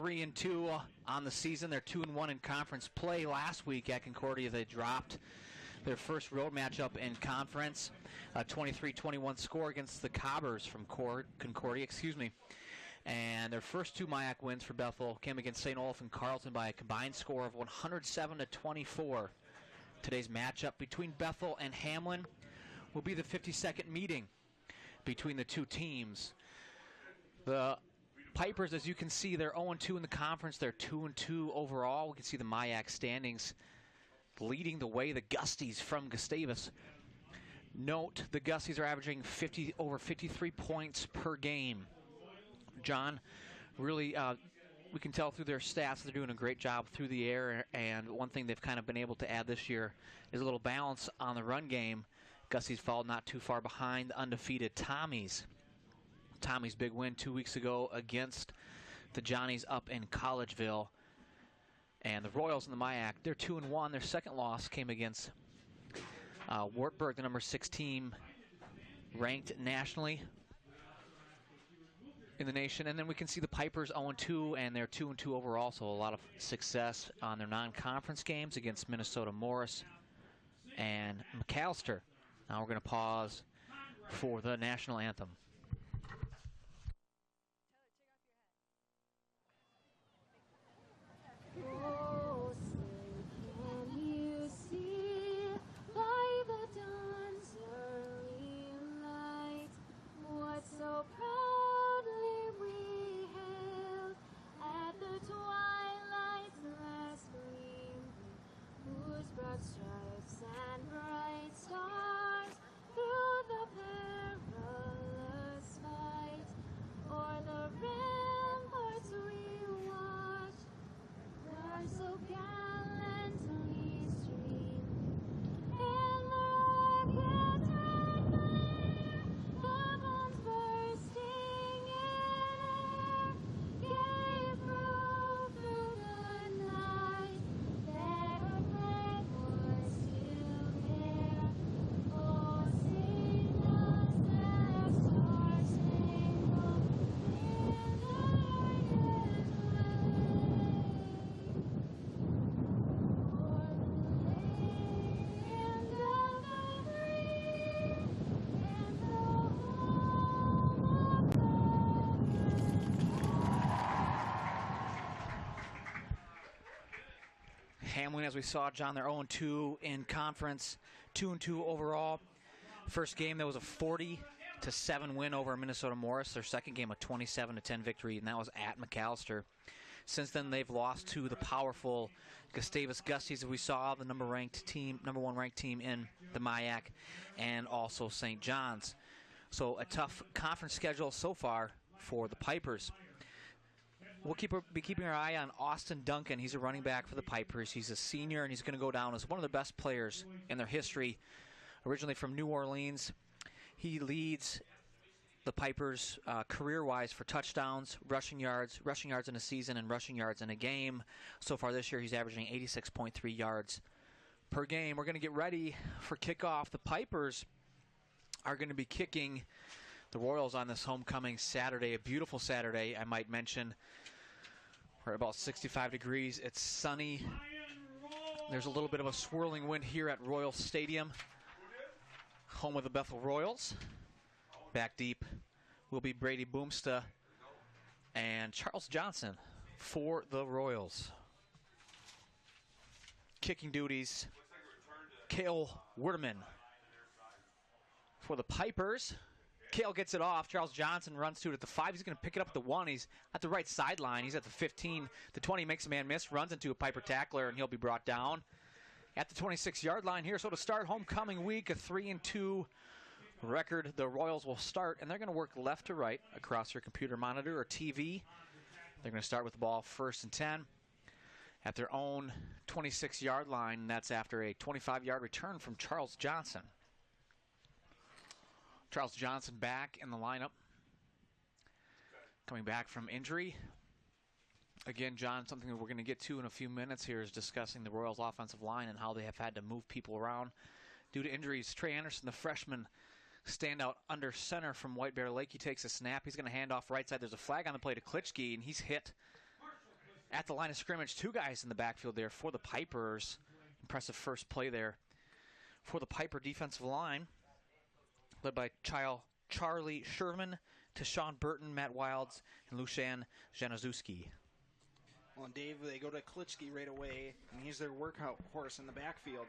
3-2 on the season. They're 2-1 in conference play. Last week at Concordia, they dropped their first road matchup in conference, a 23-21 score against the Cobbers from Concordia. And their first two MIAC wins for Bethel came against St. Olaf and Carleton by a combined score of 107-24. Today's matchup between Bethel and Hamline will be the 52nd meeting between the two teams. The Pipers, as you can see, they're 0-2 in the conference. They're 2-2 overall. We can see the MIAC standings leading the way, the Gusties from Gustavus. Note, the Gusties are averaging over 53 points per game. John, really, we can tell through their stats they're doing a great job through the air, and one thing they've kind of been able to add this year is a little balance on the run game. Gusties fall not too far behind the undefeated Tommies. Tommy's big win 2 weeks ago against the Johnnies up in Collegeville. And the Royals in the MIAC, they're 2-1. Their second loss came against Wartburg, the number 6 team, ranked nationally in the nation. And then we can see the Pipers 0-2, and they're 2-2 overall, so a lot of success on their non-conference games against Minnesota Morris and McAllister. Now we're going to pause for the national anthem. Oh, say, can you see by the dawn's early light what so proudly we hailed at the twilight's last gleam, whose broad stripes and bright stars through the perilous fight o'er the ramparts we watched are so gallantly streamed, and the rockets red glare, the bombs bursting in air, gave proof through the night that our flag was still there. Oh, sing us that star-spangled Hamline, as we saw, John, they're 0-2 in conference, 2-2 overall. First game, there was a 40-7 win over Minnesota Morris. Their second game, a 27-10 victory, and that was at McAllister. Since then, they've lost to the powerful Gustavus Gusties, as we saw, the number one ranked team in the MIAC, and also St. John's. So a tough conference schedule so far for the Pipers. We'll be keeping our eye on Austin Duncan. He's a running back for the Pipers. He's a senior, and he's going to go down as one of the best players in their history. Originally from New Orleans, he leads the Pipers career-wise for touchdowns, rushing yards in a season, and rushing yards in a game. So far this year, he's averaging 86.3 yards per game. We're going to get ready for kickoff. The Pipers are going to be kicking the Royals on this homecoming Saturday, a beautiful Saturday, I might mention. We're at about 65 degrees. It's sunny. There's a little bit of a swirling wind here at Royal Stadium, home of the Bethel Royals. Back deep will be Brady Boomsta and Charles Johnson for the Royals. Kicking duties, Cale Werdeman for the Pipers. Cale gets it off. Charles Johnson runs to it at the 5. He's going to pick it up at the 1. He's at the right sideline. He's at the 15. The 20 makes a man miss, runs into a Piper tackler, and he'll be brought down at the 26-yard line here. So to start homecoming week, a 3-2 record, the Royals will start, and they're going to work left to right across your computer monitor or TV. They're going to start with the ball 1st and 10 at their own 26-yard line, and that's after a 25-yard return from Charles Johnson. Charles Johnson back in the lineup, coming back from injury. Again, John, something that we're going to get to in a few minutes here is discussing the Royals' offensive line and how they have had to move people around due to injuries. Trey Anderson, the freshman, stand out under center from White Bear Lake. He takes a snap. He's going to hand off right side. There's a flag on the play to Klitschke, and he's hit at the line of scrimmage. Two guys in the backfield there for the Pipers. Impressive first play there for the Piper defensive line, led by Charlie Sherman, to Sean Burton, Matt Wilds, and Lushan Januszewski. Well, and Dave, they go to Klitschke right away, and he's their workout horse in the backfield.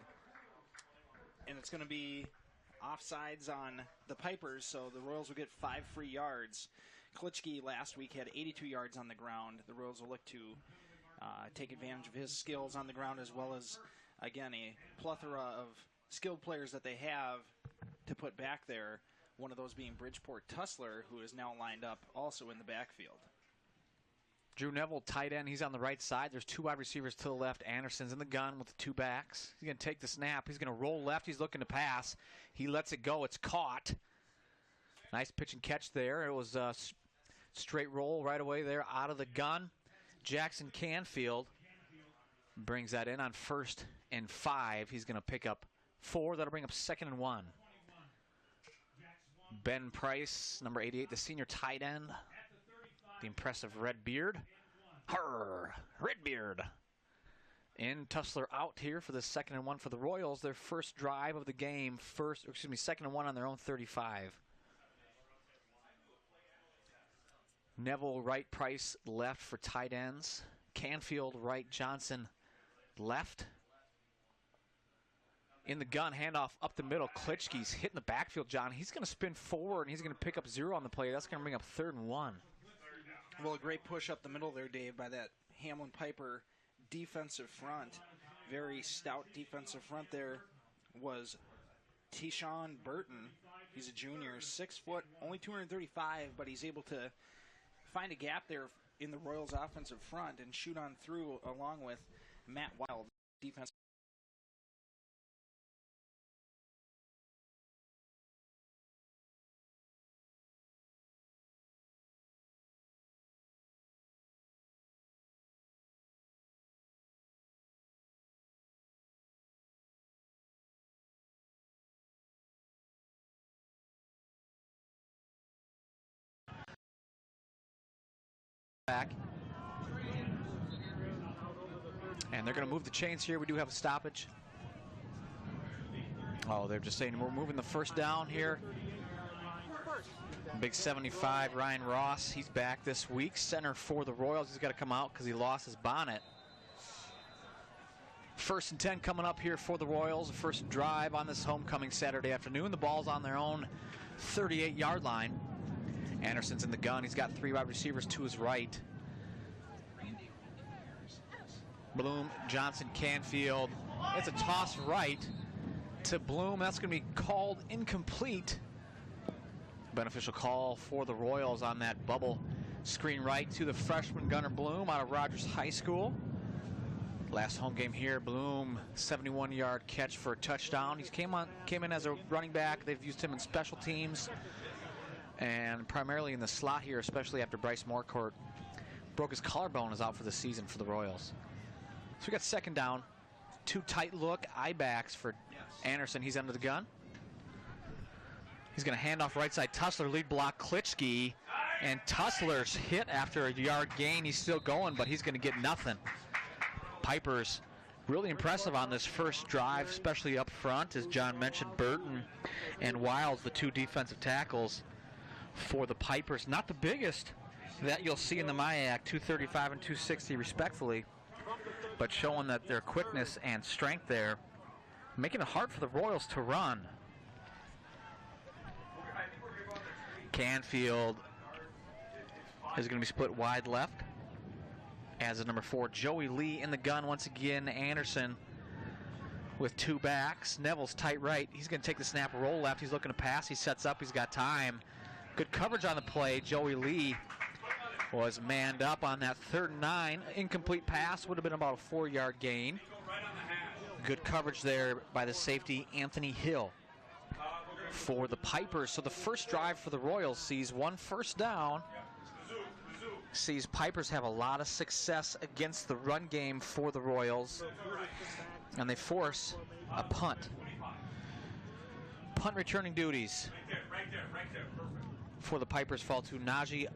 And it's going to be offsides on the Pipers, so the Royals will get 5 free yards. Klitschke last week had 82 yards on the ground. The Royals will look to take advantage of his skills on the ground, as well as, again, a plethora of skilled players that they have to put back there, one of those being Bridgeport Tussler, who is now lined up also in the backfield. Drew Neville, tight end. He's on the right side. There's 2 wide receivers to the left. Anderson's in the gun with the 2 backs. He's going to take the snap. He's going to roll left. He's looking to pass. He lets it go. It's caught. Nice pitch and catch there. It was a straight roll right away there out of the gun. Jackson Canfield brings that in on 1st and 5. He's going to pick up 4. That'll bring up 2nd and 1. Ben Price, number 88, the senior tight end. The impressive red beard. Red beard. And Tussler out here for the 2nd and 1 for the Royals. Their first drive of the game. 2nd and 1 on their own 35. Neville right, Price left for tight ends. Canfield right, Johnson left. In the gun, handoff up the middle. Klitschke's hitting the backfield, John. He's going to spin forward, and he's going to pick up 0 on the play. That's going to bring up 3rd and 1. Well, a great push up the middle there, Dave, by that Hamline Piper defensive front. Very stout defensive front there was Tyshawn Burton. He's a junior, 6 foot, only 235, but he's able to find a gap there in the Royals' offensive front and shoot on through along with Matt Wild, defense. Back. And they're going to move the chains here. We do have a stoppage. Oh, they're just saying we're moving the first down here. Big 75, Ryan Ross. He's back this week. Center for the Royals. He's got to come out because he lost his bonnet. 1st and 10 coming up here for the Royals. The first drive on this homecoming Saturday afternoon. The ball's on their own 38-yard line. Anderson's in the gun. He's got 3 wide receivers to his right. Bloom, Johnson, Canfield. It's a toss right to Bloom. That's going to be called incomplete. Beneficial call for the Royals on that bubble screen right to the freshman Gunnar Bloom out of Rogers High School. Last home game here, Bloom, 71-yard catch for a touchdown. He came in as a running back. They've used him in special teams and primarily in the slot here, especially after Bryce Moorcourt broke his collarbone, is out for the season for the Royals. So we got 2nd down. 2 tight look eye backs for Anderson. He's under the gun. He's going to hand off right side. Tussler lead block Klitschke, and Tussler's hit after a yard gain. He's still going, but he's going to get nothing. Pipers really impressive on this first drive, especially up front, as John mentioned. Burton and Wilds, the 2 defensive tackles for the Pipers. Not the biggest that you'll see in the MIAC, 235 and 260 respectfully, but showing that their quickness and strength there, making it hard for the Royals to run. Canfield is going to be split wide left as a number 4. Joey Lee in the gun once again. Anderson with 2 backs. Neville's tight right. He's going to take the snap, roll left. He's looking to pass. He sets up. He's got time. Good coverage on the play. Joey Lee was manned up on that 3rd and 9. Incomplete pass would have been about a 4-yard gain. Good coverage there by the safety, Anthony Hill, for the Pipers. So the first drive for the Royals sees 1 first down. Sees Pipers have a lot of success against the run game for the Royals. And they force a punt. Punt returning duties for the Pipers fall to Najee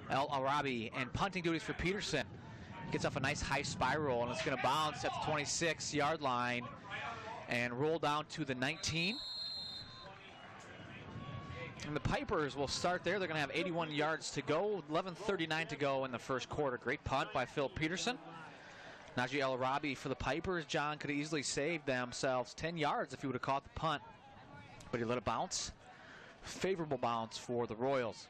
El-Arabi, and punting duties for Peterson. Gets off a nice high spiral, and it's going to bounce at the 26-yard line and roll down to the 19. And the Pipers will start there. They're going to have 81 yards to go, 11:39 to go in the first quarter. Great punt by Phil Peterson. Najee El-Arabi for the Pipers. John could have easily saved themselves 10 yards if he would have caught the punt, but he let it bounce. Favorable bounce for the Royals.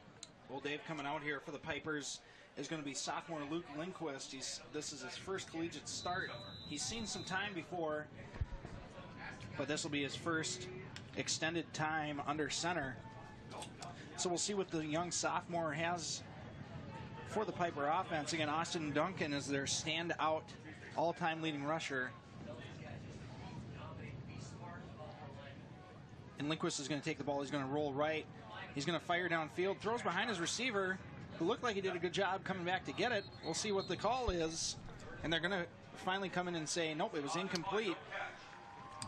Well, Dave, coming out here for the Pipers is going to be sophomore Luke Lindquist. This is his first collegiate start. He's seen some time before, but this will be his first extended time under center. So we'll see what the young sophomore has for the Piper offense. Again, Austin Duncan is their standout all-time leading rusher. And Lindquist is going to take the ball. He's going to roll right. He's going to fire downfield. Throws behind his receiver, who looked like he did a good job coming back to get it. We'll see what the call is. And they're going to finally come in and say, nope, it was incomplete.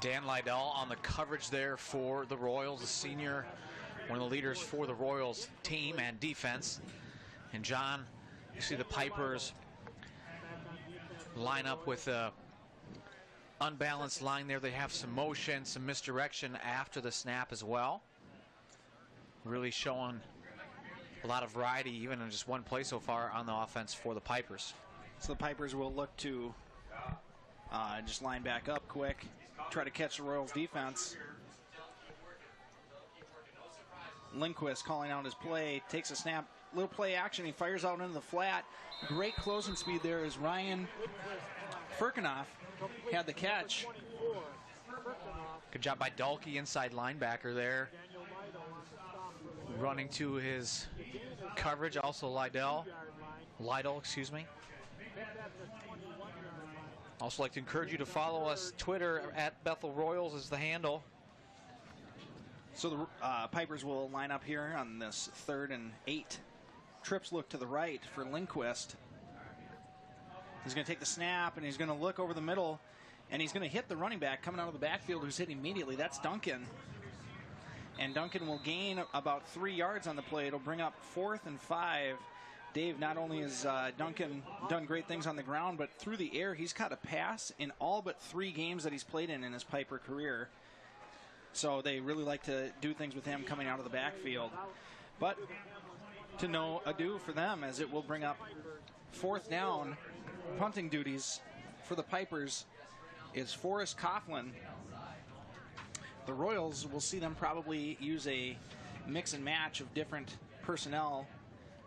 Dan Lydell on the coverage there for the Royals, the senior, one of the leaders for the Royals team and defense. And John, you see the Pipers line up with a unbalanced line there. They have some motion, some misdirection after the snap as well. Really showing a lot of variety even in just one play so far on the offense for the Pipers. So the Pipers will look to just line back up quick, try to catch the Royals defense. Lindquist calling out his play, takes a snap, little play action, he fires out into the flat. Great closing speed there as Ryan Firkinoff had the catch. Good job by Dalkey, inside linebacker there. Running to his coverage, also Lydell, excuse me. Also like to encourage you to follow us. Twitter at Bethel Royals is the handle. So the Pipers will line up here on this 3rd and 8. Trips look to the right for Lindquist. He's going to take the snap, and he's going to look over the middle, and he's going to hit the running back coming out of the backfield who's hit immediately. That's Duncan. And Duncan will gain about 3 yards on the play. It'll bring up 4th and 5. Dave, not only has Duncan done great things on the ground, but through the air, he's caught a pass in all but 3 games that he's played in his Piper career. So they really like to do things with him coming out of the backfield. But to no ado for them, as it will bring up 4th down. Punting duties for the Pipers is Forrest Coughlin. The Royals will see them probably use a mix and match of different personnel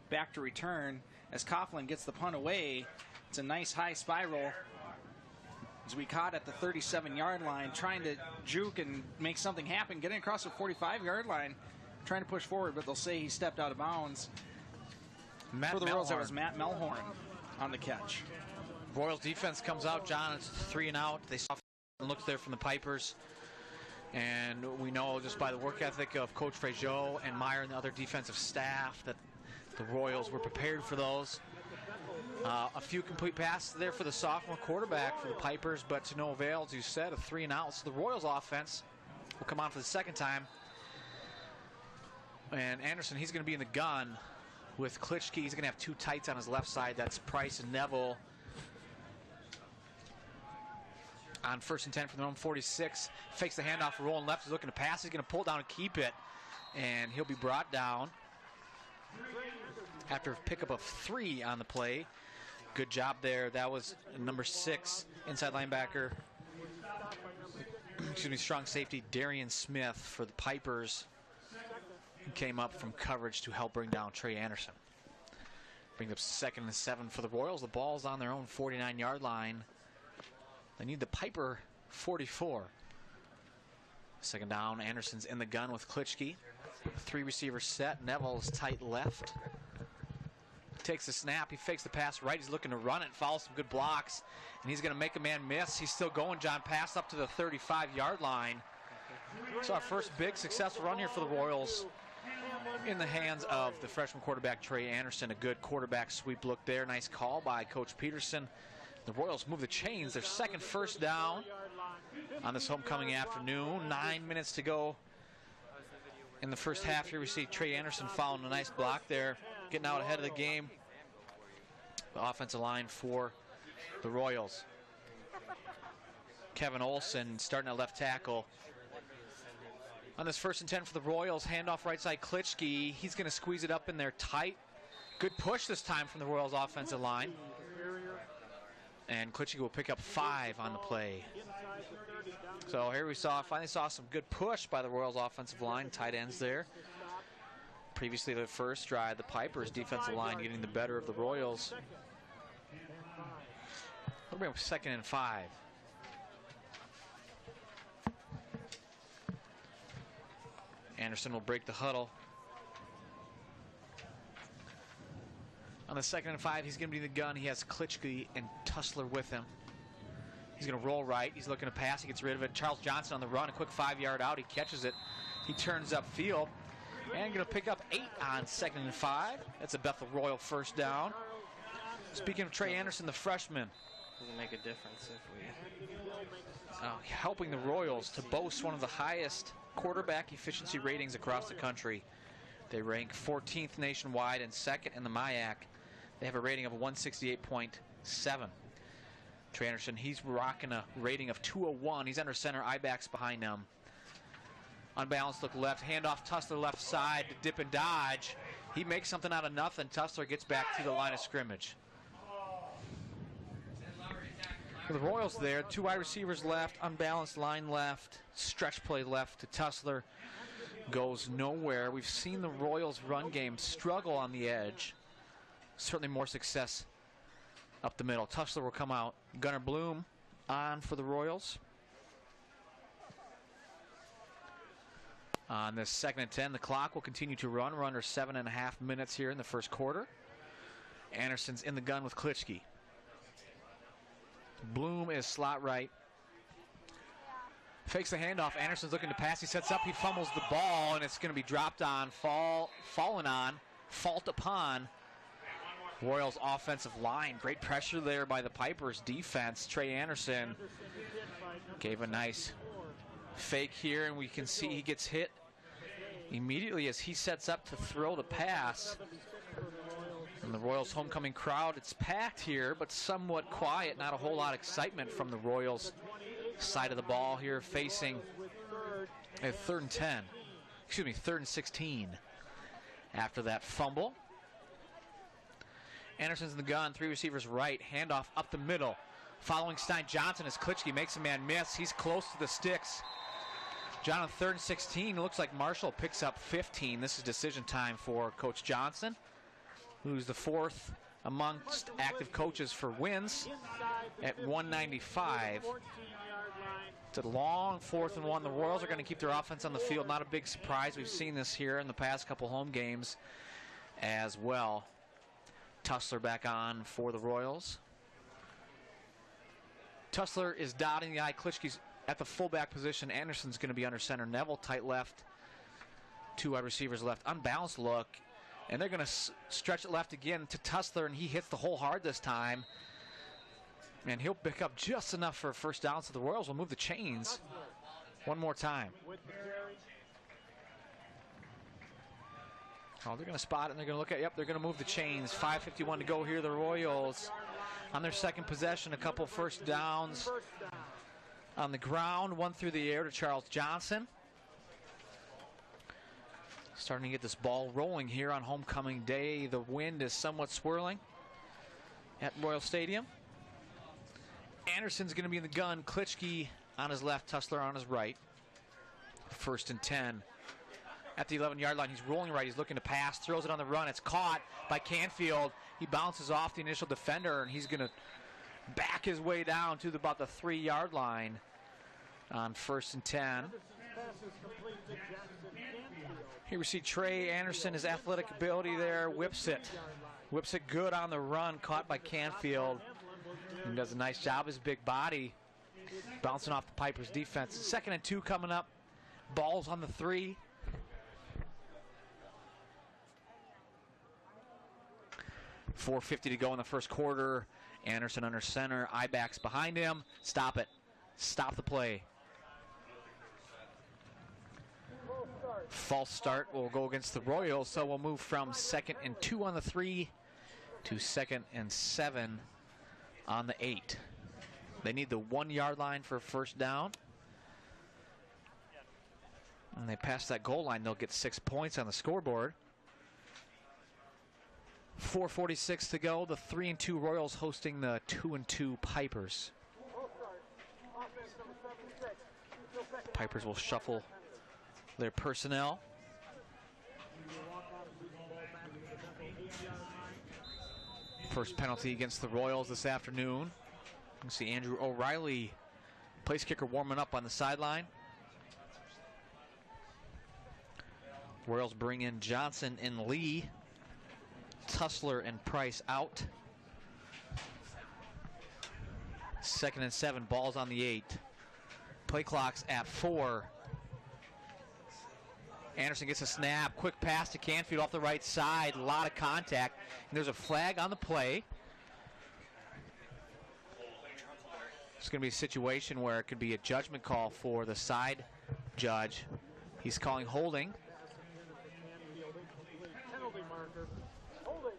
back to return as Coughlin gets the punt away. It's a nice high spiral as we caught at the 37-yard line, trying to juke and make something happen, getting across the 45-yard line, trying to push forward, but they'll say he stepped out of bounds. For the Royals, that was Matt Melhorn on the catch. Royals defense comes out, John. It's 3 and out. They saw looks there from the Pipers. And we know just by the work ethic of Coach Frazier and Meyer and the other defensive staff that the Royals were prepared for those. A few complete passes there for the sophomore quarterback for the Pipers, but to no avail, as you said, a 3 and out. So the Royals offense will come on for the second time. And Anderson, he's going to be in the gun with Klitschke. He's going to have 2 tights on his left side. That's Price and Neville. On 1st and 10 from their own 46. Fakes the handoff for rolling left. He's looking to pass. He's going to pull down and keep it. And he'll be brought down after a pickup of 3 on the play. Good job there. That was number 6 inside linebacker. Excuse me, strong safety Darian Smith for the Pipers. He came up from coverage to help bring down Trey Anderson. Brings up 2nd and 7 for the Royals. The ball's on their own 49-yard line. They need the Piper 44. 2nd down. Anderson's in the gun with Klitschke. 3 receivers set. Neville's tight left. Takes the snap. He fakes the pass right. He's looking to run it. Follows some good blocks. And he's going to make a man miss. He's still going, John. Pass up to the 35-yard line. So our first big successful run here for the Royals in the hands of the freshman quarterback Trey Anderson. A good quarterback sweep look there. Nice call by Coach Peterson. The Royals move the chains. Their 2nd first down on this homecoming afternoon. 9 minutes to go in the first half here. We see Trey Anderson following a nice block there, getting out ahead of the game. The offensive line for the Royals. Kevin Olson starting at left tackle. On this 1st and 10 for the Royals, handoff right side Klitschke. He's going to squeeze it up in there tight. Good push this time from the Royals offensive line. And Klitschke will pick up 5 on the play. So here we finally saw some good push by the Royals offensive line, tight ends there. Previously the first drive, the Pipers defensive line getting the better of the Royals. We'll bring up 2nd and 5. Anderson will break the huddle. On the 2nd and 5, he's going to be in the gun. He has Klitschke and Tussler with him. He's going to roll right. He's looking to pass. He gets rid of it. Charles Johnson on the run. A quick 5-yard out. He catches it. He turns upfield. And going to pick up 8 on 2nd and 5. That's a Bethel Royal first down. Speaking of Trey Anderson, the freshman. Doesn't make a difference if we... helping the Royals to boast one of the highest quarterback efficiency ratings across the country. They rank 14th nationwide and 2nd in the MIAC. They have a rating of 168.7. Trey Anderson, he's rocking a rating of 201. He's under center, I-backs behind him. Unbalanced look left, handoff Tussler left side to dip and dodge. He makes something out of nothing. Tussler gets back to the line of scrimmage. For the Royals there, 2 wide receivers left, unbalanced line left, stretch play left to Tussler. Goes nowhere. We've seen the Royals run game struggle on the edge. Certainly more success up the middle. Tussler will come out. Gunnar Bloom on for the Royals. On this 2nd and 10, the clock will continue to run. We're under 7.5 minutes here in the first quarter. Anderson's in the gun with Klitschke. Bloom is slot right. Fakes the handoff. Anderson's looking to pass. He sets up. He fumbles the ball, and it's going to be dropped on, fallen on, fault upon Royals offensive line. Great pressure there by the Pipers defense. Trey Anderson gave a nice fake here, and we can see he gets hit immediately as he sets up to throw the pass. And the Royals homecoming crowd, it's packed here, but somewhat quiet. Not a whole lot of excitement from the Royals side of the ball here, facing a 3rd and 10. Excuse me, 3rd and 16 after that fumble. Anderson's in the gun, 3 receivers right, handoff up the middle. Following Stein Johnson as Klitschke makes a man miss. He's close to the sticks. John on 3rd and 16. It looks like Marshall picks up 15. This is decision time for Coach Johnson, who's the 4th amongst active coaches for wins at 195. It's a long 4th and 1. The Royals are going to keep their offense on the field. Not a big surprise. We've seen this here in the past couple home games as well. Tussler back on for the Royals. Tussler is dotting the I. Klitschke's at the fullback position. Anderson's going to be under center. Neville tight left. 2 wide receivers left. Unbalanced look. And they're going to stretch it left again to Tussler, and he hits the hole hard this time. And he'll pick up just enough for a first down, so the Royals will move the chains one more time. Oh, they're going to spot it, and they're going to look at, yep, they're going to move the chains. 5:51 to go here. The Royals on their 2nd possession, a couple first downs on the ground, 1 through the air to Charles Johnson. Starting to get this ball rolling here on homecoming day. The wind is somewhat swirling at Royal Stadium. Anderson's going to be in the gun. Klitschke on his left, Tussler on his right. 1st and 10 at the 11-yard line. He's rolling right. He's looking to pass. Throws it on the run. It's caught by Canfield. He bounces off the initial defender, and he's going to back his way down to about the 3-yard line on 1st and 10. Here we see Trey Anderson, his athletic ability there, whips it good on the run, caught by Canfield. He does a nice job, his big body bouncing off the Pipers defense. 2nd and 2 coming up. Ball's on the 3. .450 to go in the first quarter. Anderson under center, I-backs behind him. Stop it. Stop the play. False start will go against the Royals, so we'll move from 2nd and 2 on the 3 to 2nd and 7 on the 8. They need the 1 yard line for a first down. And they pass that goal line, they'll get 6 points on the scoreboard. 4:46 to go. The 3-2 Royals hosting the 2-2 Pipers. Pipers will shuffle their personnel. First penalty against the Royals this afternoon. You can see Andrew O'Reilly, place kicker, warming up on the sideline. Royals bring in Johnson and Lee. Tussler and Price out. 2nd and 7, balls on the 8. Play clock's at 4. Anderson gets a snap, quick pass to Canfield off the right side, a lot of contact, and there's a flag on the play. It's going to be a situation where it could be a judgment call for the side judge. He's calling holding. Penalty marker. Holding.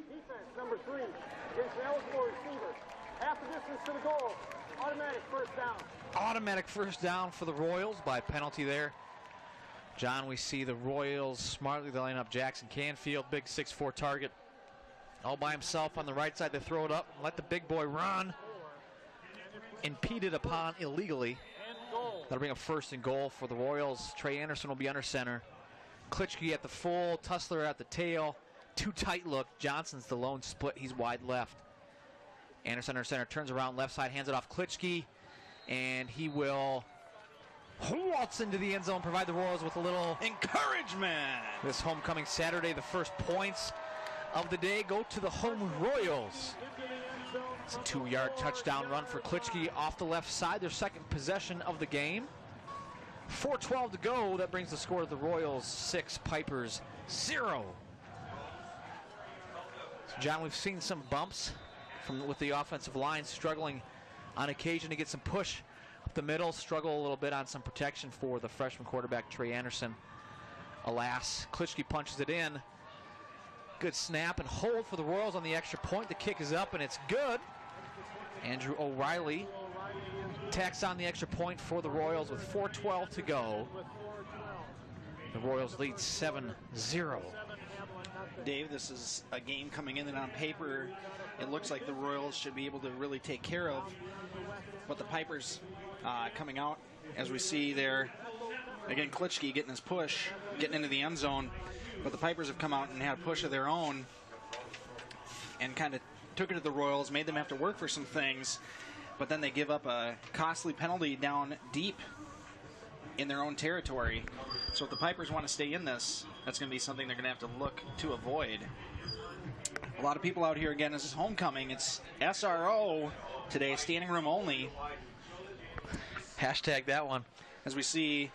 Defense number 3 against the eligible receiver. Half the distance to the goal. Automatic first down. Automatic first down for the Royals by penalty there. John, we see the Royals smartly line up Jackson Canfield, big 6'4" target. All by himself on the right side. They throw it up, let the big boy run. Impeded upon illegally. That'll bring a 1st and goal for the Royals. Trey Anderson will be under center. Klitschke at the full, Tussler at the tail. Too tight look. Johnson's the lone split. He's wide left. Anderson under center, turns around left side, hands it off Klitschke, and he will waltz into the end zone, provide the Royals with a little encouragement. This homecoming Saturday, the first points of the day go to the home Royals. It's a 2-yard touchdown run for Klitschke off the left side, their second possession of the game. 4:12 to go. That brings the score to the Royals 6, Pipers 0. So John, we've seen some bumps with the offensive line struggling on occasion to get some push up the middle, struggle a little bit on some protection for the freshman quarterback Trey Anderson. Alas, Klitschke punches it in. Good snap and hold for the Royals on the extra point. The kick is up and it's good. Andrew O'Reilly tacks on the extra point for the Royals with 4:12 to go. The Royals lead 7-0. Dave, this is a game coming in that on paper it looks like the Royals should be able to really take care of. But the Pipers coming out, as we see there, again, Klitschke getting his push, getting into the end zone. But the Pipers have come out and had a push of their own and kind of took it to the Royals, made them have to work for some things. But then they give up a costly penalty down deep in their own territory. So if the Pipers want to stay in this, that's going to be something they're going to have to look to avoid. A lot of people out here, again, this is homecoming. It's SRO today, standing room only. Hashtag that one. As we see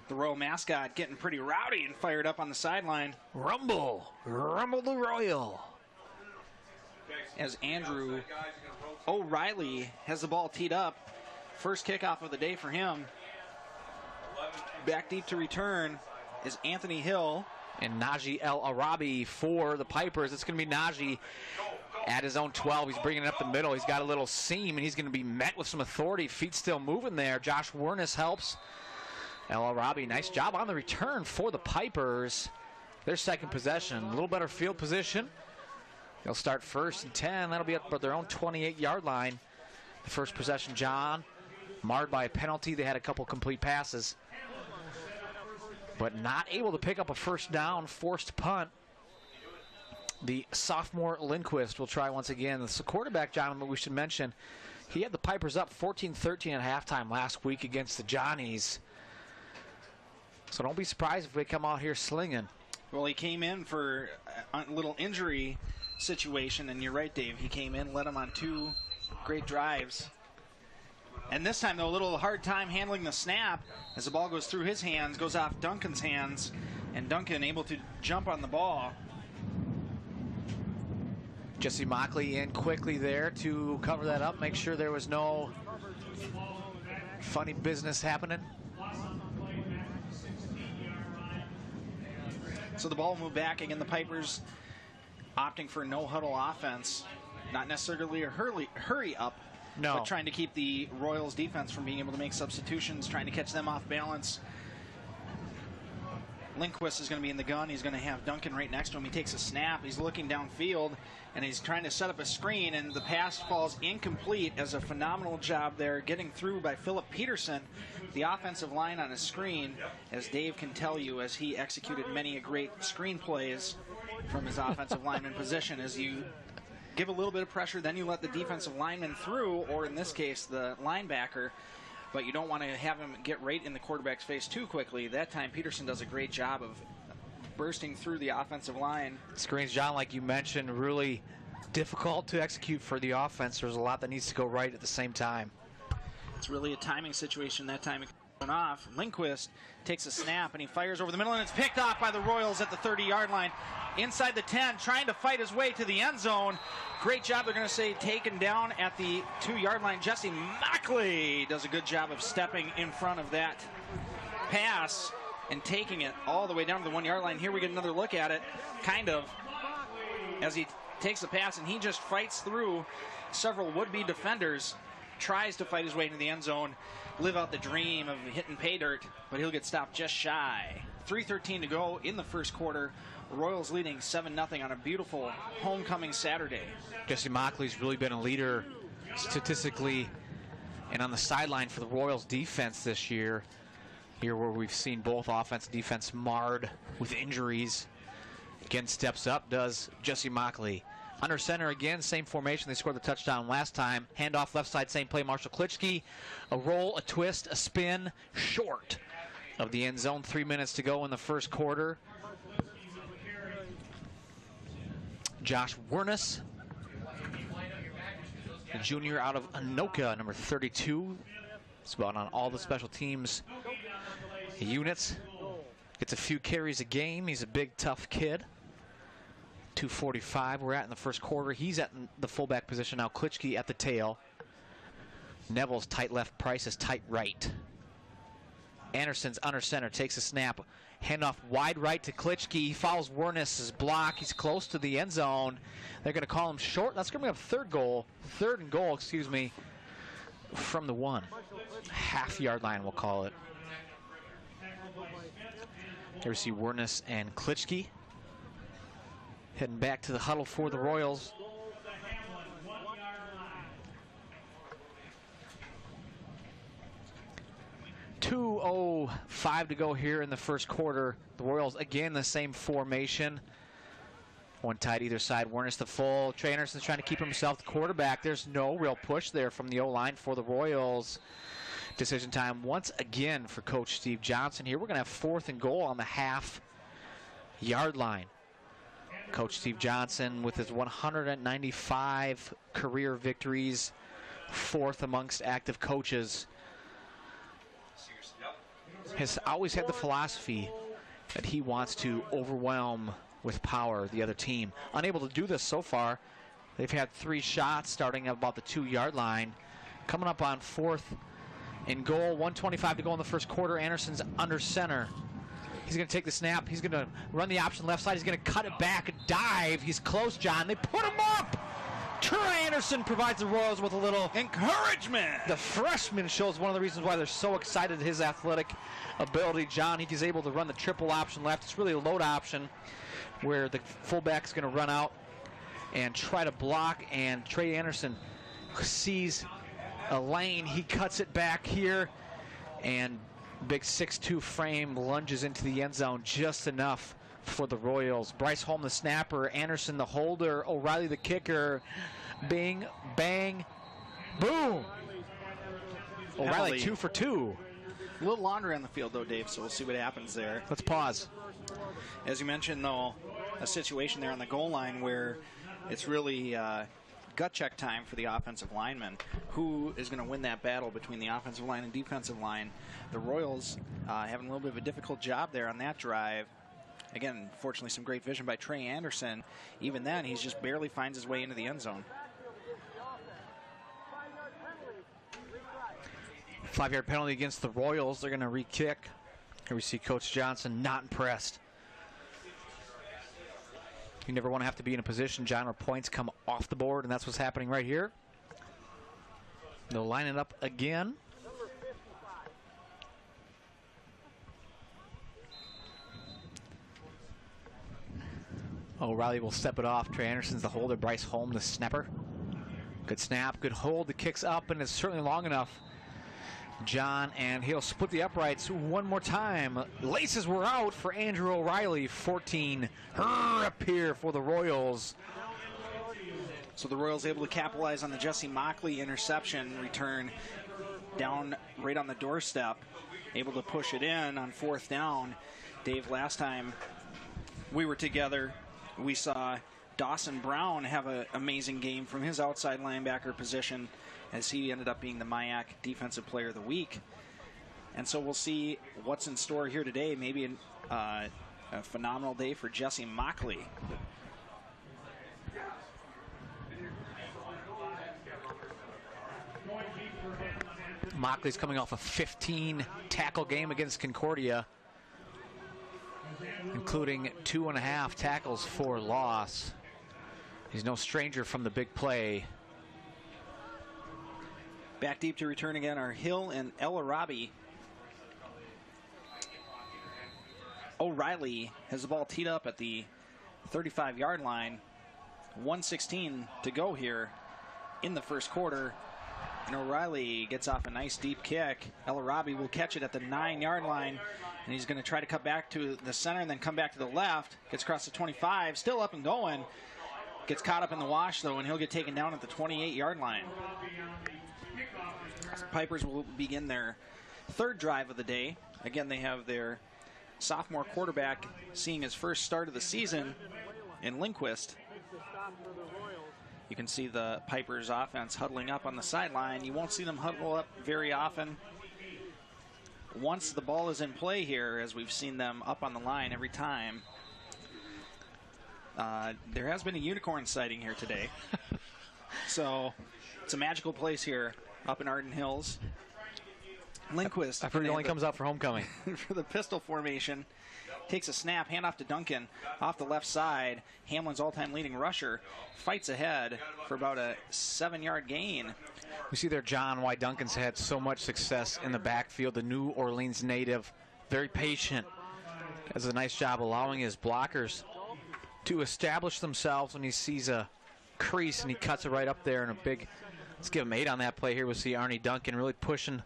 the Royal mascot getting pretty rowdy and fired up on the sideline. Rumble. Rumble the Royal. As Andrew O'Reilly has the ball teed up. First kickoff of the day for him. Back deep to return is Anthony Hill. And Najee El Arabi for the Pipers. It's going to be Najee at his own 12. He's bringing it up the middle. He's got a little seam, and he's going to be met with some authority. Feet still moving there. Josh Wernes helps. El Arabi, nice job on the return for the Pipers. Their second possession. A little better field position. They'll start 1st and 10. That'll be at their own 28-yard line. The first possession, John, marred by a penalty. They had a couple complete passes, but not able to pick up a first down, forced punt. The sophomore Lindquist will try once again. The quarterback, John, we should mention, he had the Pipers up 14-13 at halftime last week against the Johnnies. So don't be surprised if they come out here slinging. Well, he came in for a little injury situation, and you're right, Dave. He came in, led them on 2 great drives. And this time, though, a little hard time handling the snap as the ball goes through his hands, goes off Duncan's hands, and Duncan able to jump on the ball. Jesse Mockley in quickly there to cover that up, make sure there was no funny business happening. So the ball moved back. Again, the Pipers opting for no huddle offense. Not necessarily a hurry up, No. but trying to keep the Royals defense from being able to make substitutions, trying to catch them off balance. Lindquist is going to be in the gun. He's going to have Duncan right next to him. He takes a snap. He's looking downfield, and he's trying to set up a screen, and the pass falls incomplete. As a phenomenal job there getting through by Philip Peterson, the offensive line on a screen, as Dave can tell you, as he executed many a great screen plays from his offensive lineman position. As you give a little bit of pressure, then you let the defensive lineman through, or in this case, the linebacker, but you don't want to have him get right in the quarterback's face too quickly. That time, Peterson does a great job of bursting through the offensive line. Screens, John, like you mentioned, really difficult to execute for the offense. There's a lot that needs to go right at the same time. It's really a timing situation that time. Off. Lindquist takes a snap, and he fires over the middle, and it's picked off by the Royals at the 30-yard line. Inside the 10, trying to fight his way to the end zone. Great job, they're going to say, taken down at the 2-yard line. Jesse Mockley does a good job of stepping in front of that pass and taking it all the way down to the 1-yard line. Here we get another look at it, kind of, as he takes the pass, and he just fights through several would-be defenders, tries to fight his way into the end zone, live out the dream of hitting pay dirt, but he'll get stopped just shy. 3:13 to go in the first quarter. Royals leading 7-0 on a beautiful homecoming Saturday. Jesse Mockley's really been a leader statistically and on the sideline for the Royals defense this year. Here where we've seen both offense and defense marred with injuries. Again, steps up, does Jesse Mockley. Under center again, same formation. They scored the touchdown last time. Handoff left side, same play. Marshall Klitschke. A roll, a twist, a spin, short of the end zone. 3 minutes to go in the first quarter. Josh Wernes, the junior out of Anoka, number 32. He's about on all the special teams units. Gets a few carries a game. He's a big, tough kid. 2:45 we're at in the first quarter. He's at the fullback position now. Klitschke at the tail. Neville's tight left, Price is tight right. Anderson's under center, takes a snap. Handoff wide right to Klitschke. He follows Wernes' block. He's close to the end zone. They're going to call him short. That's going to be a third and goal, from the 1. Half-yard line, we'll call it. Here we see Wernes and Klitschke heading back to the huddle for the Royals. .205 to go here in the first quarter. The Royals again the same formation. One tight either side. Wernes the full. Trey Anderson's trying to keep himself the quarterback. There's no real push there from the O-line for the Royals. Decision time once again for Coach Steve Johnson here. We're going to have 4th and goal on the half-yard line. Coach Steve Johnson with his 195 career victories, 4th amongst active coaches, has always had the philosophy that he wants to overwhelm with power the other team. Unable to do this so far. They've had 3 shots starting at about the 2-yard line. Coming up on 4th and goal, 1:25 to go in the first quarter. Anderson's under center. He's going to take the snap. He's going to run the option left side. He's going to cut it back and dive. He's close, John. They put him up. Trey Anderson provides the Royals with a little encouragement. The freshman shows one of the reasons why they're so excited, his athletic ability. John, he's able to run the triple option left. It's really a load option where the fullback is going to run out and try to block, and Trey Anderson sees a lane. He cuts it back here, and big 6'2" frame lunges into the end zone just enough for the Royals. Bryce Holm the snapper, Anderson the holder, O'Reilly the kicker. Bing, bang, boom. O'Reilly 2 for 2. A little longer on the field though, Dave, so we'll see what happens there. Let's pause. As you mentioned though, a situation there on the goal line where it's really gut check time for the offensive lineman. Who is going to win that battle between the offensive line and defensive line? The Royals having a little bit of a difficult job there on that drive. Again, fortunately, some great vision by Trey Anderson. Even then, he's just barely finds his way into the end zone. 5-yard penalty against the Royals. They're going to re-kick. Here we see Coach Johnson not impressed. You never want to have to be in a position, John, where points come off the board, and that's what's happening right here. They'll line it up again. O'Reilly will step it off. Trey Anderson's the holder. Bryce Holm, the snapper. Good snap, good hold. The kick's up, and it's certainly long enough. John, and he'll split the uprights one more time. Laces were out for Andrew O'Reilly. 14 up here for the Royals. So the Royals able to capitalize on the Jesse Mockley interception return down right on the doorstep. Able to push it in on 4th down. Dave, last time we were together, we saw Dawson Brown have an amazing game from his outside linebacker position as he ended up being the MIAC Defensive Player of the Week. And so we'll see what's in store here today. Maybe a phenomenal day for Jesse Mockley. Mockley's coming off a 15 tackle game against Concordia, including 2.5 tackles for loss. He's no stranger from the big play. Back deep to return again are Hill and El Arabi. O'Reilly has the ball teed up at the 35-yard line. 1:16 to go here in the first quarter. And O'Reilly gets off a nice deep kick. El Arabi will catch it at the 9-yard line. And he's going to try to cut back to the center and then come back to the left. Gets across the 25, still up and going. Gets caught up in the wash, though, and he'll get taken down at the 28-yard line. Pipers will begin their third drive of the day. Again, they have their sophomore quarterback seeing his first start of the season in Lindquist. You can see the Pipers offense huddling up on the sideline. You won't see them huddle up very often. Once the ball is in play here, as we've seen them up on the line every time, there has been a unicorn sighting here today. So it's a magical place here up in Arden Hills. Lindquist. I've heard it only comes out for homecoming. For the pistol formation. Takes a snap, handoff to Duncan off the left side. Hamline's all-time leading rusher fights ahead for about a 7-yard gain. We see there, John, why Duncan's had so much success in the backfield. The New Orleans native, very patient, does a nice job allowing his blockers to establish themselves when he sees a crease, and he cuts it right up there in a big, let's give him 8 on that play here. We'll see Arnie Duncan really pushing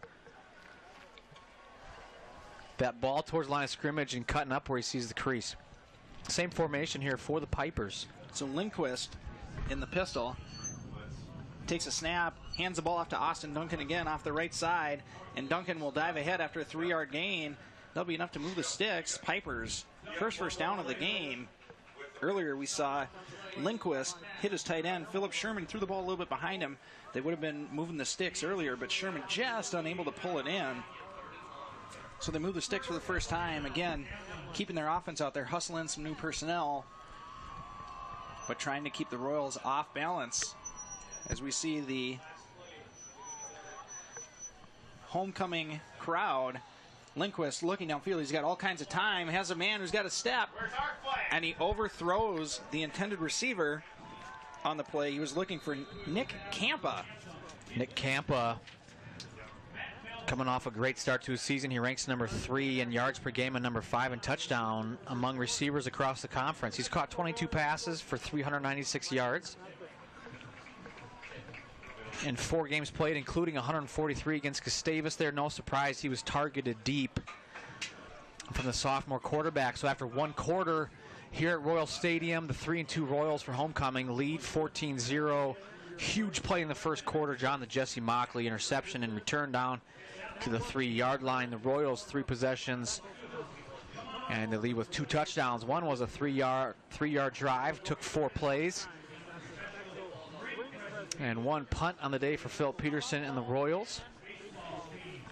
that ball towards line of scrimmage and cutting up where he sees the crease. Same formation here for the Pipers. So Lindquist in the pistol takes a snap, hands the ball off to Austin Duncan again off the right side, and Duncan will dive ahead after a 3-yard gain. That'll be enough to move the sticks. Pipers, first down of the game. Earlier we saw Lindquist hit his tight end. Philip Sherman threw the ball a little bit behind him. They would have been moving the sticks earlier, but Sherman just unable to pull it in. So they move the sticks for the first time. Again, keeping their offense out there, hustling some new personnel, but trying to keep the Royals off balance. As we see the homecoming crowd, Lindquist looking downfield. He's got all kinds of time, has a man who's got a step, and he overthrows the intended receiver on the play. He was looking for Nick Campa. Nick Campa, coming off a great start to his season. He ranks number 3 in yards per game and number 5 in touchdown among receivers across the conference. He's caught 22 passes for 396 yards in 4 games played, including 143 against Gustavus there. No surprise he was targeted deep from the sophomore quarterback. So after 1 quarter here at Royal Stadium, the 3-2 Royals for homecoming lead 14-0. Huge play in the first quarter. John, the Jesse Mockley interception and return down to the 3-yard line. The Royals 3 possessions, and they lead with 2 touchdowns. One was a 3-yard drive, took 4 plays, and 1 punt on the day for Phil Peterson and the Royals.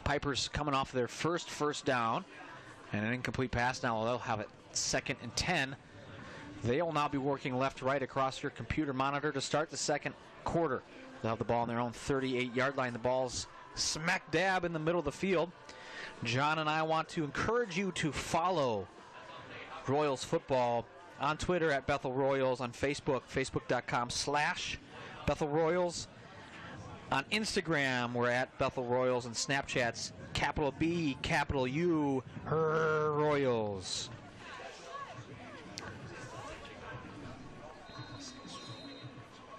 Pipers coming off their first down, and an incomplete pass. Now they'll have it 2nd and 10. They will now be working left-right across your computer monitor to start the second quarter. They'll have the ball on their own 38-yard line. The ball's smack dab in the middle of the field. John and I want to encourage you to follow Royals football on Twitter at Bethel Royals, on Facebook, facebook.com/Royals Bethel Royals. On Instagram, we're at Bethel Royals, and Snapchat's capital B, capital U, Royals.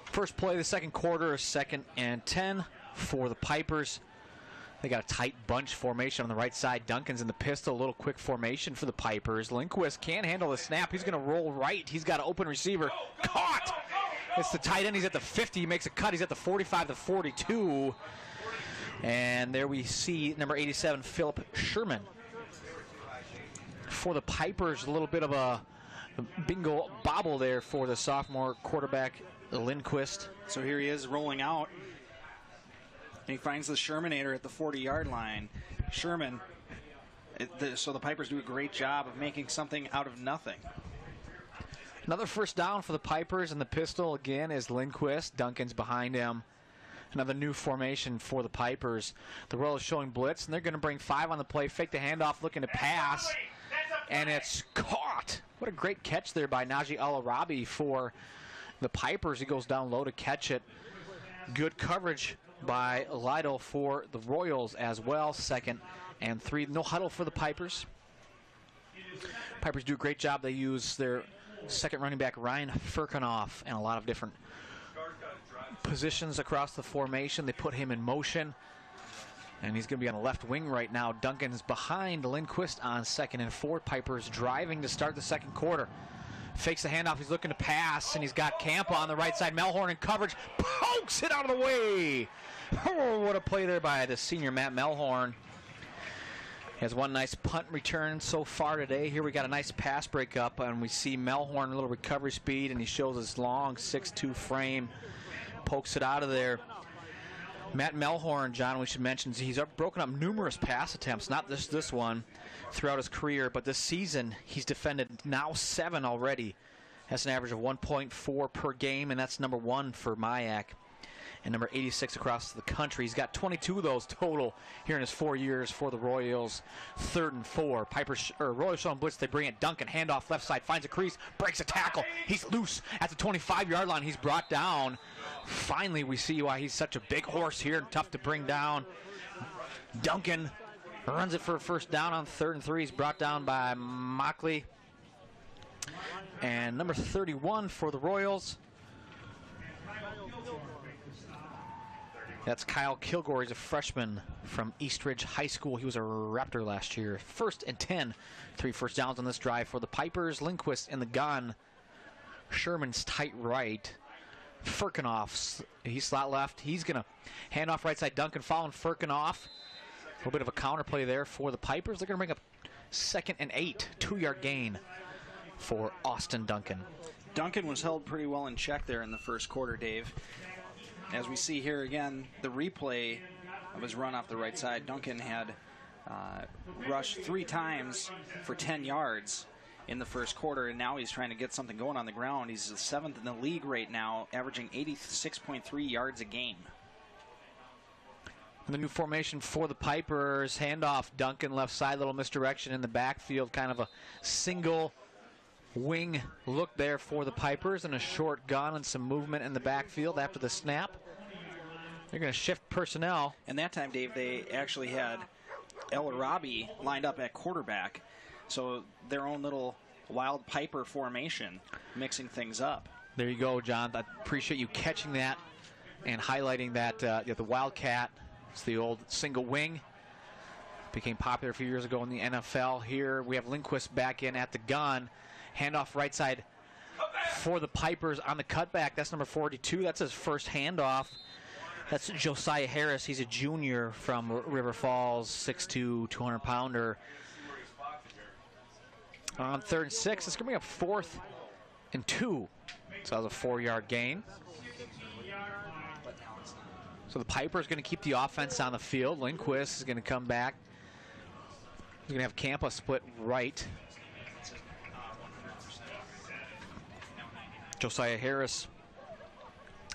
First play of the second quarter, 2nd and 10 for the Pipers. They got a tight bunch formation on the right side. Duncan's in the pistol, a little quick formation for the Pipers. Lindquist can't handle the snap. He's going to roll right. He's got an open receiver. Caught! It's the tight end. He's at the 50. He makes a cut. He's at the 45, the 42. And there we see number 87, Philip Sherman. For the Pipers, a little bit of a bingo bobble there for the sophomore quarterback, Lindquist. So here he is rolling out. And he finds the Shermanator at the 40-yard line. Sherman, so the Pipers do a great job of making something out of nothing. Another first down for the Pipers, and the pistol again is Lindquist. Duncan's behind him. Another new formation for the Pipers. The Royals showing blitz, and they're going to bring 5 on the play. Fake the handoff, looking to pass, and it's caught. What a great catch there by Najee Al-Arabi for the Pipers. He goes down low to catch it. Good coverage by Lytle for the Royals as well. 2nd and 3. No huddle for the Pipers. Pipers do a great job. They use their second running back, Ryan Firkinoff, and a lot of different positions across the formation. They put him in motion, and he's going to be on the left wing right now. Duncan's behind Lindquist on 2nd and 4. Pipers driving to start the second quarter. Fakes the handoff. He's looking to pass, and he's got Campa on the right side. Melhorn in coverage. Pokes it out of the way. Oh, what a play there by the senior Matt Melhorn. He has one nice punt return so far today. Here we got a nice pass breakup, and we see Melhorn, a little recovery speed, and he shows his long 6'2" frame. Pokes it out of there. Matt Melhorn, John, we should mention, he's broken up numerous pass attempts, not this one, throughout his career, but this season he's defended now 7 already. That's an average of 1.4 per game, and that's number 1 for Mayak. And number 86 across the country. He's got 22 of those total here in his 4 years for the Royals. 3rd and 4. Royals showing blitz. They bring it. Duncan, handoff left side, finds a crease, breaks a tackle. He's loose at the 25-yard line. He's brought down. Finally, we see why he's such a big horse here and tough to bring down. Duncan runs it for a first down on 3rd and 3. He's brought down by Mockley. And number 31 for the Royals, that's Kyle Kilgore. He's a freshman from Eastridge High School. He was a Raptor last year. 1st and 10. 3 first downs on this drive for the Pipers. Lindquist in the gun. Sherman's tight right. Firkinoff, he's slot left. He's going to hand off right side. Duncan following Firkinoff. A little bit of a counter play there for the Pipers. They're going to bring up 2nd and 8. 2-yard gain for Austin Duncan. Duncan was held pretty well in check there in the first quarter, Dave. As we see here again, the replay of his run off the right side, Duncan had rushed 3 times for 10 yards in the first quarter, and now he's trying to get something going on the ground. He's the 7th in the league right now, averaging 86.3 yards a game. The new formation for the Pipers, handoff, Duncan left side, little misdirection in the backfield, kind of a single wing look there for the Pipers, and a short gun and some movement in the backfield after the snap. They're going to shift personnel. And that time, Dave, they actually had El Arabi lined up at quarterback, so their own little wild Piper formation, mixing things up. There you go, John. I appreciate you catching that and highlighting that the Wildcat. It's the old single wing. Became popular a few years ago in the NFL. Here we have Lindquist back in at the gun. Handoff right side for the Pipers on the cutback. That's number 42. That's his first handoff. That's Josiah Harris. He's a junior from River Falls, 6'2", 200-pounder. On 3rd and 6, it's going to bring up 4th and 2. So that was a 4-yard gain. So the Piper's going to keep the offense on the field. Lindquist is going to come back. He's going to have Campa split right. Josiah Harris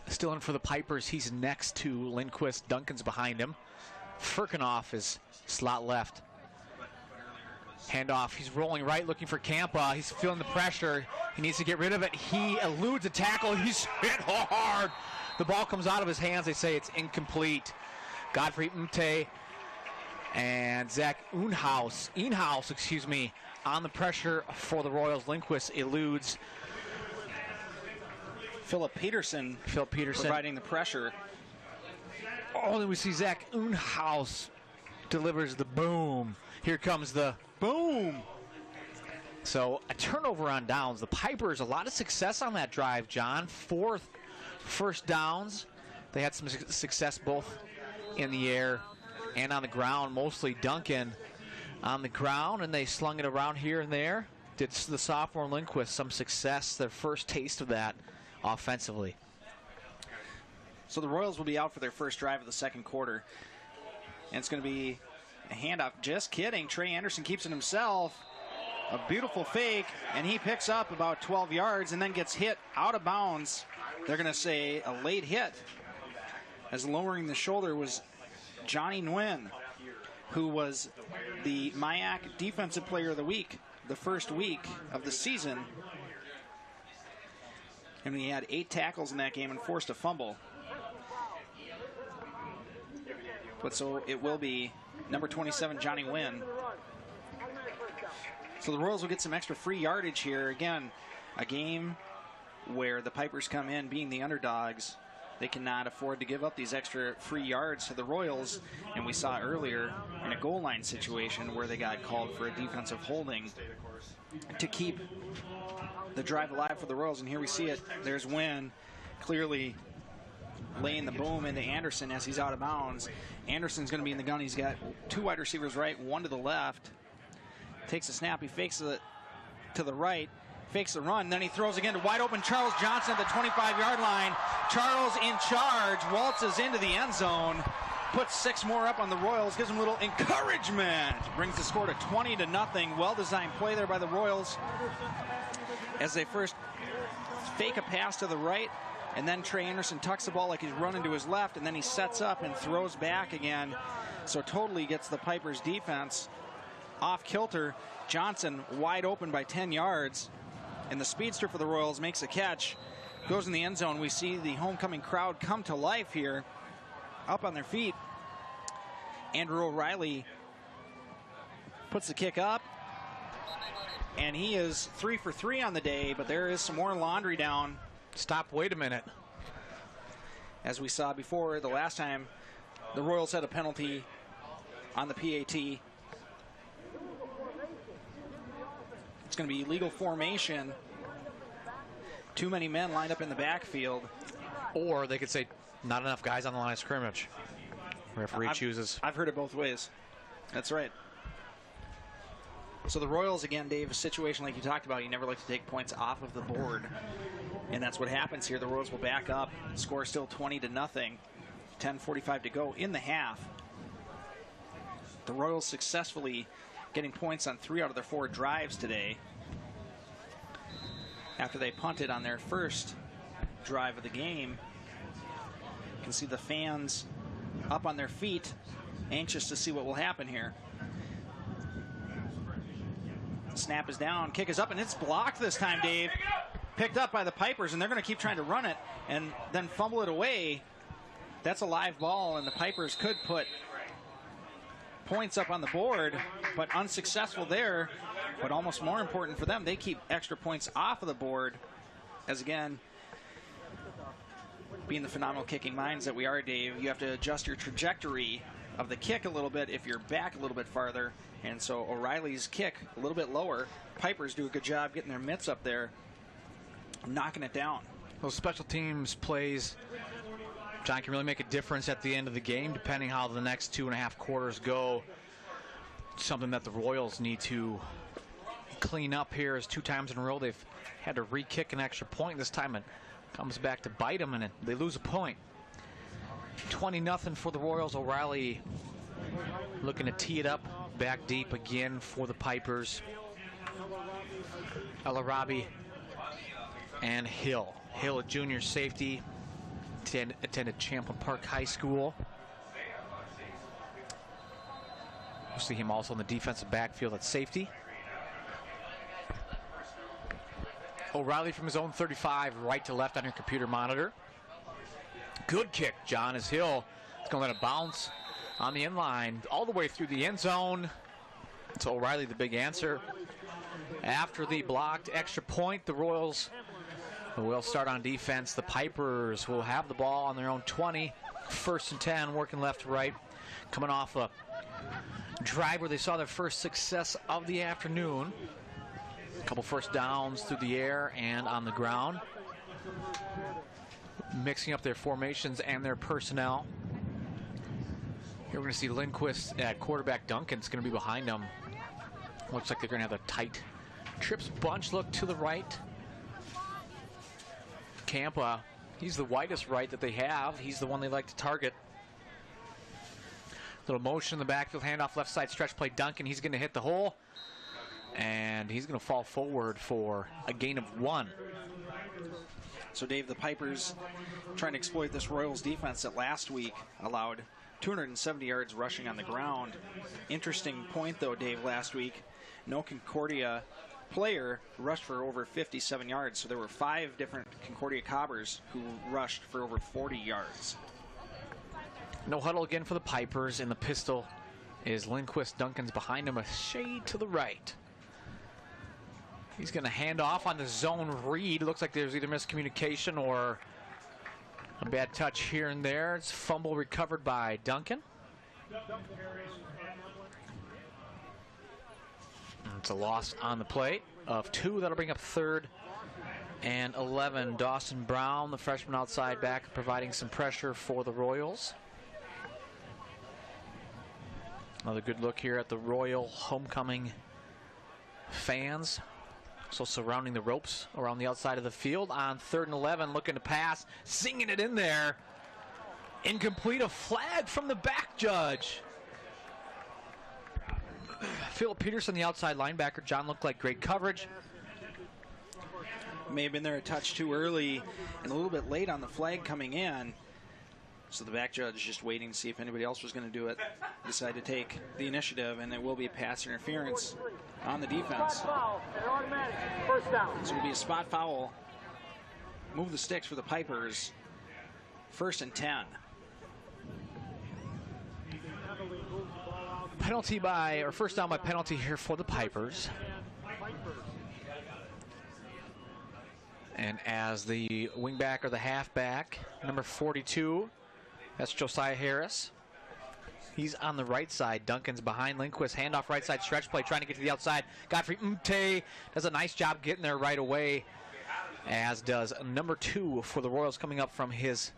still in for the Pipers. He's next to Lindquist. Duncan's behind him. Firkinoff is slot left. Handoff. He's rolling right, looking for Campa. He's feeling the pressure. He needs to get rid of it. He eludes a tackle. He's hit hard The ball comes out of his hands. They say it's incomplete. Godfrey Mte and Zach Unhaus, on the pressure for the Royals. Lindquist eludes. Philip Peterson providing the pressure. Oh, then we see Zach Unhaus delivers the boom. Here comes the boom. So a turnover on downs. The Pipers, a lot of success on that drive, John. 4 first downs. They had some success both in the air and on the ground, mostly Duncan on the ground, and they slung it around here and there. Did the sophomore Lindquist some success, their first taste of that offensively. So the Royals will be out for their first drive of the second quarter. And it's going to be a handoff. Just kidding. Trey Anderson keeps it himself. A beautiful fake, and he picks up about 12 yards and then gets hit out of bounds. They're going to say a late hit, as lowering the shoulder was Johnny Nguyen, who was the MIAC Defensive Player of the Week the first week of the season. And he had 8 tackles in that game and forced a fumble. But so it will be number 27, Johnny Nguyen. So the Royals will get some extra free yardage here. Again, a game where the Pipers come in being the underdogs. They cannot afford to give up these extra free yards to the Royals. And we saw earlier in a goal line situation where they got called for a defensive holding to keep the drive alive for the Royals. And here we see it. There's Nguyen clearly laying the boom into Anderson as he's out of bounds. Anderson's going to be in the gun. He's got 2 wide receivers right, 1 to the left. Takes a snap. He fakes it to the right. Fakes the run. Then he throws again to wide open Charles Johnson at the 25-yard line. Charles in charge. Waltzes into the end zone. Puts 6 more up on the Royals. Gives them a little encouragement. Brings the score to 20-0. Well-designed play there by the Royals, as they first fake a pass to the right, and then Trey Anderson tucks the ball like he's running to his left, and then he sets up and throws back again. So totally gets the Pipers defense off kilter. Johnson wide open by 10 yards, and the speedster for the Royals makes a catch, goes in the end zone. We see the homecoming crowd come to life here, up on their feet. Andrew O'Reilly puts the kick up, and he is 3 for 3 on the day, but there is some more laundry down. Stop, wait a minute. As we saw before, the last time the Royals had a penalty on the PAT. It's going to be legal formation. Too many men lined up in the backfield. Or they could say not enough guys on the line of scrimmage. Referee chooses. I've heard it both ways. That's right. So the Royals, again, Dave, a situation like you talked about, you never like to take points off of the board. And that's what happens here. The Royals will back up. Score still 20-0. 10:45 to go in the half. The Royals successfully getting points on 3 out of their 4 drives today, after they punted on their first drive of the game. You can see the fans up on their feet, anxious to see what will happen here. Snap is down, kick is up, and it's blocked this time, Dave. Picked up by the Pipers, and they're going to keep trying to run it and then fumble it away. That's a live ball, and the Pipers could put points up on the board, but unsuccessful there. But almost more important for them, they keep extra points off of the board, as again, being the phenomenal kicking minds that we are, Dave, you have to adjust your trajectory of the kick a little bit if you're back a little bit farther. And so O'Reilly's kick a little bit lower. Pipers do a good job getting their mitts up there, knocking it down. Those special teams plays, John, can really make a difference at the end of the game, depending how the next 2.5 quarters go. Something that the Royals need to clean up here, is 2 times in a row they've had to re-kick an extra point. This time it comes back to bite them, and they lose a point. 20-0 for the Royals. O'Reilly looking to tee it up back deep again for the Pipers. El Arabi and Hill. Hill, a junior safety, attended Champlin Park High School. We'll see him also in the defensive backfield at safety. O'Reilly from his own 35, right to left on your computer monitor. good kick, John, as Hill is going to let it bounce on the inline all the way through the end zone. So O'Reilly, the big answer. After the blocked extra point, the Royals will start on defense. The Pipers will have the ball on their own 20. 1st and 10, working left to right. Coming off a drive where they saw their first success of the afternoon. A couple first downs through the air and on the ground. Mixing up their formations and their personnel. Here we're going to see Lindquist at quarterback. Duncan's going to be behind them. Looks like they're going to have a tight trips bunch look to the right. Campa, he's the widest right that they have. He's the one they like to target. Little motion in the backfield, handoff left side, stretch play. Duncan, he's going to hit the hole. And he's going to fall forward for a gain of 1. So, Dave, the Pipers trying to exploit this Royals defense that last week allowed 270 yards rushing on the ground. Interesting point, though, Dave, last week, no Concordia player rushed for over 57 yards. So there were 5 different Concordia Cobbers who rushed for over 40 yards. No huddle again for the Pipers. In the pistol is Lindquist. Duncan's behind him, a shade to the right. He's going to hand off on the zone read. Looks like there's either miscommunication or a bad touch here and there. It's fumble recovered by Duncan. It's a loss on the plate of 2. That'll bring up 3rd and 11. Dawson Brown, the freshman outside back, providing some pressure for the Royals. Another good look here at the Royal homecoming fans. So surrounding the ropes around the outside of the field on 3rd and 11, looking to pass, singing it in there. Incomplete, a flag from the back judge. Philip Peterson, the outside linebacker. John, looked like great coverage. May have been there a touch too early and a little bit late on the flag coming in. So the back judge just waiting to see if anybody else was going to do it. Decided to take the initiative, and it will be pass interference on the defense. First down. So it'll be a spot foul. Move the sticks for the Pipers. 1st and 10. Penalty by, or first down by penalty here for the Pipers. And as the wingback or the halfback, number 42, that's Josiah Harris. He's on the right side. Duncan's behind Lindquist. Handoff right side, stretch play, trying to get to the outside. Godfrey Mte does a nice job getting there right away, as does number 2 for the Royals coming up from his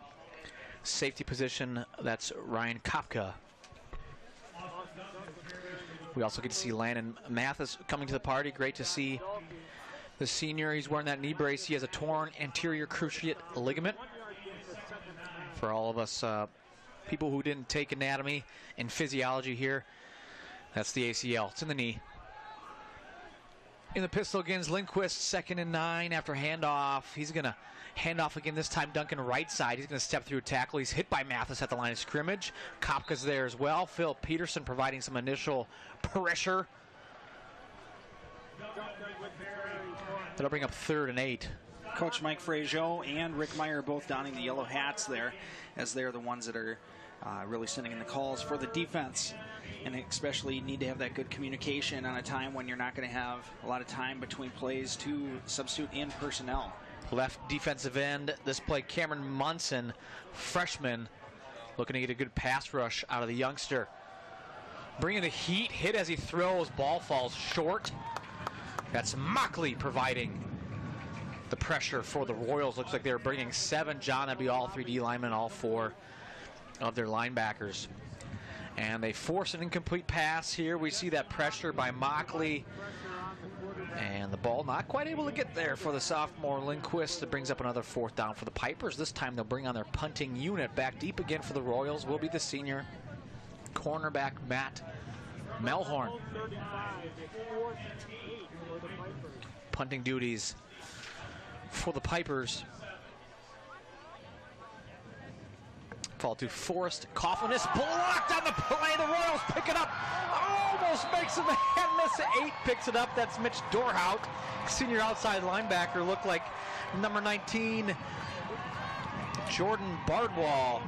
safety position. That's Ryan Kopka. We also get to see Landon Mathis coming to the party. Great to see the senior. He's wearing that knee brace. He has a torn anterior cruciate ligament. For all of us people who didn't take anatomy and physiology here, that's the ACL. It's in the knee. In the pistol again is Lindquist, 2nd and 9 after handoff. He's going to hand off again, this time Duncan right side. He's going to step through a tackle. He's hit by Mathis at the line of scrimmage. Kopka's there as well. Phil Peterson providing some initial pressure. That'll bring up 3rd and 8. Coach Mike Frazier and Rick Meyer both donning the yellow hats there, as they're the ones that are really sending in the calls for the defense. And especially need to have that good communication on a time when you're not going to have a lot of time between plays to substitute in personnel. Left defensive end, this play Cameron Munson, freshman, looking to get a good pass rush out of the youngster. Bringing the heat, hit as he throws, ball falls short. That's Mockley providing the pressure for the Royals. Looks like they're bringing 7. John, that'd be all 3 D linemen, all 4 of their linebackers. And they force an incomplete pass here. We see that pressure by Mockley. And the ball not quite able to get there for the sophomore Lindquist. It brings up another 4th down for the Pipers. This time they'll bring on their punting unit. Back deep again for the Royals will be the senior cornerback Matt Melhorn. Punting duties for the Pipers. Fall to Forrest Coughlin. Is blocked on the play. The Royals pick it up. Almost makes him a hit miss. 8 picks it up. That's Mitch Dorhout, senior outside linebacker. Looked like number 19, Jordan Bardwell.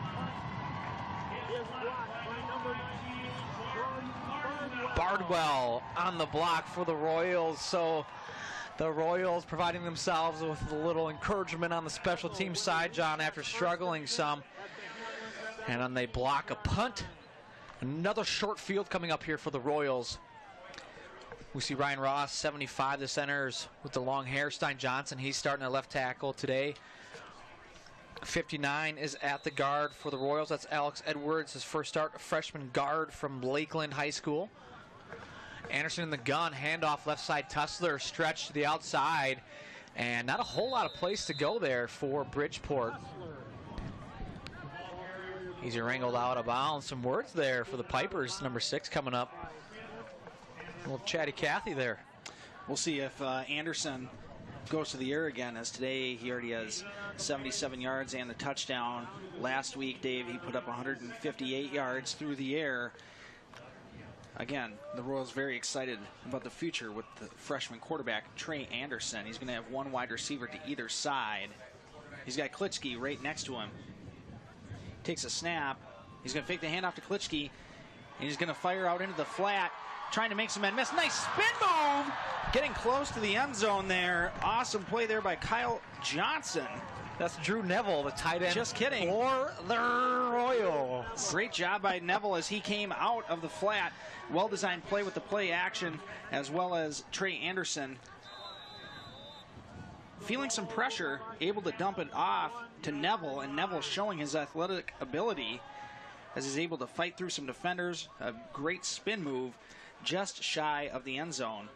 Bardwell on the block for the Royals. So the Royals providing themselves with a little encouragement on the special team side, John, after struggling some. And then they block a punt. Another short field coming up here for the Royals. We see Ryan Ross, 75, the centers with the long hair. Stein Johnson, he's starting at left tackle today. 59 is at the guard for the Royals. That's Alex Edwards, his first start, a freshman guard from Lakeland High School. Anderson in the gun, handoff left side. Tussler stretched to the outside, and not a whole lot of place to go there for Bridgeport. He's wrangled out of bounds. Some words there for the Pipers. Number 6 coming up. A little chatty Cathy there. We'll see if Anderson goes to the air again, as today he already has 77 yards and the touchdown. Last week, Dave, he put up 158 yards through the air. Again, the Royals very excited about the future with the freshman quarterback, Trey Anderson. He's going to have one wide receiver to either side. He's got Klitschke right next to him. Takes a snap. He's going to fake the handoff to Klitschke, and he's going to fire out into the flat, trying to make some men miss. Nice spin move! Getting close to the end zone there. Awesome play there by Kyle Johnson. That's Drew Neville, the tight end. Just kidding. For the Royals. Great job by Neville as he came out of the flat. Well-designed play with the play action, as well as Trey Anderson feeling some pressure, able to dump it off to Neville, and Neville showing his athletic ability as he's able to fight through some defenders. A great spin move just shy of the end zone.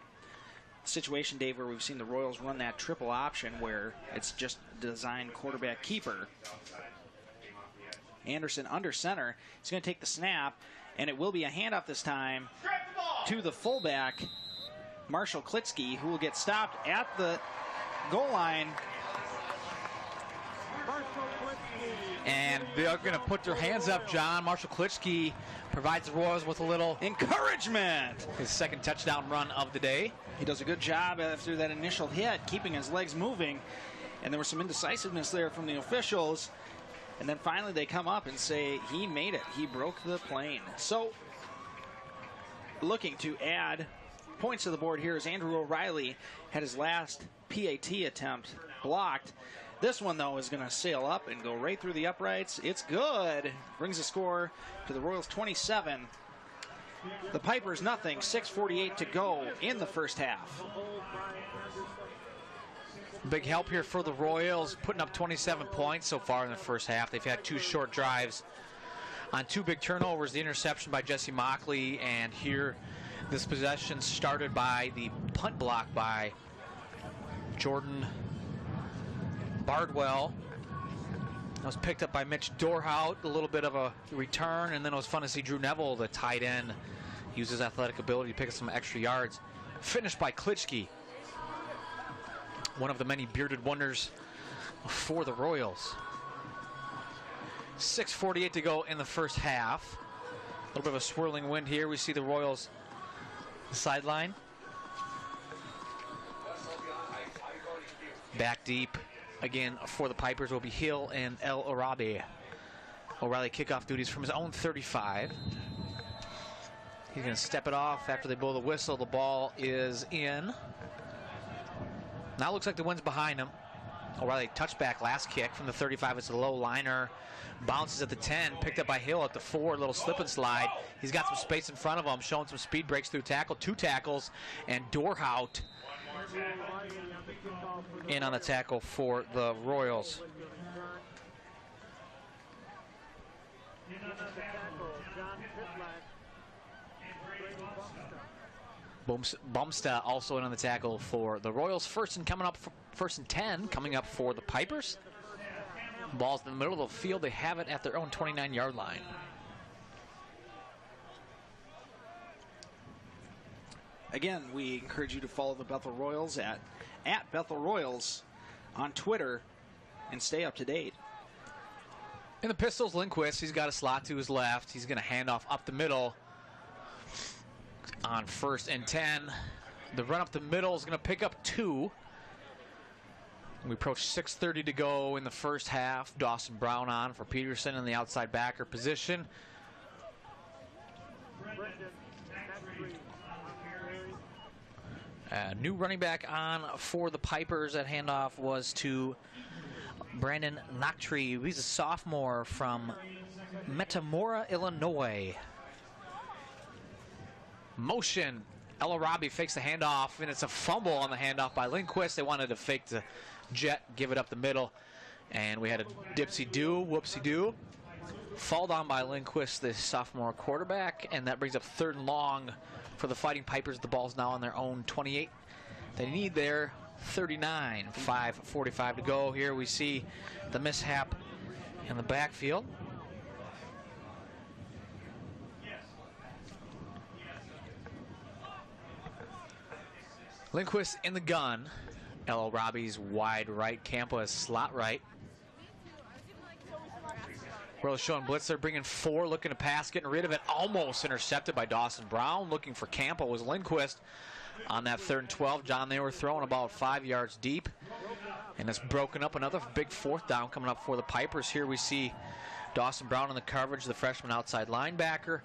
Situation, Dave, where we've seen the Royals run that triple option where it's just designed quarterback keeper. Anderson under center. He's going to take the snap, and it will be a handoff this time to the fullback, Marshall Klitschke, who will get stopped at the goal line. And they're going to put their hands up, John. Marshall Klitschke provides the Royals with a little encouragement. His second touchdown run of the day. He does a good job after that initial hit, keeping his legs moving. And there was some indecisiveness there from the officials. And then finally they come up and say he made it. He broke the plane. So looking to add points to the board here is Andrew O'Reilly. Had his last PAT attempt blocked. This one, though, is going to sail up and go right through the uprights. It's good. Brings the score to the Royals 27. The Pipers nothing. 6:48 to go in the first half. Big help here for the Royals, putting up 27 points so far in the first half. They've had 2 short drives on 2 big turnovers. The interception by Jesse Mockley, and here this possession started by the punt block by Jordan Bardwell. That was picked up by Mitch Dorhout, a little bit of a return, and then it was fun to see Drew Neville, the tight end, use his athletic ability to pick up some extra yards. Finished by Klitschke, one of the many bearded wonders for the Royals. 6:48 to go in the first half. A little bit of a swirling wind here. We see the Royals sideline. Back deep again for the Pipers will be Hill and El Arabi. O'Reilly kickoff duties from his own 35. He's going to step it off after they blow the whistle. The ball is in. Now it looks like the wind's behind him. O'Reilly touchback last kick from the 35. It's a low liner. Bounces at the 10. Picked up by Hill at the 4. Little slip and slide. He's got some space in front of him. Showing some speed, breaks through tackle. 2 tackles. And Dorhout in on the tackle for the Royals. Bumsta also in on the tackle for the Royals. First and 10 coming up for the Pipers. Ball's in the middle of the field. They have it at their own 29-yard line. Again, we encourage you to follow the Bethel Royals at Bethel Royals on Twitter and stay up to date. In the Pistols, Lindquist, he's got a slot to his left. He's going to hand off up the middle on 1st and 10. The run up the middle is going to pick up 2. We approach 6:30 to go in the first half. Dawson Brown on for Peterson in the outside backer position. New running back on for the Pipers. That handoff was to Brandon Noctree. He's a sophomore from Metamora, Illinois. Motion. Ella Robbie fakes the handoff, and it's a fumble on the handoff by Lindquist. They wanted to fake the jet, give it up the middle, and we had a dipsy-do, whoopsie-do. Fall down by Lindquist, the sophomore quarterback, and that brings up 3rd and long for the Fighting Pipers. The ball's now on their own 28. They need their 39. 5:45 to go. Here we see the mishap in the backfield. Lindquist in the gun. L.O. Robbie's wide right. Campo is slot right. Royals showing blitz. They're bringing 4, looking to pass, getting rid of it. Almost intercepted by Dawson Brown. Looking for Campo was Lindquist on that 3rd and 12. John, they were throwing about 5 yards deep. And it's broken up. Another big 4th down coming up for the Pipers. Here we see Dawson Brown in the coverage, the freshman outside linebacker.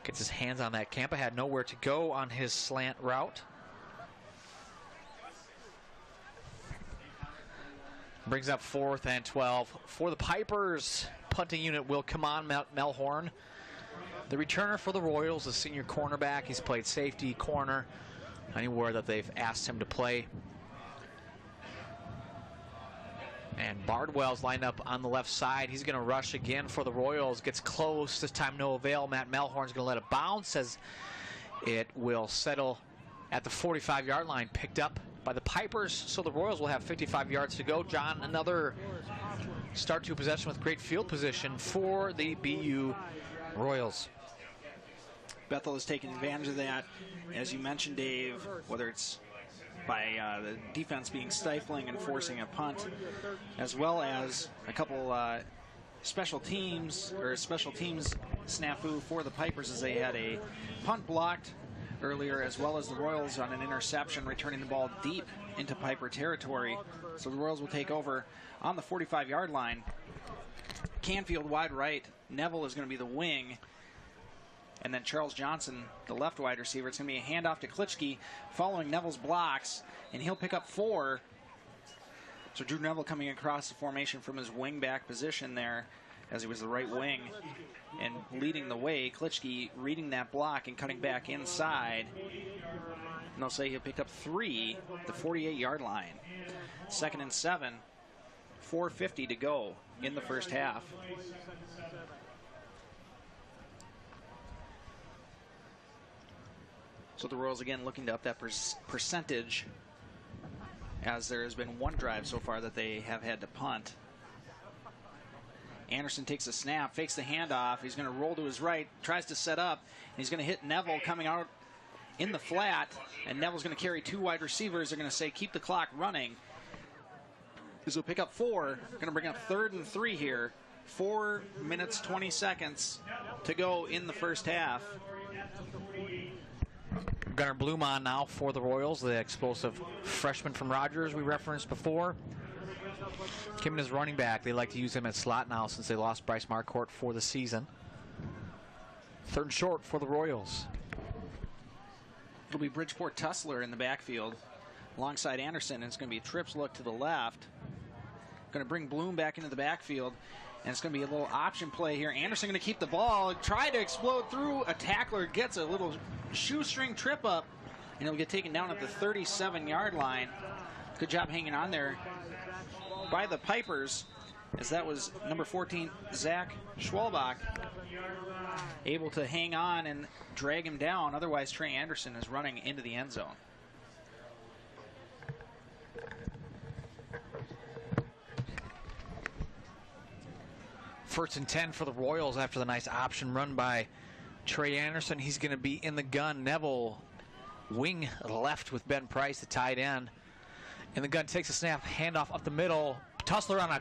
Gets his hands on that. Campo had nowhere to go on his slant route. Brings up 4th and 12 for the Pipers. Punting unit will come on. Mel Horn, the returner for the Royals, the senior cornerback. He's played safety, corner, anywhere that they've asked him to play. And Bardwell's lined up on the left side. He's going to rush again for the Royals. Gets close. This time no avail. Matt Melhorn's going to let it bounce as it will settle at the 45-yard line. Picked up by the Pipers, so the Royals will have 55 yards to go. John, another start to possession with great field position for the BU Royals. Bethel is taking advantage of that, as you mentioned, Dave, whether it's by the defense being stifling and forcing a punt, as well as a couple special teams snafu for the Pipers, as they had a punt blocked earlier, as well as the Royals on an interception, returning the ball deep into Piper territory. So the Royals will take over on the 45-yard line. Canfield wide right. Neville is going to be the wing. And then Charles Johnson, the left wide receiver. It's going to be a handoff to Klitschke following Neville's blocks, and he'll pick up 4. So Drew Neville coming across the formation from his wing back position there, as he was the right wing, and leading the way. Klitschke reading that block and cutting back inside. And they'll say he'll pick up 3, the 48-yard line. 2nd and 7, 4:50 to go in the first half. So the Royals again looking to up that percentage, as there has been 1 drive so far that they have had to punt. Anderson takes a snap, fakes the handoff. He's going to roll to his right, tries to set up, and he's going to hit Neville coming out in the flat, and Neville's going to carry 2 wide receivers. They're going to say keep the clock running. This will pick up 4. Going to bring up 3rd and 3 here. 4 minutes, 20 seconds to go in the first half. Gunnar Bloom on now for the Royals, the explosive freshman from Rogers we referenced before. Came in as running back. They like to use him at slot now since they lost Bryce Marcourt for the season. 3rd and short for the Royals. It'll be Bridgeport Tussler in the backfield alongside Anderson, and it's going to be a trips look to the left. Going to bring Bloom back into the backfield, and it's going to be a little option play here. Anderson going to keep the ball, try to explode through. A tackler gets a little shoestring trip up, and he'll get taken down at the 37-yard line. Good job hanging on there by the Pipers, as that was number 14, Zach Schwalbach, able to hang on and drag him down. Otherwise, Trey Anderson is running into the end zone. First and 10 for the Royals after the nice option run by Trey Anderson. He's going to be in the gun. Neville wing left with Ben Price, the tight end. And the gun takes a snap, handoff up the middle. Tussler on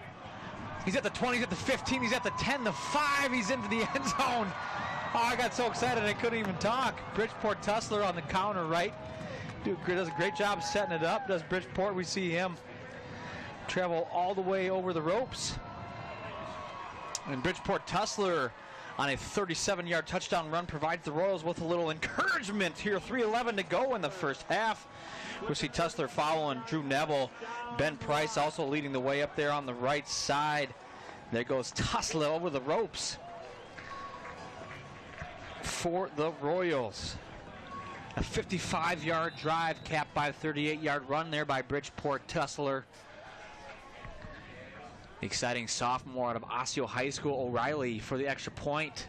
he's at the 20, he's at the 15, he's at the 10, the 5, he's into the end zone. Oh, I got so excited I couldn't even talk. Bridgeport Tussler on the counter right. Does a great job setting it up, does Bridgeport. We see him travel all the way over the ropes. And Bridgeport Tussler on a 37-yard touchdown run provides the Royals with a little encouragement here. 3:11 to go in the first half. We see Tussler following Drew Neville. Ben Price also leading the way up there on the right side. There goes Tussler over the ropes for the Royals. A 55-yard drive capped by a 38-yard run there by Bridgeport Tussler. The exciting sophomore out of Osseo High School, O'Reilly, for the extra point.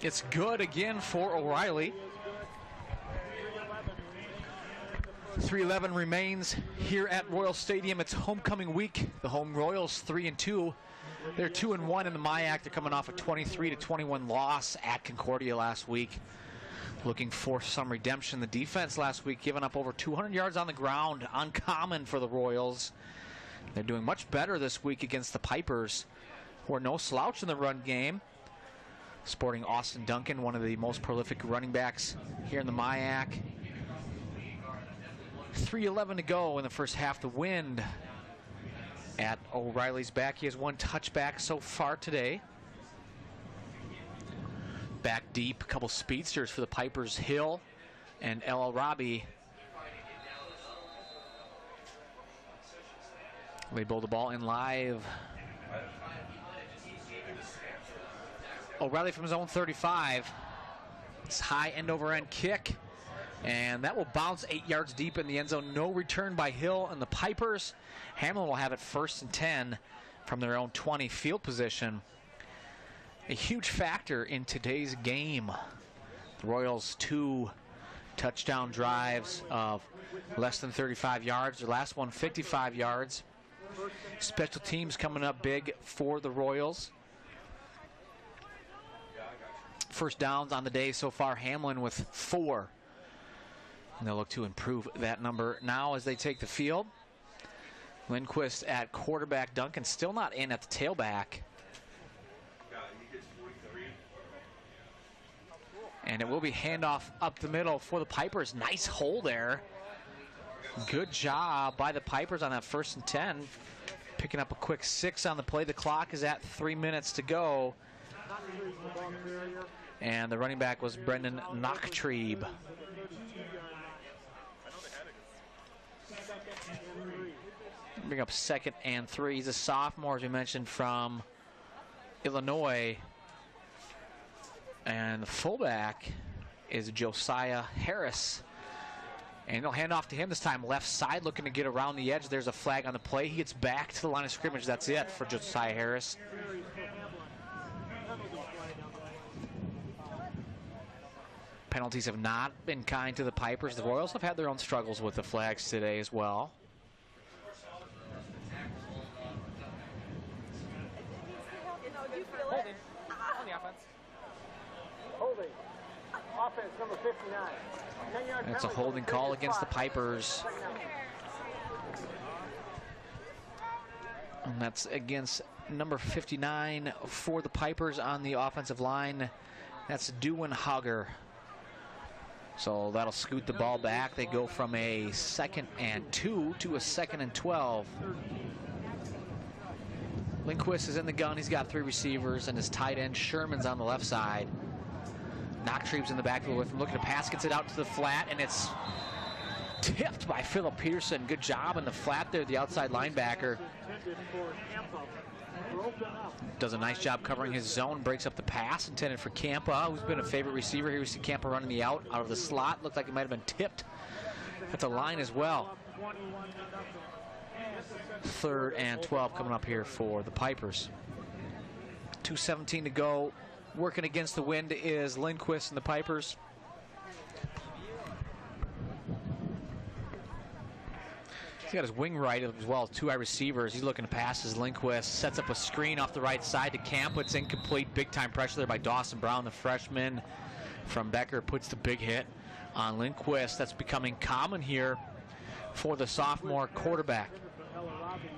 It's good again for O'Reilly. 3:11 remains here at Royal Stadium. It's homecoming week. The home Royals 3-2. They're 2-1 in the MIAC. They're coming off a 23-21 loss at Concordia last week. Looking for some redemption. The defense last week giving up over 200 yards on the ground. Uncommon for the Royals. They're doing much better this week against the Pipers, who are no slouch in the run game. Sporting Austin Duncan, one of the most prolific running backs here in the MIAC. 3:11 to go in the first half. The wind at O'Reilly's back. He has one touchback so far today. Back deep, a couple speedsters for the Pipers, Hill and El Arabi. They bowl the ball in live. O'Reilly from his own 35. It's high end over end kick. And that will bounce 8 yards deep in the end zone. No return by Hill and the Pipers. Hamline will have it 1st and 10 from their own 20 field position. A huge factor in today's game. The Royals 2 touchdown drives of less than 35 yards. Their last one 55 yards. Special teams coming up big for the Royals. First downs on the day so far, Hamline with 4. And they'll look to improve that number now as they take the field. Lindquist at quarterback. Duncan still not in at the tailback. And it will be handoff up the middle for the Pipers. Nice hole there. Good job by the Pipers on that 1st and 10. Picking up a quick 6 on the play. The clock is at 3 minutes to go. And the running back was Brendan Knocktrieb. Bring up 2nd and 3. He's a sophomore, as we mentioned, from Illinois. And the fullback is Josiah Harris. And he'll hand off to him this time. Left side looking to get around the edge. There's a flag on the play. He gets back to the line of scrimmage. That's it for Josiah Harris. Penalties have not been kind to the Pipers. The Royals have had their own struggles with the flags today as well. Holding. Offense number 59. That's a holding call against the Pipers. And that's against number 59 for the Pipers on the offensive line. That's Dewin Hogger. So that'll scoot the ball back. They go from a 2nd and 2 to a 2nd and 12. Lindquist is in the gun. He's got 3 receivers, and his tight end Sherman's on the left side. Knocktrieb's in the backfield with him, looking to pass, gets it out to the flat, and it's tipped by Philip Peterson. Good job in the flat there, the outside linebacker. Does a nice job covering his zone, breaks up the pass intended for Campa, who's been a favorite receiver here. We see Campa running the out of the slot. Looked like it might have been tipped at the line as well. 3rd and 12 coming up here for the Pipers. 2:17 to go. Working against the wind is Lindquist and the Pipers. He's got his wing right as well as 2 wide receivers. He's looking to pass his Lindquist. Sets up a screen off the right side to Camp. It's incomplete. Big time pressure there by Dawson Brown, the freshman from Becker. Puts the big hit on Lindquist. That's becoming common here for the sophomore quarterback.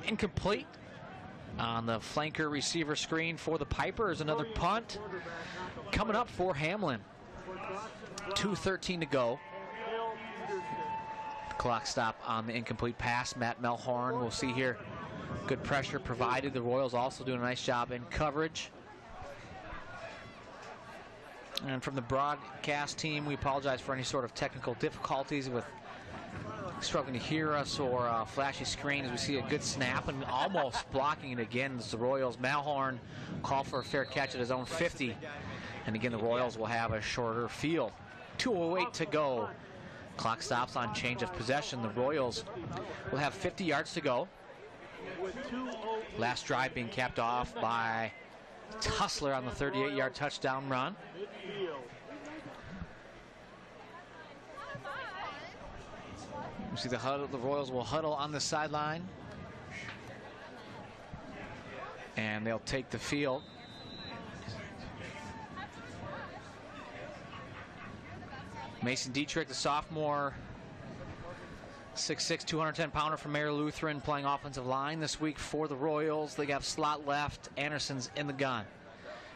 Incomplete on the flanker receiver screen for the Pipers. Another punt coming up for Hamline. 2:13 to go. Clock stop on the incomplete pass. Matt Melhorn, we'll see here. Good pressure provided. The Royals also doing a nice job in coverage. And from the broadcast team, we apologize for any sort of technical difficulties with struggling to hear us or flashy screen as we see a good snap and almost blocking it again as the Royals. Melhorn called for a fair catch at his own 50. And again, the Royals will have a shorter field. 2:08 to go. Clock stops on change of possession. The Royals will have 50 yards to go. Last drive being capped off by Tussler on the 38-yard touchdown run. You see the huddle. The Royals will huddle on the sideline. And they'll take the field. Mason Dietrich, the sophomore, 6'6", 210-pounder from Mayer Lutheran, playing offensive line this week for the Royals. They got slot left. Anderson's in the gun.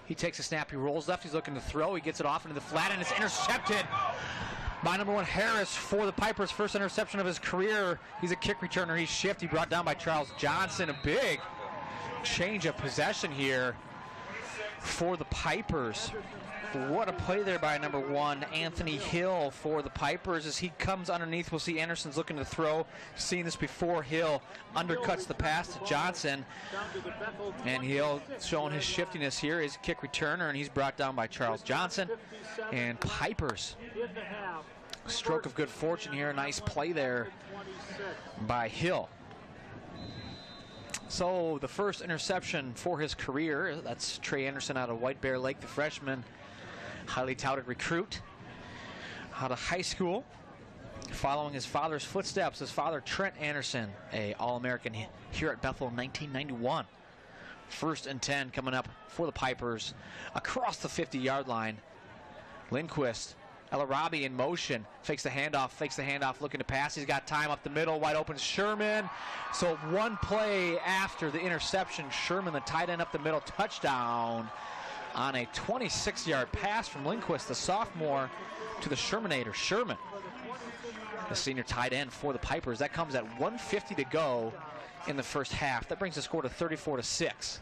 He takes a snap. He rolls left. He's looking to throw. He gets it off into the flat, and it's intercepted by number 1 Harris for the Pipers. First interception of his career. He's a kick returner. He's shifty, brought down by Charles Johnson. A big change of possession here for the Pipers. What a play there by number 1, Anthony Hill, for the Pipers. As he comes underneath, we'll see Anderson's looking to throw. Seen this before. Hill undercuts the pass to Johnson. And Hill showing his shiftiness here. Is a kick returner, and he's brought down by Charles Johnson. And Pipers, stroke of good fortune here. Nice play there by Hill. So the first interception for his career, that's Trey Anderson out of White Bear Lake, the freshman. Highly touted recruit out of high school, following his father's footsteps. His father, Trent Anderson, a All-American here at Bethel in 1991. 1st and 10 coming up for the Pipers across the 50-yard line. Lindquist, El-Arabi in motion, fakes the handoff, looking to pass. He's got time up the middle, wide open Sherman. So one play after the interception, Sherman, the tight end up the middle, touchdown on a 26-yard pass from Lindquist, the sophomore, to the Shermanator. Sherman, the senior tight end for the Pipers. That comes at 1:50 to go in the first half. That brings the score to 34-6.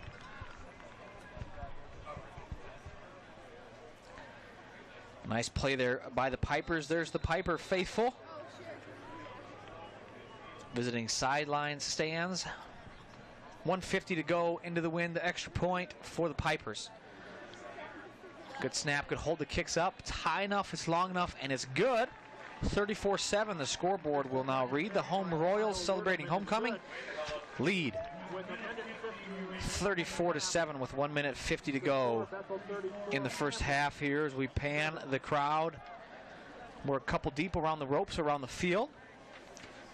Nice play there by the Pipers. There's the Piper faithful visiting sideline stands. 1:50 to go into the win, the extra point for the Pipers. Good snap, good hold, the kicks up. It's high enough, it's long enough, and it's good. 34-7, the scoreboard will now read. The home Royals celebrating homecoming lead 34-7 with 1:50 to go in the first half here as we pan the crowd. We're a couple deep around the ropes, around the field.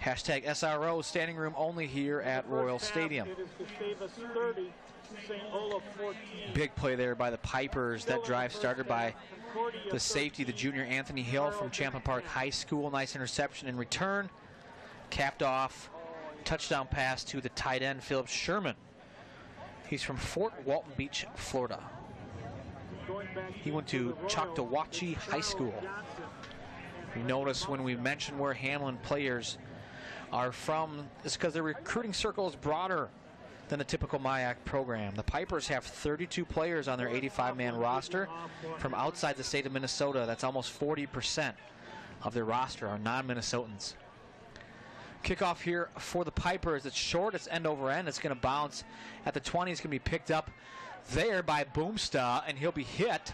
Hashtag SRO, standing room only here at Royal Stadium. Big play there by the Pipers. That drive started by the safety, the junior Anthony Hill from Champlain Park High School. Nice interception in return. Capped off. Touchdown pass to the tight end, Philip Sherman. He's from Fort Walton Beach, Florida. He went to Choctawhatchee High School. You notice when we mention where Hamline players are from, it's because their recruiting circle is broader than the typical MIAC program. The Pipers have 32 players on their 85-man roster from outside the state of Minnesota. That's almost 40% of their roster are non-Minnesotans. Kickoff here for the Pipers. It's short. It's end over end. It's going to bounce at the 20. It's going to be picked up there by Boomsta, and he'll be hit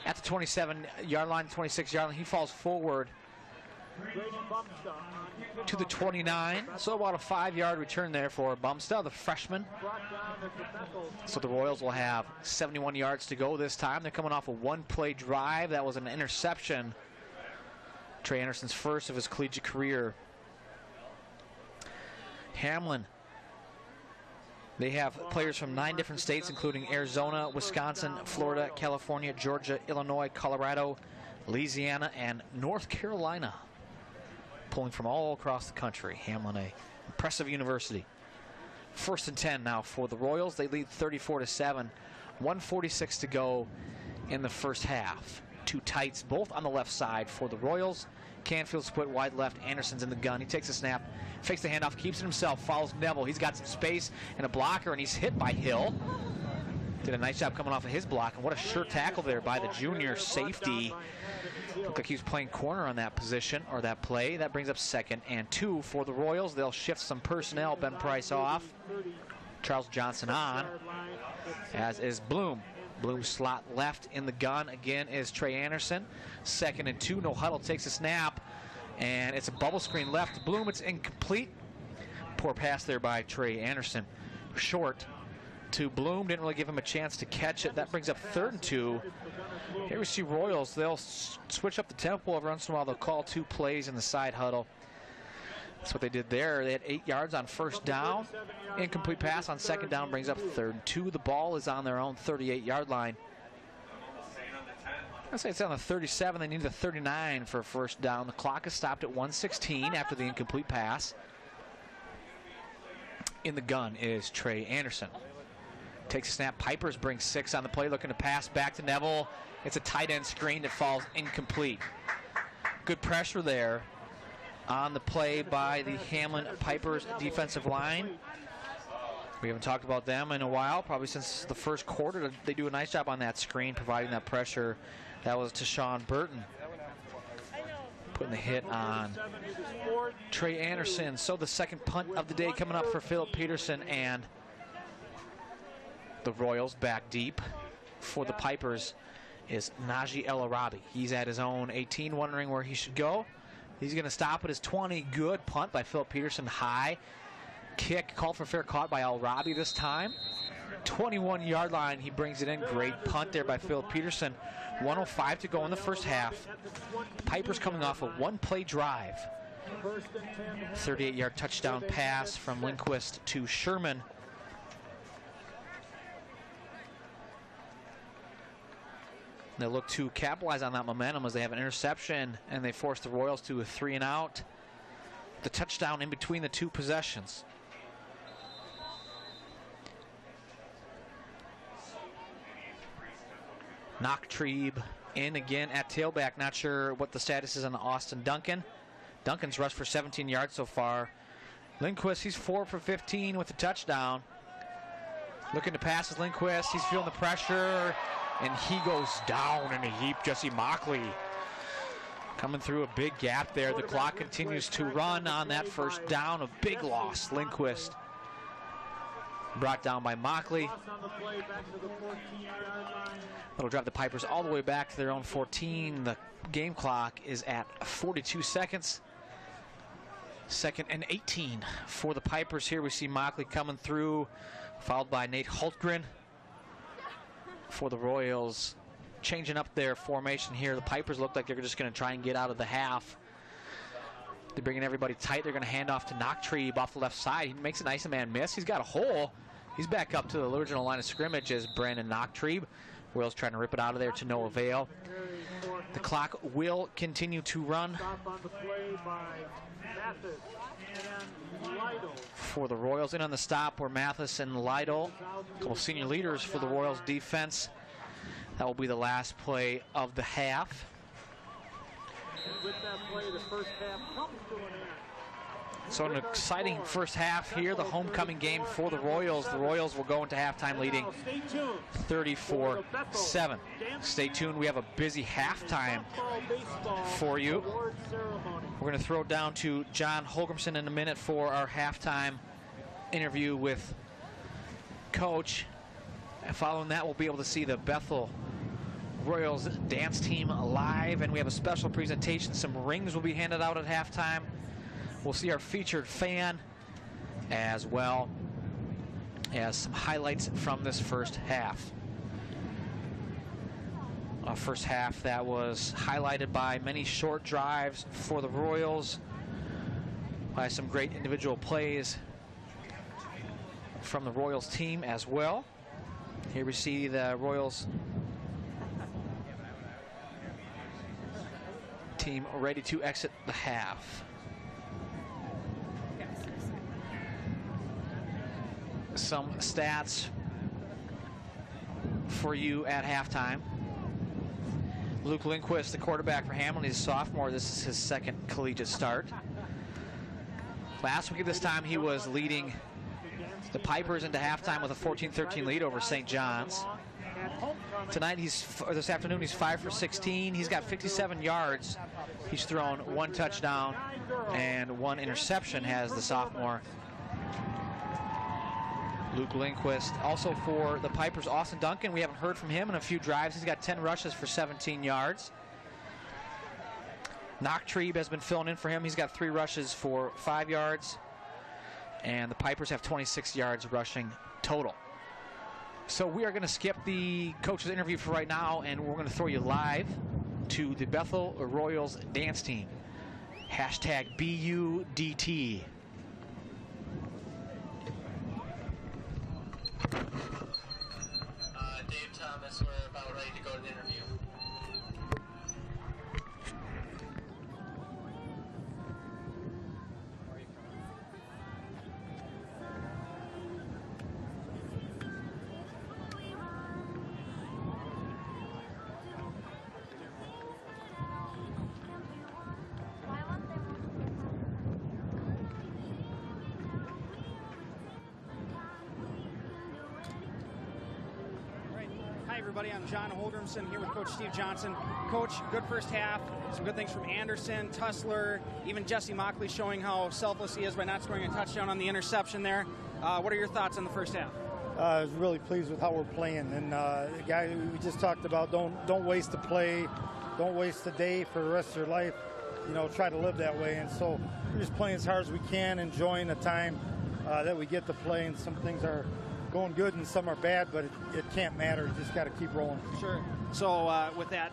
at the 27-yard line, 26-yard line. He falls forward to the 29. So about a 5-yard return there for Bumsta, the freshman. So the Royals will have 71 yards to go this time. They're coming off a one-play drive. That was an interception. Trey Anderson's first of his collegiate career. Hamline, they have players from 9 different states, including Arizona, Wisconsin, Florida, California, Georgia, Illinois, Colorado, Louisiana, and North Carolina. Pulling from all across the country. Hamline, a impressive university. 1st and 10 now for the Royals. They lead 34-7. 1:46 to go in the first half. two tights, both on the left side for the Royals. Canfield split wide left. Anderson's in the gun. He takes a snap, fakes the handoff, keeps it himself, follows Neville. He's got some space and a blocker, and he's hit by Hill. Did a nice job coming off of his block, and what a sure tackle there by the junior safety. Looked like he was playing corner on that position, or that play. That brings up 2nd and 2 for the Royals. They'll shift some personnel. Ben Price off. Charles Johnson on, as is Bloom. Bloom slot left in the gun again is Trey Anderson. 2nd and 2, no huddle, takes a snap, and it's a bubble screen left to Bloom. It's incomplete. Poor pass there by Trey Anderson. Short to Bloom, didn't really give him a chance to catch it. That brings up 3rd and 2. Here we see Royals. They'll switch up the tempo every once in a while. They'll call 2 plays in the side huddle. That's what they did there. They had 8 yards on 1st down. Incomplete pass on 2nd down brings up 3rd and 2. The ball is on their own 38-yard line. I say it's on the 37. They need the 39 for 1st down. The clock is stopped at 1:16 after the incomplete pass. In the gun is Trey Anderson. Takes a snap. Pipers brings 6 on the play, looking to pass back to Neville. It's a tight end screen that falls incomplete. Good pressure there on the play by the Hamline Pipers defensive line. We haven't talked about them in a while, probably since the first quarter. They do a nice job on that screen, providing that pressure. That was to Sean Burton, putting the hit on Trey Anderson. So the 2nd punt of the day coming up for Philip Peterson, and the Royals back deep for the Pipers is Najee El Arabi. He's at his own 18, wondering where he should go. He's going to stop at his 20. Good punt by Philip Peterson. High kick, called for fair, caught by El Arabi this time. 21-yard line, he brings it in. Great punt there by Philip Peterson. 1:05 to go in the first half. The Pipers coming off a 1-play drive. 38-yard touchdown pass from Lindquist to Sherman. They look to capitalize on that momentum as they have an interception, and they force the Royals to a 3 and out. The touchdown in between the 2 possessions. Knocktrebe in again at tailback. Not sure what the status is on Austin Duncan. Duncan's rushed for 17 yards so far. Lindquist, he's 4 for 15 with the touchdown. Looking to pass is Lindquist. He's feeling the pressure, and he goes down in a heap. Jesse Mockley coming through a big gap there. The clock continues to run on that 1st down. A big loss. Lindquist brought down by Mockley. That'll drive the Pipers all the way back to their own 14. The game clock is at 42 seconds. 2nd and 18 for the Pipers. Here we see Mockley coming through, followed by Nate Hultgren. For the Royals, changing up their formation here. The Pipers look like they're just going to try and get out of the half. They're bringing everybody tight. They're going to hand off to Knocktrebe off the left side. He makes a nice man miss. He's got a hole. He's back up to the original line of scrimmage as Brandon Knocktrebe. Royals trying to rip it out of there to no avail. The clock will continue to run. For the Royals, in on the stop were Mathis and Lytle, a couple senior leaders for the Royals defense. That will be the last play of the half. With that play, the first half comes to an end. So an exciting first half here, the homecoming game for the Royals. The Royals will go into halftime leading 34-7. Stay tuned, we have a busy halftime for you. We're going to throw it down to John Holgrimson in a minute for our halftime interview with Coach. And following that, we'll be able to see the Bethel Royals dance team live, and we have a special presentation. Some rings will be handed out at halftime. We'll see our featured fan, as well as some highlights from this first half. A first half that was highlighted by many short drives for the Royals, by some great individual plays from the Royals team as well. Here we see the Royals team ready to exit the half. Some stats for you at halftime. Luke Lindquist, the quarterback for Hamline, he's a sophomore. This is his second collegiate start. Last week at this time, he was leading the Pipers into halftime with a 14-13 lead over St. John's. Tonight, this afternoon, he's 5 for 16. He's got 57 yards. He's thrown 1 touchdown and 1 interception, has the sophomore Luke Lindquist. Also for the Pipers, Austin Duncan, we haven't heard from him in a few drives. He's got 10 rushes for 17 yards. Knocktrebe has been filling in for him. He's got 3 rushes for 5 yards. And the Pipers have 26 yards rushing total. So we are going to skip the coach's interview for right now, and we're going to throw you live to the Bethel Royals dance team. Hashtag BUDT. Dave Thomas, we're about ready to go to the interview. Everybody, I'm John Holdrimson here with Coach Steve Johnson. Coach, good first half. Some good things from Anderson, Tussler, even Jesse Mockley showing how selfless he is by not scoring a touchdown on the interception there. What are your thoughts on the first half? I was really pleased with how we're playing, and the guy we just talked about, don't waste a play, don't waste a day for the rest of your life. You know, try to live that way. And so we're just playing as hard as we can, enjoying the time that we get to play. And some things are going good and some are bad, but it can't matter. You just got to keep rolling. Sure. So with that,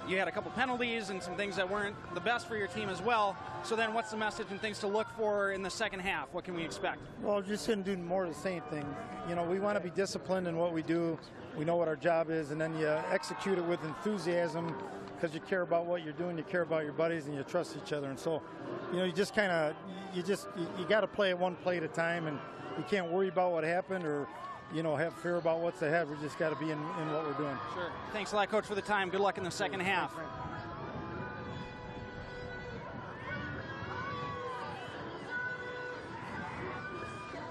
you had a couple penalties and some things that weren't the best for your team as well. So then what's the message and things to look for in the second half? What can we expect? Well, just going to do more of the same thing. You know, we want to be disciplined in what we do. We know what our job is, and then you execute it with enthusiasm because you care about what you're doing, you care about your buddies, and you trust each other. And so, you know, you just kind of, you got to play it one play at a time, and you can't worry about what happened or, you know, have fear about what's ahead. We just got to be in what we're doing. Sure. Thanks a lot, Coach, for the time. Good luck in the second half. I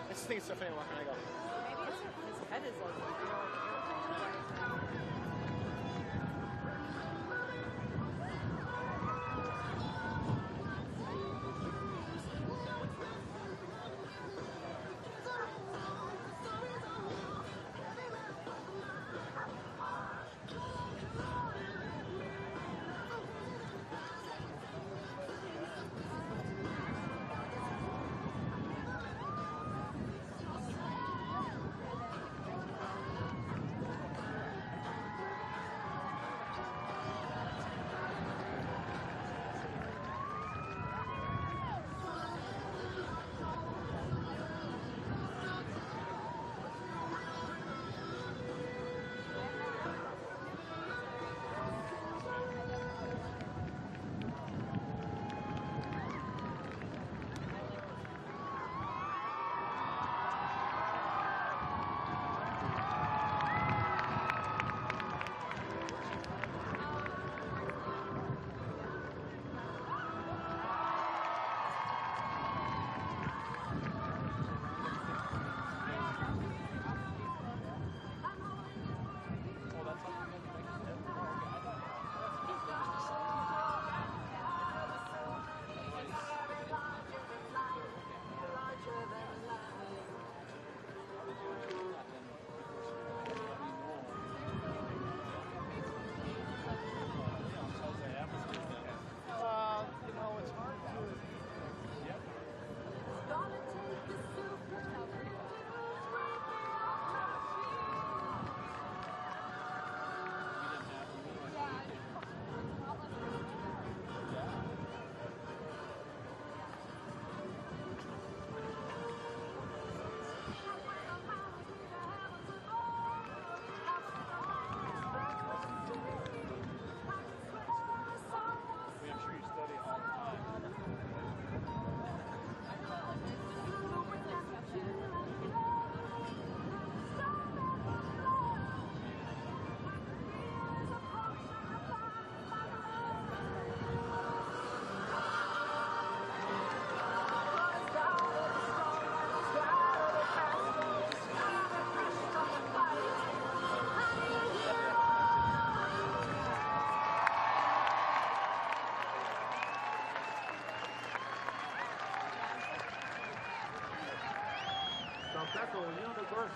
just think it's so funny walking. I go, maybe his head is like, you know.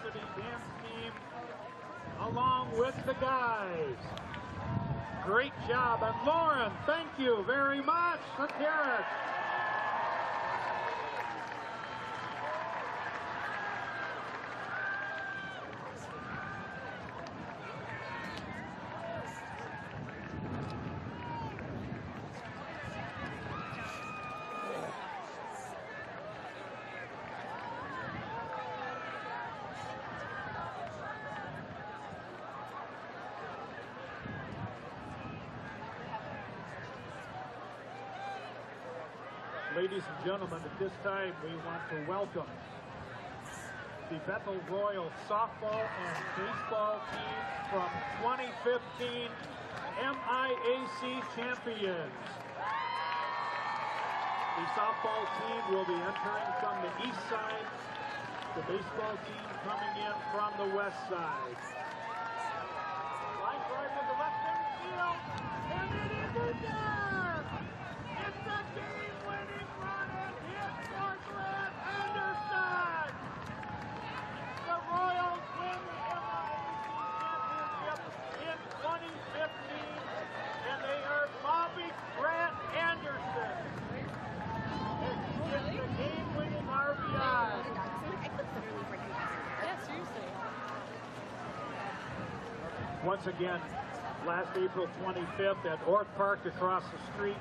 varsity dance team along with the guys. Great job. And Lauren, thank you very much. Let's hear it. Ladies and gentlemen, at this time we want to welcome the Bethel Royal softball and baseball team from 2015 MIAC champions. The softball team will be entering from the east side, the baseball team coming in from the west side. Line drive to the left center field, and it is in there! It's a game-winning run and hit for Grant Anderson! The Royals win the MIAC championship in 2015, and they are mobbing Grant Anderson. It's the game-winning RBI. Once again, last April 25th at Orth Park across the street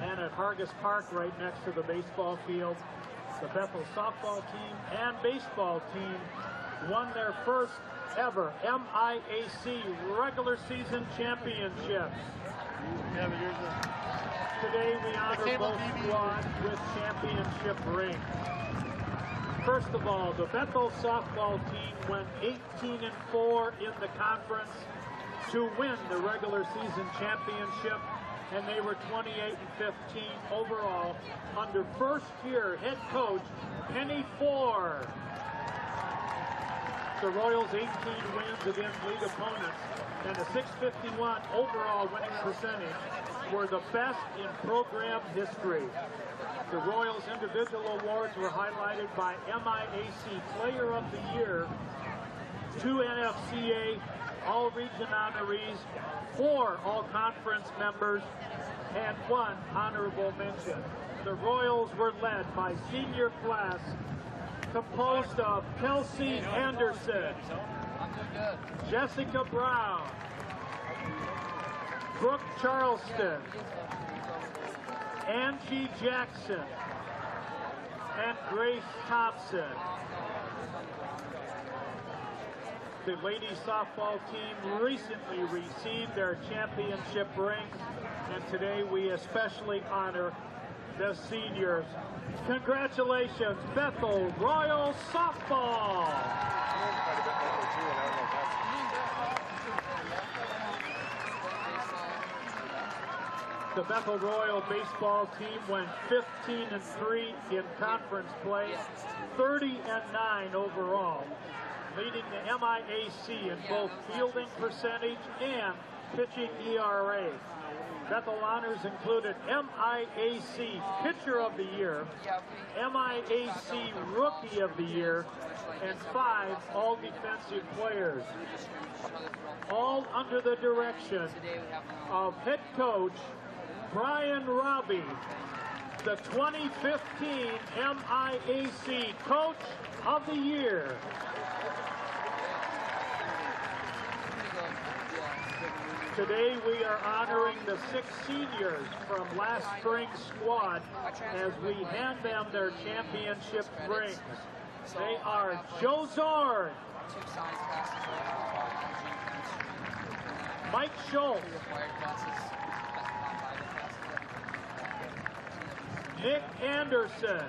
and at Hargis Park right next to the baseball field, the Bethel softball team and baseball team won their first ever MIAC regular season championships. Today we honor both squads with championship rings. First of all, the Bethel softball team went 18-4 in the conference to win the regular season championship, and they were 28-15 overall under first-year head coach Penny Ford. The Royals' 18 wins against league opponents and a .651 overall winning percentage were the best in program history. The Royals' individual awards were highlighted by MIAC Player of the Year, 2 NFCA All-Region honorees, 4 All-Conference members, and 1 honorable mention. The Royals were led by senior class composed of Kelsey Anderson, Jessica Brown, Brooke Charleston, Angie Jackson, and Grace Thompson. The ladies softball team recently received their championship rings, and today we especially honor the seniors. Congratulations, Bethel Royal Softball! The Bethel Royal baseball team went 15-3 in conference play, 30-9 overall, leading the MIAC in both fielding percentage and pitching ERA. Bethel honors included MIAC Pitcher of the Year, MIAC Rookie of the Year, and 5 All-Defensive Players, all under the direction of head coach Brian Robbie, the 2015 MIAC Coach of the Year. Today we are honoring the 6 seniors from last spring's squad as we hand them their championship rings. They are Joe Zorn, Mike Schultz, Nick Anderson,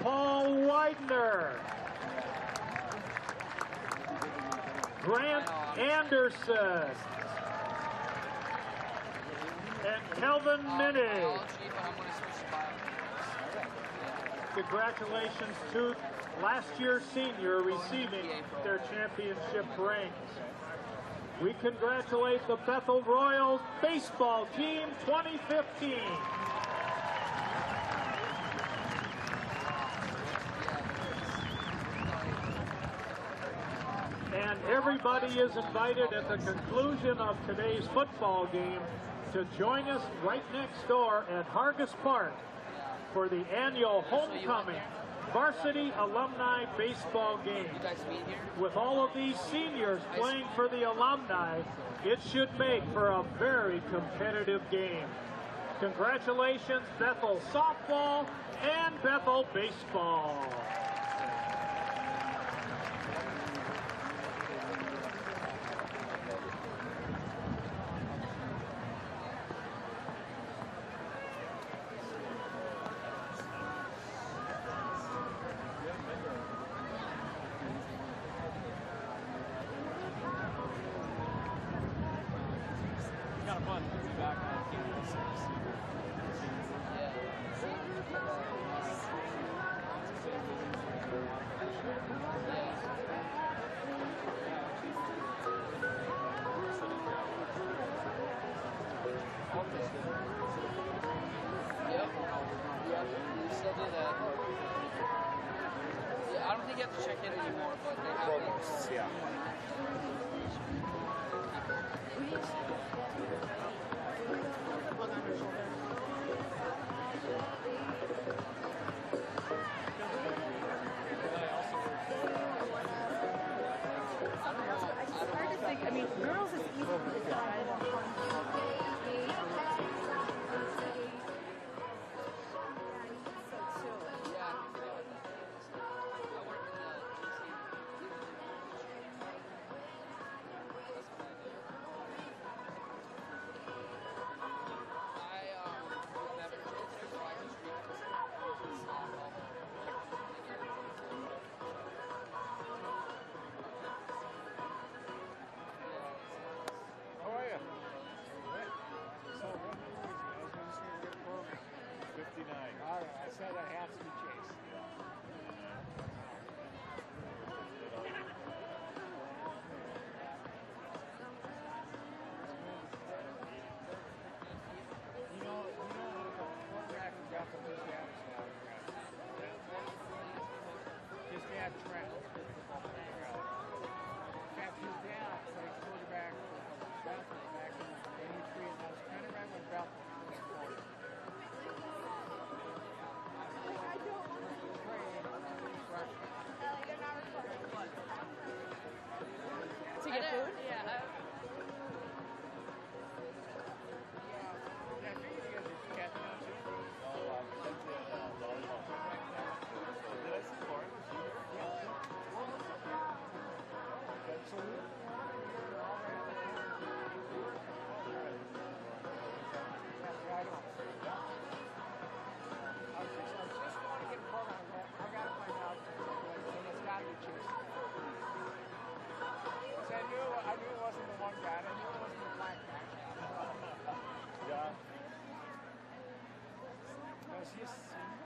Paul Widener, Grant Anderson, and Kelvin Minnie. Congratulations to last year's senior receiving their championship rings. We congratulate the Bethel Royals baseball team 2015. Everybody is invited at the conclusion of today's football game to join us right next door at Hargis Park for the annual homecoming varsity alumni baseball game. With all of these seniors playing for the alumni, it should make for a very competitive game. Congratulations, Bethel softball and Bethel baseball. I don't think you have to check in anymore, but they have it. Yeah. It's hard to think. I mean, girls is easy to decide on. To get food? Yeah. I knew it wasn't the one guy. I knew it wasn't the black guy. Yeah. Was he a senior?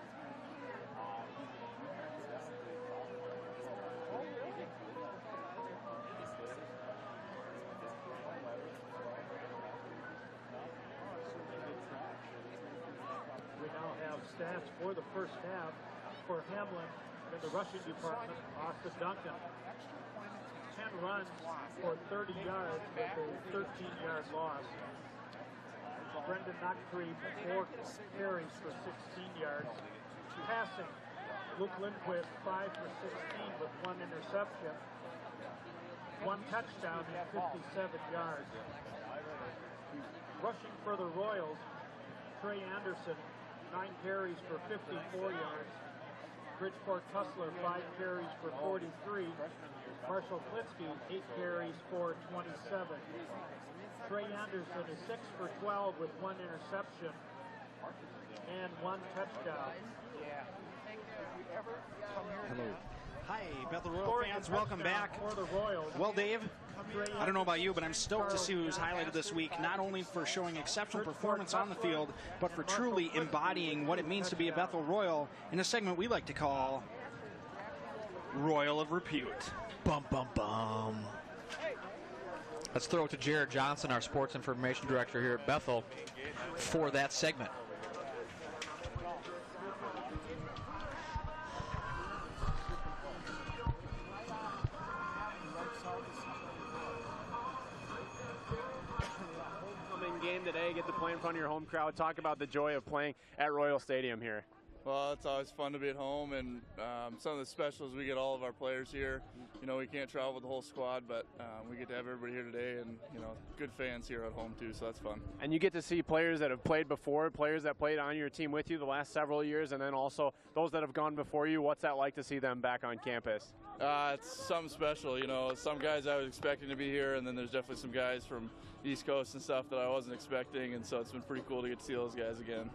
We now have stats for the first half for Hamline in the rushing department. Austin Duncan, 10 runs for 30 yards with a 13-yard loss. Brendan Noctree, 4 carries for 16 yards. Passing, Luke Lindquist, 5 for 16 with 1 interception. 1 touchdown and 57 yards. Rushing for the Royals, Trey Anderson, 9 carries for 54 yards. Bridgeport Tussler, 5 carries for 43. Marshall Klitsky, 8 carries for 27. Trey Anderson is 6 for 12 with 1 interception and 1 touchdown. Hello. Hi, Bethel Royal fans. Welcome back. Well, Dave, I don't know about you, but I'm stoked to see who's highlighted this week, not only for showing exceptional performance on the field, but for truly embodying what it means to be a Bethel Royal in a segment we like to call Royal of Repute. Bum, bum, bum. Let's throw it to Jared Johnson, our sports information director here at Bethel, for that segment. today, get to play in front of your home crowd. Talk about the joy of playing at Royal Stadium here. Well, it's always fun to be at home, and some of the specials, we get all of our players here. You know, we can't travel with the whole squad, but we get to have everybody here today, and, you know, good fans here at home too, so that's fun. And you get to see players that have played before, players that played on your team with you the last several years, and then also those that have gone before you. What's that like to see them back on campus? It's something special, you know. Some guys I was expecting to be here, and then there's definitely some guys from East Coast and stuff that I wasn't expecting, and so it's been pretty cool to get to see those guys again.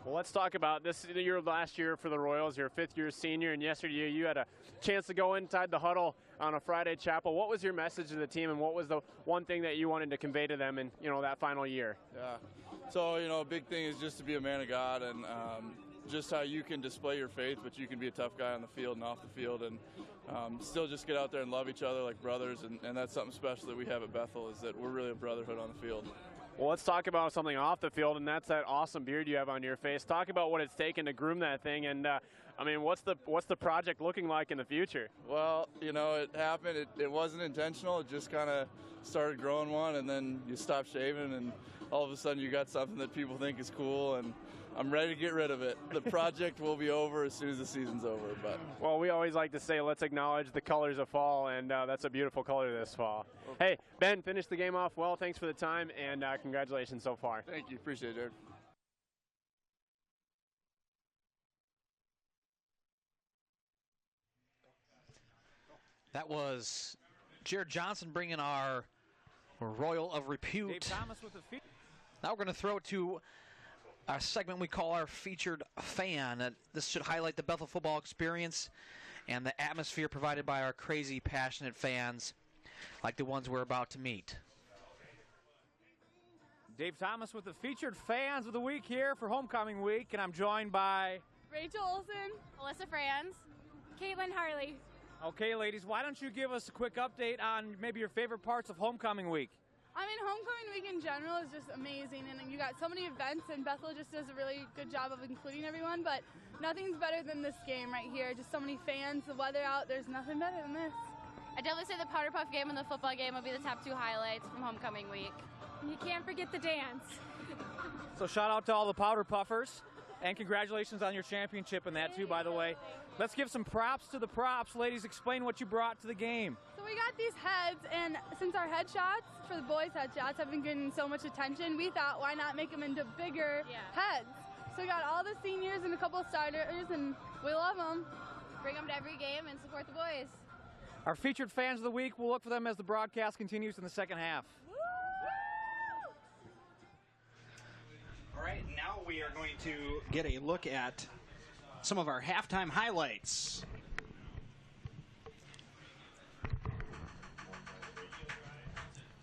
Well, let's talk about this. Your last year for the Royals, your fifth-year senior, and yesterday you had a chance to go inside the huddle on a Friday chapel. What was your message to the team, and what was the one thing that you wanted to convey to them in, you know, that final year? Yeah. So, you know, a big thing is just to be a man of God, and just how you can display your faith, but you can be a tough guy on the field and off the field, and still just get out there and love each other like brothers, and that's something special that we have at Bethel, is that we're really a brotherhood on the field. Well, let's talk about something off the field, and that's that awesome beard you have on your face. Talk about what it's taken to groom that thing, and I mean, what's the project looking like in the future? Well, you know, it happened. It wasn't intentional. It just kind of started growing one, and then you stop shaving, and all of a sudden you got something that people think is cool, and I'm ready to get rid of it. The project will be over as soon as the season's over. But well, we always like to say, let's acknowledge the colors of fall, and that's a beautiful color this fall. Hey, Ben, finish the game off well. Thanks for the time, and congratulations so far. Thank you. Appreciate it, Jared. That was Jared Johnson bringing our Royal of Repute. Dave Thomas with the feet. Now we're going to throw it to a segment we call our featured fan. This should highlight the Bethel football experience and the atmosphere provided by our crazy, passionate fans like the ones we're about to meet. Dave Thomas with the featured fans of the week here for homecoming week, and I'm joined by Rachel Olson, Alyssa Franz, Caitlin Harley. Okay, ladies, why don't you give us a quick update on maybe your favorite parts of homecoming week? I mean, homecoming week in general is just amazing, and you got so many events, and Bethel just does a really good job of including everyone, but nothing's better than this game right here. Just so many fans, the weather out, there's nothing better than this. I'd definitely say the Powder Puff game and the football game would be the top two highlights from homecoming week. And you can't forget the dance. So shout out to all the Powder Puffers, and congratulations on your championship and that too, by the way. Let's give some props to the props. Ladies, explain what you brought to the game. So we got these heads, and since our headshots, for the boys' headshots, have been getting so much attention, we thought, why not make them into bigger heads? So we got all the seniors and a couple of starters, and we love them. Bring them to every game and support the boys. Our featured fans of the week, we'll look for them as the broadcast continues in the second half. All right, now we are going to get a look at some of our halftime highlights.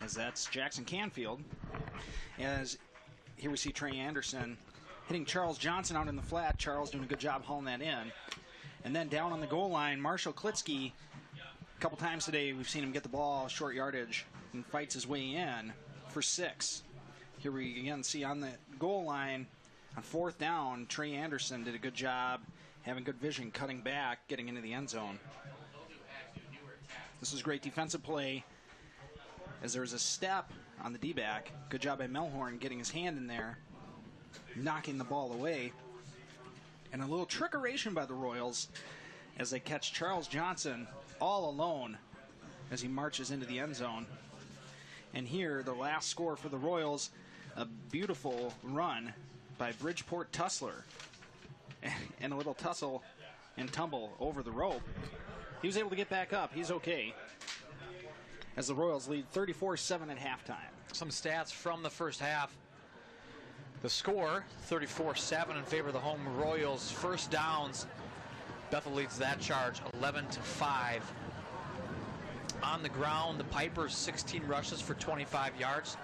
As that's Jackson Canfield. As here we see Trey Anderson hitting Charles Johnson out in the flat. Charles doing a good job hauling that in. And then down on the goal line, Marshall Klitsky, a couple times today we've seen him get the ball short yardage and fights his way in for 6. Here we again see on the goal line on 4th down, Trey Anderson did a good job having good vision, cutting back, getting into the end zone. This is great defensive play as there was a step on the D-back. Good job by Melhorn getting his hand in there, knocking the ball away. And a little trickeration by the Royals as they catch Charles Johnson all alone as he marches into the end zone. And here, the last score for the Royals, a beautiful run by Bridgeport Tussler. And a little tussle and tumble over the rope. He was able to get back up. He's okay. As the Royals lead 34-7 at halftime. Some stats from the first half. The score, 34-7 in favor of the home Royals. First downs, Bethel leads that charge 11-5. On the ground, the Pipers 16 rushes for 25 yards.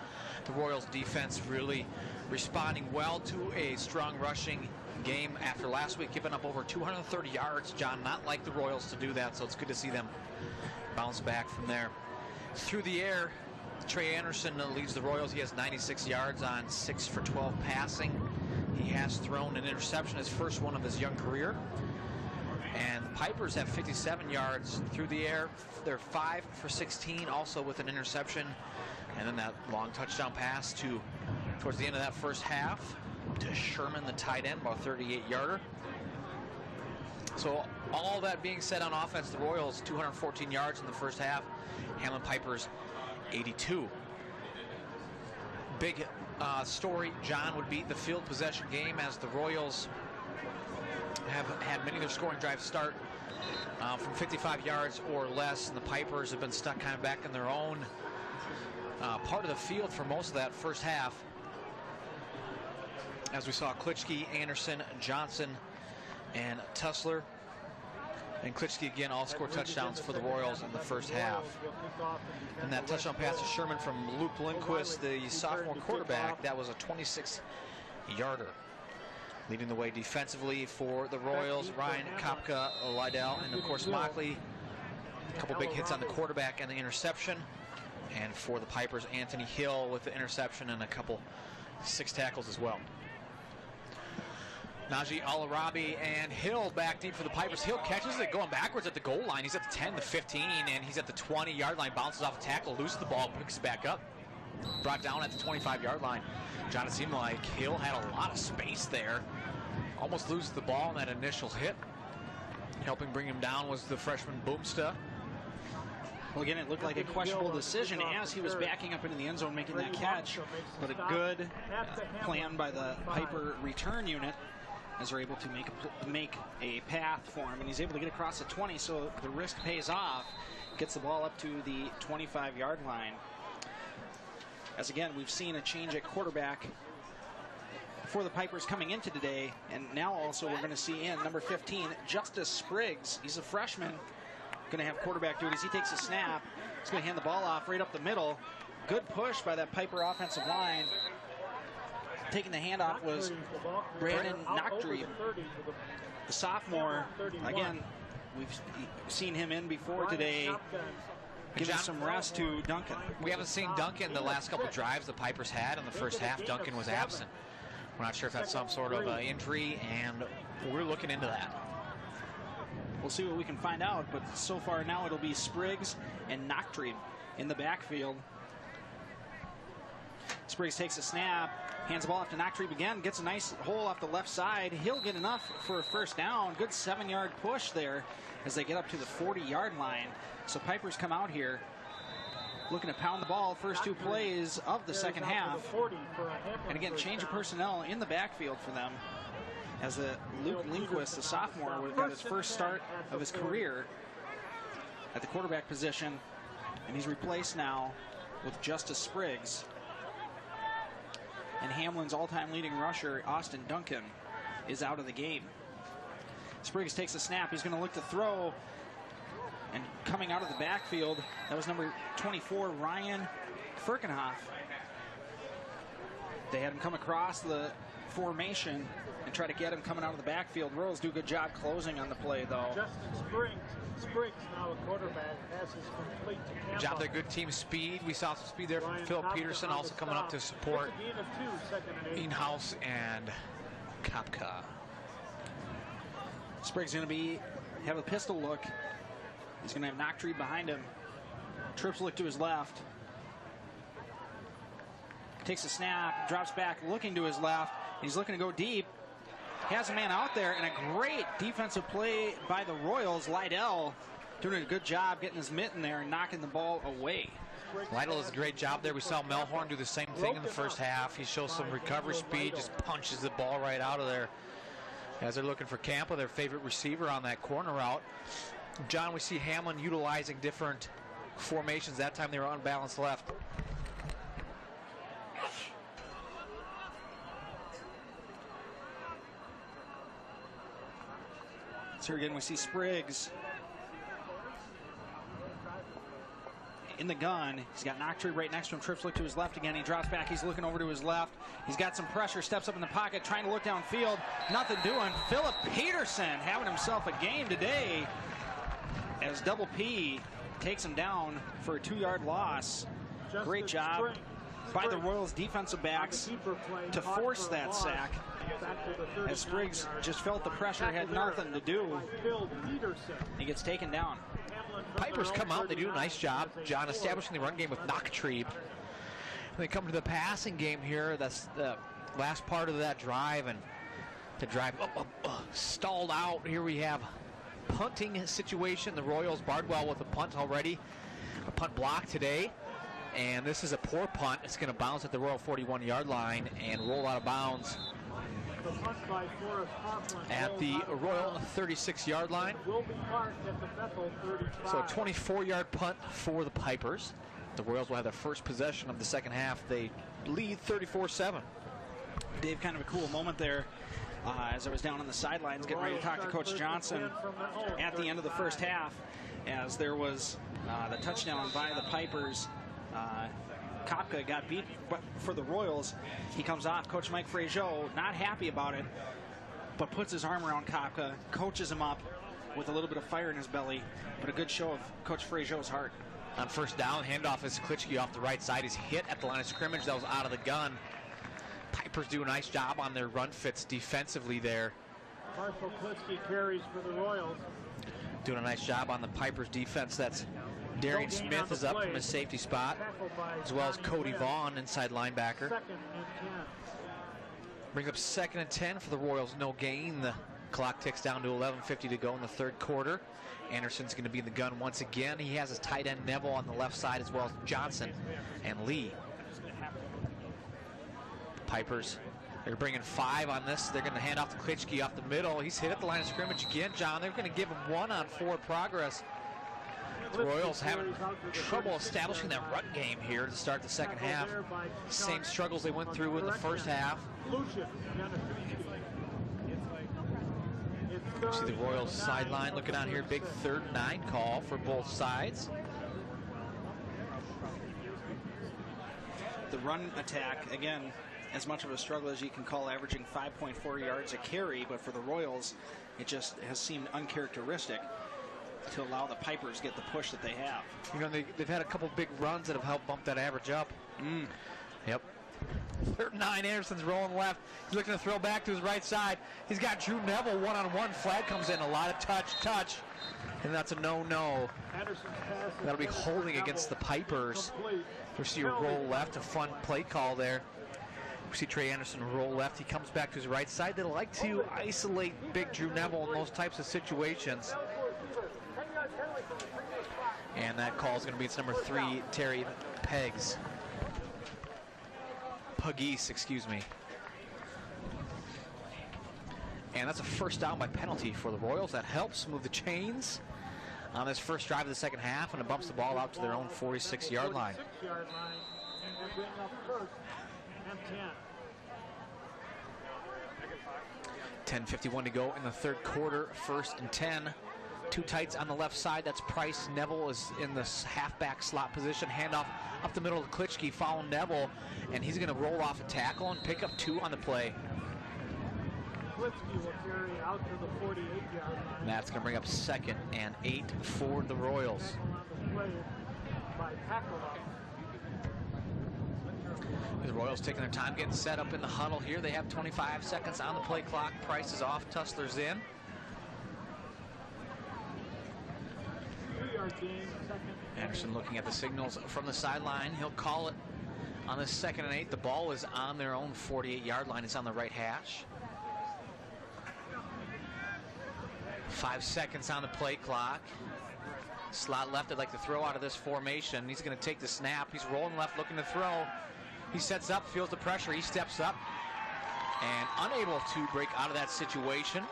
The Royals defense really responding well to a strong rushing game after last week, giving up over 230 yards. John, not like the Royals to do that, so it's good to see them bounce back from there. Through the air, Trey Anderson leads the Royals. He has 96 yards on 6 for 12 passing. He has thrown an interception, his first one of his young career. And the Pipers have 57 yards through the air. They're 5 for 16, also with an interception. And then that long touchdown pass to towards the end of that first half to Sherman, the tight end, about a 38-yarder. So all that being said on offense, the Royals 214 yards in the first half. Hamline Pipers 82. Big story, John, would be the field possession game, as the Royals have had many of their scoring drives start from 55 yards or less, and the Pipers have been stuck kind of back in their own part of the field for most of that first half. As we saw Klitschke, Anderson, Johnson, and Tussler. And Klitschke again all scored touchdowns for the Royals in the first half. And that touchdown pass to Sherman from Luke Lindquist, the sophomore quarterback, that was a 26-yarder. Leading the way defensively for the Royals, Ryan, Kopka, Lydell, and of course Mockley. A couple big hits on the quarterback and the interception. And for the Pipers, Anthony Hill with the interception and a couple 6 tackles as well. Najee Al-Arabi and Hill back deep for the Pipers. Hill catches it going backwards at the goal line. He's at the 10, the 15, and he's at the 20-yard line. Bounces off a tackle, loses the ball, picks it back up. Brought down at the 25-yard line. John, it seemed like Hill had a lot of space there. Almost loses the ball in that initial hit. Helping bring him down was the freshman Boomsta. Well, again, it looked like a questionable decision as he was backing up into the end zone making that catch, but a good plan by the Piper return unit as they're able to make a path for him, and he's able to get across the 20, so the risk pays off. Gets the ball up to the 25-yard line. As again, we've seen a change at quarterback for the Pipers coming into today, and now also we're going to see in number 15, Justice Spriggs. He's a freshman. Going to have quarterback duties. He takes a snap. He's going to hand the ball off right up the middle. Good push by that Piper offensive line. Taking the handoff was Brandon Nochdreeb, the sophomore. Again, we've seen him in before today, giving some rest to Duncan. We haven't seen Duncan the last couple drives the Pipers had. In the first half, Duncan was absent. We're not sure if that's some sort of injury, and we're looking into that. We'll see what we can find out, but so far now it'll be Spriggs and Nochdreeb in the backfield. Spriggs takes a snap, hands the ball off to Nochdreeb again, gets a nice hole off the left side. He'll get enough for a first down. Good 7-yard push there as they get up to the 40-yard line. So Pipers come out here looking to pound the ball first 2 plays of the second half. And again, change of personnel in the backfield for them, as Luke Lindquist, the sophomore, got his first start of his career at the quarterback position, and he's replaced now with Justice Spriggs. And Hamline's all-time leading rusher, Austin Duncan, is out of the game. Spriggs takes a snap. He's going to look to throw, and coming out of the backfield, that was number 24, Ryan Firkenhoff. They had him come across the formation and try to get him coming out of the backfield. Royals do a good job closing on the play, though. Justin Spriggs now a quarterback, passes complete to Tampa. Job there, good team speed. We saw some speed there from Phil Peterson, also coming up to support Inhouse and Kopka. Spriggs going to have a pistol look. He's going to have Nochdreeb behind him. Trips look to his left. Takes a snap, drops back, looking to his left. He's looking to go deep. Has a man out there, and a great defensive play by the Royals. Lydell doing a good job getting his mitten there and knocking the ball away. Lydell does a great job there. We saw Melhorn do the same thing in the first half. He shows some recovery speed, just punches the ball right out of there. As they're looking for Campa, their favorite receiver on that corner route. John, we see Hamline utilizing different formations. That time they were unbalanced left. So again, we see Spriggs in the gun. He's got Nochdreeb right next to him. Trips look to his left again. He drops back. He's looking over to his left. He's got some pressure. Steps up in the pocket, trying to look downfield. Nothing doing. Philip Peterson having himself a game today as Double P takes him down for a 2-yard loss. Great job by the Royals defensive backs to force that sack, as Spriggs just felt the pressure, had nothing to do. He gets taken down. Pipers come out, they do a nice job, John, establishing the run game with Nochdreeb. They come to the passing game here. That's the last part of that drive, and the drive stalled out. Here we have punting situation. The Royals, Bardwell with a punt already, a punt block today, and this is a poor punt. It's going to bounce at the Royal 41-yard line and roll out of bounds at the Royal 36-yard line. So a 24-yard punt for the Pipers. The Royals will have their first possession of the second half. They lead 34-7. Dave, kind of a cool moment there as I was down on the sidelines getting ready to talk to Coach Johnson at the end of the first half, as there was the touchdown by the Pipers. Kopka got beat, but for the Royals, he comes off. Coach Mike Fraziot, not happy about it, but puts his arm around Kopka, coaches him up with a little bit of fire in his belly, but a good show of Coach Fraziot's heart. On first down, handoff is Klitschke off the right side. He's hit at the line of scrimmage. That was out of the gun. Pipers do a nice job on their run fits defensively there. Marshall Klitschke carries for the Royals. Doing a nice job on the Pipers defense. That's Darian Smith is up from his safety spot, as well as Cody Vaughn, inside linebacker. Brings up 2nd and 10 for the Royals. No gain. The clock ticks down to 11:50 to go in the third quarter. Anderson's going to be in the gun once again. He has his tight end Neville on the left side, as well as Johnson and Lee. Pipers, they're bringing 5 on this. They're going to hand off to Klitschke off the middle. He's hit at the line of scrimmage again, John. They're going to give him 1 on forward progress. The Royals having trouble establishing that run game here to start the second half. Same struggles they went through in the first half. You see the Royals sideline looking out here. Big 3rd and 9 call for both sides. The run attack, again, as much of a struggle as you can call, averaging 5.4 yards a carry, but for the Royals, it just has seemed uncharacteristic to allow the Pipers to get the push that they have. You know, they've had a couple big runs that have helped bump that average up. Yep. 3rd and 9, Anderson's rolling left. He's looking to throw back to his right side. He's got Drew Neville one-on-one. Flag comes in. A lot of touch. And that's a no-no. That'll be holding against the Pipers. We see a roll left, a fun play call there. We see Trey Anderson roll left. He comes back to his right side. They like to isolate big Drew Neville in those types of situations. And that call is going to be, it's number 3, Terry Puggies, excuse me. And that's a first down by penalty for the Royals. That helps move the chains on this first drive of the second half, and it bumps the ball out to their own 46-yard line. 10:51 to go in the third quarter, 1st and 10. 2 tights on the left side. That's Price. Neville is in the halfback slot position. Handoff up the middle to Klitschke, following Neville, and he's going to roll off a tackle and pick up 2 on the play. Klitschke will carry out to the 48-yard line. That's going to bring up 2nd and 8 for the Royals. The Royals taking their time getting set up in the huddle here. They have 25 seconds on the play clock. Price is off. Tussler's in. Anderson looking at the signals from the sideline. He'll call it on this 2nd and 8. The ball is on their own 48-yard line. It's on the right hash. 5 seconds on the play clock. Slot left, I'd like to throw out of this formation. He's going to take the snap. He's rolling left, looking to throw. He sets up, feels the pressure. He steps up and unable to break out of that situation.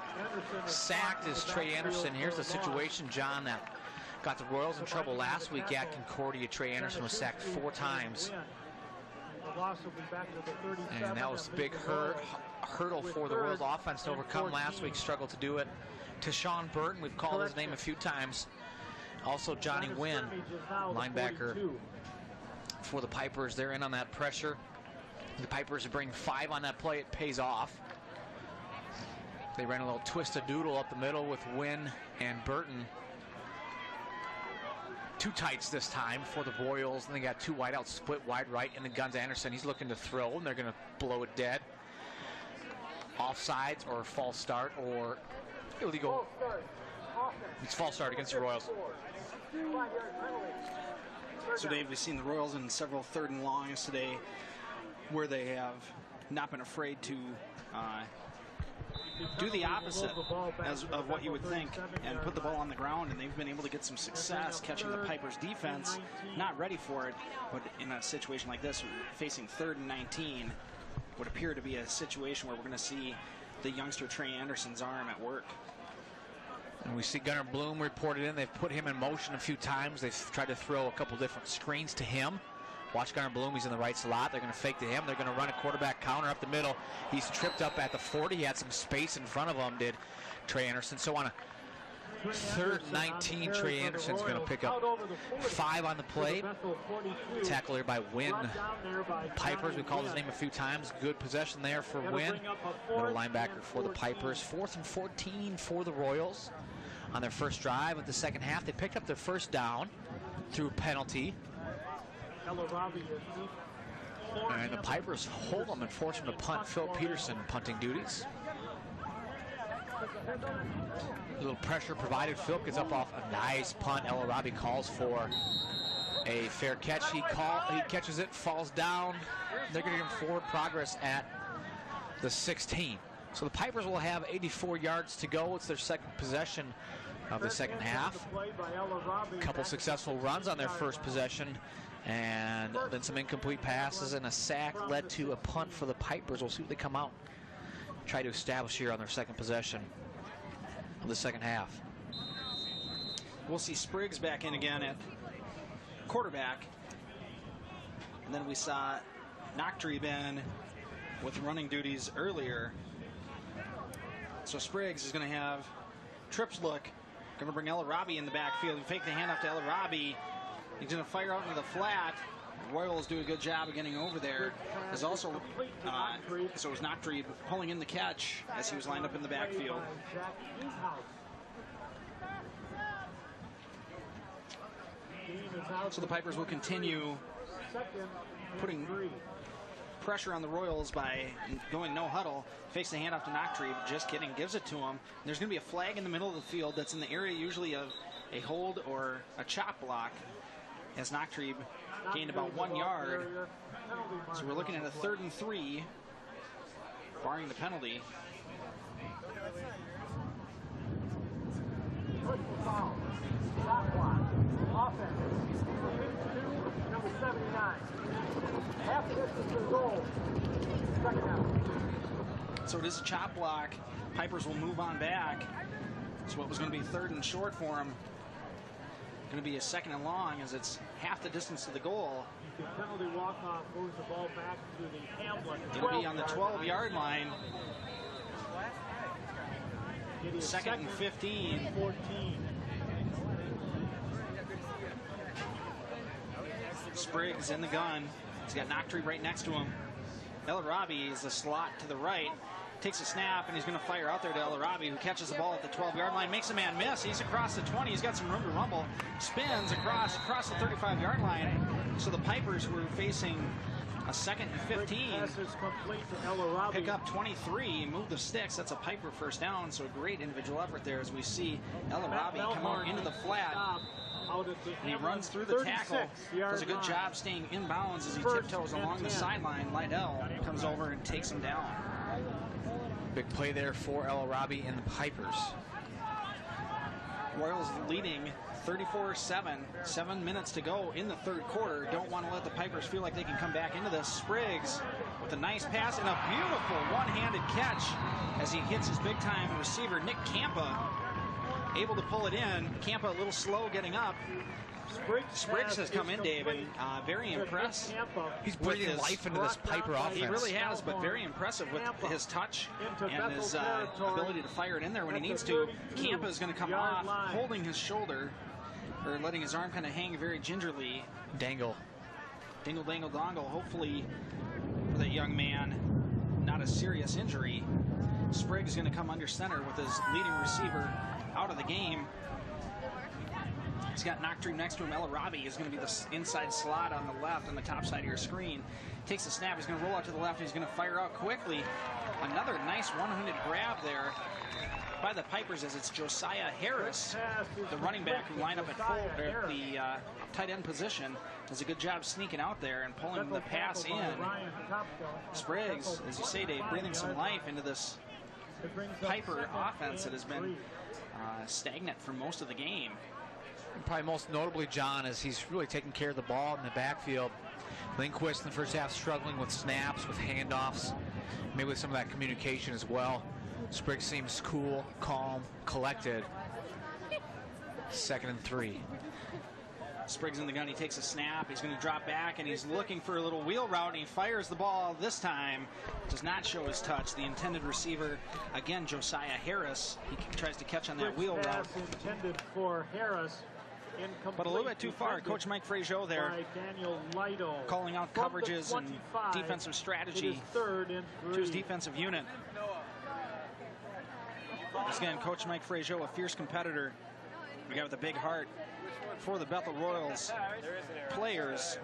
Sacked is Trey Anderson. Here's the situation, John, that got the Royals in trouble last week at Concordia. Trey Anderson was sacked 4 times. And that was a big hurdle for the Royals offense to overcome last week. Struggled to do it. To Sean Burton, we've called his name a few times. Also Johnny Wynn, linebacker for the Pipers. They're in on that pressure. The Pipers bring 5 on that play. It pays off. They ran a little twist-a-doodle up the middle with Wynn and Burton. 2 tights this time for the Royals, and they got 2 wideouts split wide right in the guns. Anderson, he's looking to throw, and they're going to blow it dead. Offsides or false start or illegal. It's false start against the Royals. So, Dave, we've seen the Royals in several 3rd and longs today where they have not been afraid to do the opposite of what you would think and put the ball on the ground, and they've been able to get some success catching the Pipers' defense, not ready for it, but in a situation like this, facing 3rd and 19, would appear to be a situation where we're going to see the youngster Trey Anderson's arm at work. And we see Gunnar Bloom reported in. They've put him in motion a few times. They've tried to throw a couple different screens to him. Watch Gunnar Bloom. He's in the right slot. They're going to fake to him. They're going to run a quarterback counter up the middle. He's tripped up at the 40. He had some space in front of him, did Trey Anderson. So on a 3rd and 19, Trey Anderson's going to pick up 5 on the play. Tackle here by Wynn Pipers. We called his name a few times. Good possession there for Wynn. Middle linebacker for the Pipers. 4th and 14 for the Royals. On their first drive of the second half, they picked up their first down through penalty. And the Pipers hold them and force him to punt. Phil Peterson punting duties. A little pressure provided. Phil gets up off a nice punt. El Arabi calls for a fair catch. He catches it, falls down. They're going to give him forward progress at the 16. So the Pipers will have 84 yards to go. It's their second possession of the second half. A couple successful runs on their first possession, and then some incomplete passes and a sack led to a punt for the Pipers. We'll see what they come out try to establish here on their second possession of the second half. We'll see Spriggs back in again at quarterback. And then we saw Noctree in with running duties earlier. So Spriggs is going to have trips look. Going to bring El Arabi in the backfield and fake the handoff to El Arabi. He's going to fire out into the flat. The Royals do a good job of getting over there. There's also, so it was Noctree pulling in the catch as he was lined up in the backfield. So the Pipers will continue putting pressure on the Royals by going no huddle. Fakes the handoff to Noctree, just kidding, gives it to him. There's going to be a flag in the middle of the field that's in the area usually of a hold or a chop block, as Noctree gained about 1 yard. So we're looking at a 3rd and 3, barring the penalty. Number 79. Half distance to the goal. Second down. So it is a chop block. Pipers will move on back. So what was going to be 3rd and short for him, going to be a 2nd and long, as it's half the distance to the goal. The penalty walk-off moves the ball back to the Hamline. Going to be on the 12-yard line. 2nd and 15. 14. Spriggs in the gun. He's got Noctree right next to him. El Arabi is the slot to the right. Takes a snap, and he's going to fire out there to El Arabi, who catches the ball at the 12-yard line. Makes a man miss. He's across the 20. He's got some room to rumble. Spins across the 35-yard line. So the Pipers were facing a 2nd and 15. Pick up 23, move the sticks. That's a Piper first down. So a great individual effort there as we see El Arabi come out into the flat. And he runs through the tackle. Does a good job staying in bounds as he tiptoes along the sideline. Lydell comes over and takes him down. Big play there for El Arabi and the Pipers. Royals leading 34-7. 7 minutes to go in the 3rd quarter. Don't want to let the Pipers feel like they can come back into this. Spriggs with a nice pass and a beautiful one-handed catch as he hits his big-time receiver, Nick Campa. Able to pull it in. Campa a little slow getting up. Spriggs has come in, Dave, and very impressed. He's breathing life into this Piper offense. He really has, but very impressive with his touch and his ability to fire it in there when he needs to. Campa is going to come off, holding his shoulder, or letting his arm kind of hang very gingerly. Dangle. Dingle, dangle, dongle. Hopefully for that young man, not a serious injury. Spriggs is going to come under center with his leading receiver out of the game. He's got Noctree next to him. El Arabi is going to be the inside slot on the left on the top side of your screen. Takes a snap. He's going to roll out to the left. He's going to fire out quickly. Another nice one-handed grab there by the Pipers as it's Josiah Harris, the running back who lined up at the tight end position. Does a good job sneaking out there and pulling the pass in. Spriggs, as you say, Dave, breathing some life into this Piper offense that has been stagnant for most of the game. And probably most notably, John, as he's really taking care of the ball in the backfield. Lindquist in the first half struggling with snaps, with handoffs, maybe with some of that communication as well. Spriggs seems cool, calm, collected. 2nd and 3. Spriggs in the gun, he takes a snap, he's going to drop back, and he's looking for a little wheel route, and he fires the ball this time. Does not show his touch. The intended receiver, again, Josiah Harris. He tries to catch on that wheel route. Intended for Harris. But a little bit too far. Coach Mike Fraziot there calling out coverages and defensive strategy to his defensive unit. Again, Coach Mike Fraziot, a fierce competitor. We got with a big heart for the Bethel Royals players,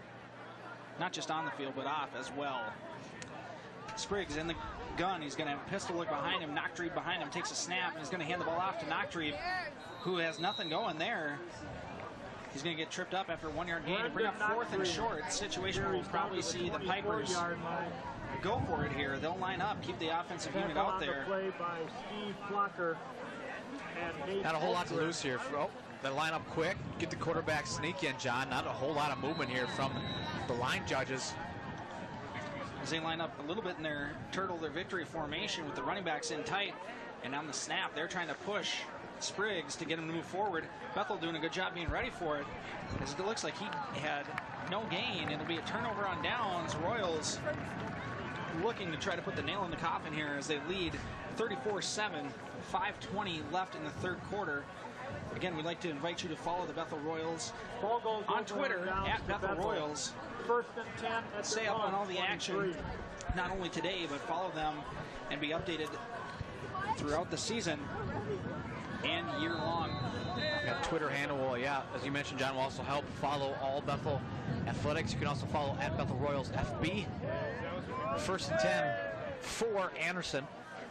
not just on the field, but off as well. Spriggs in the gun. He's going to have a pistol look behind him. Nachtrieb behind him takes a snap, and he's going to hand the ball off to Nachtrieb, who has nothing going there. He's going to get tripped up after a 1-yard gain to bring up 4th and short. Situation where we'll probably see the Pipers go for it here. They'll line up, keep the offensive unit out there. Not a whole lot to lose here. They line up quick, get the quarterback sneak in, John. Not a whole lot of movement here from the line judges. As they line up a little bit in their victory formation with the running backs in tight, and on the snap, they're trying to push Spriggs to get him to move forward. Bethel doing a good job being ready for it, as it looks like he had no gain. It'll be a turnover on downs. Royals looking to try to put the nail in the coffin here as they lead 34-7, 5:20 left in the third quarter. Again, we'd like to invite you to follow the Bethel Royals on Twitter at Bethel Royals. 1st and 10. Stay up on all the action, not only today, but follow them and be updated throughout the season and year long. Got Twitter handle, well, yeah, as you mentioned, John, will also help follow all Bethel athletics. You can also follow at Bethel Royals FB. 1st and 10 for Anderson.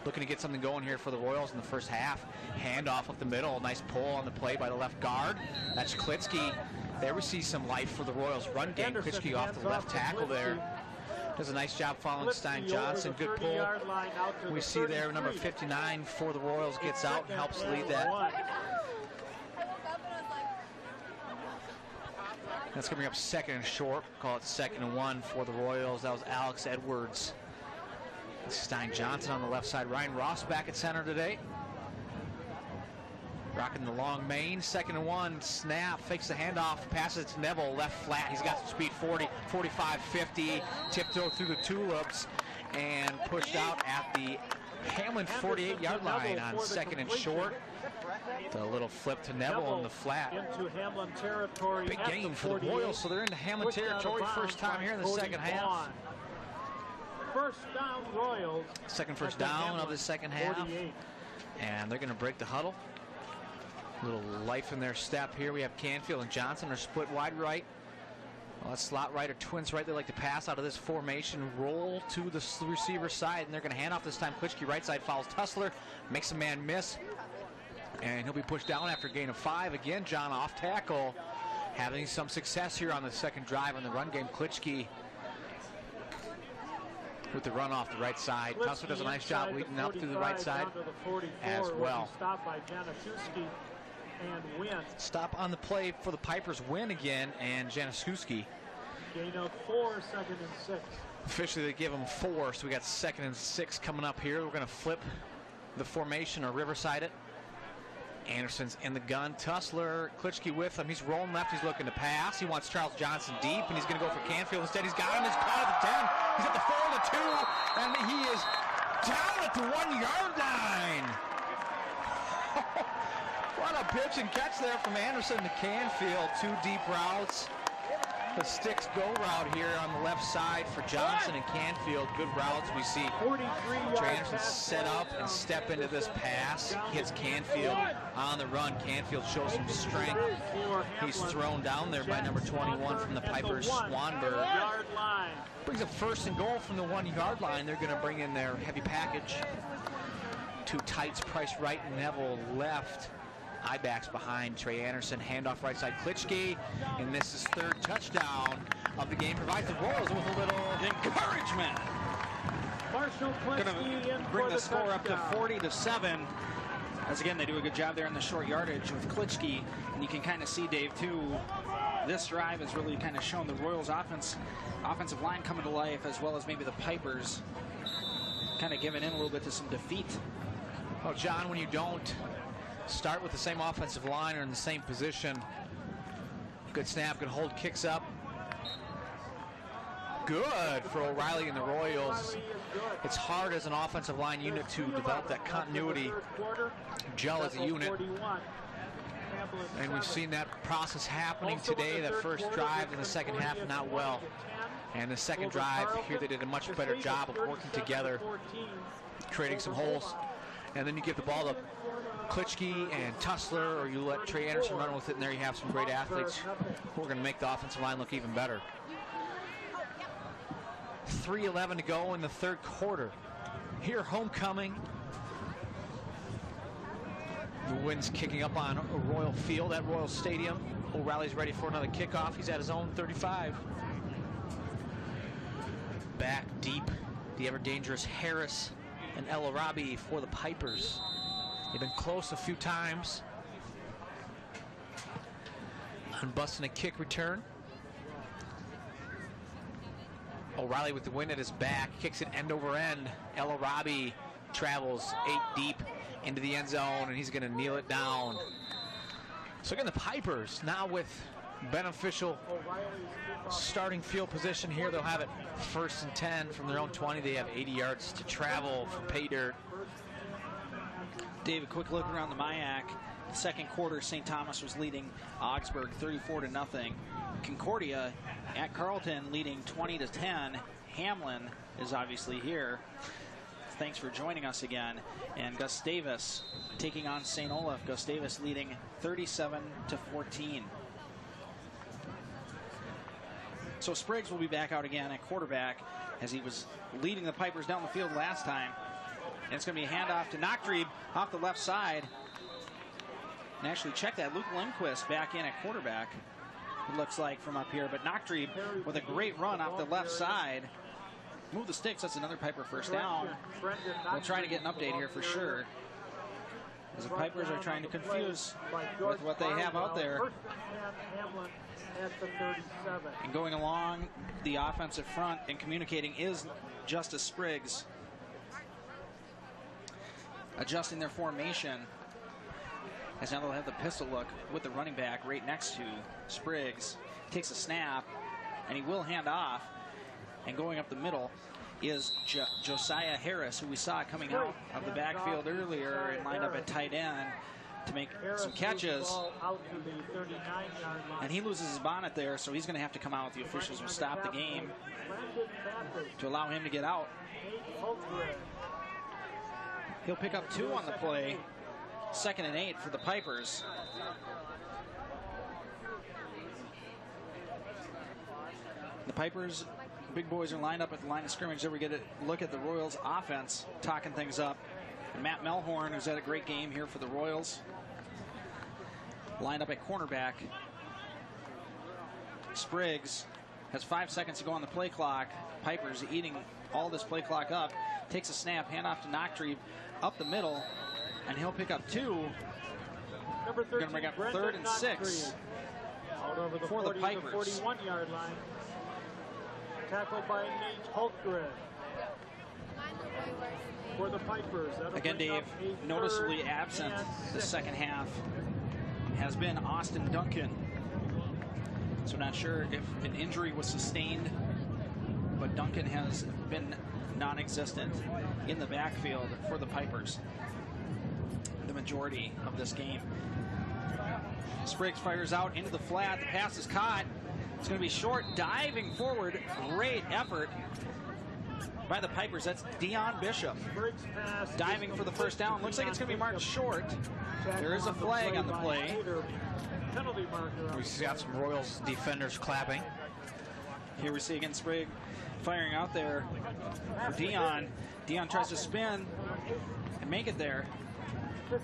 Looking to get something going here for the Royals in the first half. Handoff up the middle. Nice pull on the play by the left guard. That's Klitsky. There we see some life for the Royals run game. Klitsky off the left tackle there. Does a nice job following Stein Johnson. Good pull. We see there number 59 for the Royals gets out and helps lead that. That's coming up 2nd and short. Call it 2nd and 1 for the Royals. That was Alex Edwards. Stein Johnson on the left side. Ryan Ross back at center today. Rocking the long main. 2nd and 1. Snap. Fakes the handoff. Passes to Neville. Left flat. He's got some speed. 40, 45, 50. Tiptoe through the tulips. And pushed out at the Hamline 48-yard line on 2nd and short. The little flip to Neville on the flat. Into Hamline territory. Big gain for the Royals. So they're into Hamline territory. First time here in the second half. First down, Royals. Second first down of the second half. 48. And they're going to break the huddle. A little life in their step here. We have Canfield and Johnson are split wide right. Well, that's slot right or twins right. They like to pass out of this formation, roll to the receiver side, and they're going to hand off this time. Klitschke right side follows Tussler, makes a man miss, and he'll be pushed down after a gain of 5. Again, John off tackle, having some success here on the second drive on the run game. Klitschke with the run off the right side. Tussler does a nice job leading up to the right side as well. Stopped by Januszewski and win. Stop on the play for the Pipers win again, and Januszewski. Gain of 4, 2nd and 6. Officially they give him 4, so we got 2nd and 6 coming up here. We're going to flip the formation or riverside it. Anderson's in the gun. Tussler, Klitschke with him. He's rolling left. He's looking to pass. He wants Charles Johnson deep, and he's going to go for Canfield instead. He's got him. He's caught at the 10. He's at the 4 and the 2, and he is down at the 1-yard line. What a pitch and catch there from Anderson to Canfield. 2 deep routes. The sticks go route here on the left side for Johnson and Canfield. Good routes. We see Trey Anderson set up and step into this pass. Hits Canfield on the run. Canfield shows some strength. He's thrown down there by number 21 from the Pipers, Swanberg. Brings up 1st and goal from the 1-yard line. They're going to bring in their heavy package. Two tights, Price right, Neville left. I-backs behind Trey Anderson. Handoff right side, Klitschke. And this is third touchdown of the game. Provides the Royals with a little encouragement. Going to bring the score up to 40-7. As again, they do a good job there in the short yardage with Klitschke. And you can kind of see, Dave, too, this drive has really kind of shown the Royals' offensive line coming to life, as well as maybe the Pipers kind of giving in a little bit to some defeat. Oh, John, when you don't start with the same offensive line or in the same position, good snap, good hold, kicks up. Good for O'Reilly and the Royals. It's hard as an offensive line unit to develop that continuity, gel as a unit. And we've seen that process happening today. That first drive in the second half, not well. And the second drive, here they did a much better job of working together, creating some holes. And then you give the ball to Klitschke and Tussler, or you let Trey Anderson run with it, and there you have some great athletes who are going to make the offensive line look even better. 3:11 to go in the third quarter. Here, homecoming. The wind's kicking up on Royal Field at Royal Stadium. O'Reilly's ready for another kickoff. He's at his own 35. Back deep, the ever-dangerous Harris and El Arabi for the Pipers. They've been close a few times on busting a kick return. O'Reilly with the wind at his back, kicks it end over end. El Arabi travels 8 deep into the end zone, and he's going to kneel it down. So again, the Pipers now with beneficial starting field position here. They'll have it 1st and 10 from their own 20. They have 80 yards to travel from pay dirt. Dave, a quick look around the MIAC. Second quarter, St. Thomas was leading Augsburg 34-0. Concordia at Carleton leading 20-10. Hamline is obviously here. Thanks for joining us again. And Gustavus taking on St. Olaf. Gustavus leading 37-14. So Spriggs will be back out again at quarterback, as he was leading the Pipers down the field last time. And it's going to be a handoff to Nachtrieb off the left side. And actually check that, Luke Lindquist back in at quarterback, it looks like from up here. But Nachtrieb with a great run off the left side. Move the sticks, that's another Piper first down. We'll try to get an update here for sure, as the Pipers are trying to confuse with what they have out there. And going along the offensive front and communicating is Justice Spriggs. Adjusting their formation, as now they'll have the pistol look with the running back right next to Spriggs. Takes a snap, and he will hand off. And going up the middle is Josiah Harris, who we saw coming out of the backfield earlier and lined up at tight end to make some catches. And he loses his bonnet there, so he's going to have to come out. The officials will stop the game to allow him to get out. He'll pick up 2 on the play. 2nd and 8 for the Pipers. The Pipers, big boys, are lined up at the line of scrimmage. There we get a look at the Royals offense, talking things up. And Matt Melhorn, who's had a great game here for the Royals, lined up at cornerback. Spriggs has 5 seconds to go on the play clock. Pipers eating all this play clock up. Takes a snap, handoff to Nachtrieb up the middle, and he'll pick up 2. We're going to bring up 3rd and 6 for the Pipers. 41-yard line. Tackled by Nate Holtgren for the Pipers. Again, Dave, noticeably absent the second half has been Austin Duncan. So not sure if an injury was sustained, but Duncan has been non-existent in the backfield for the Pipers the majority of this game. Spriggs fires out into the flat. The pass is caught. It's going to be short, diving forward. Great effort by the Pipers. That's Dion Bishop diving for the first down. Looks like it's going to be marked short. There is a flag on the play. We got some Royals defenders clapping. Here we see again Spriggs firing out there for Dion. Dion tries to spin and make it there. The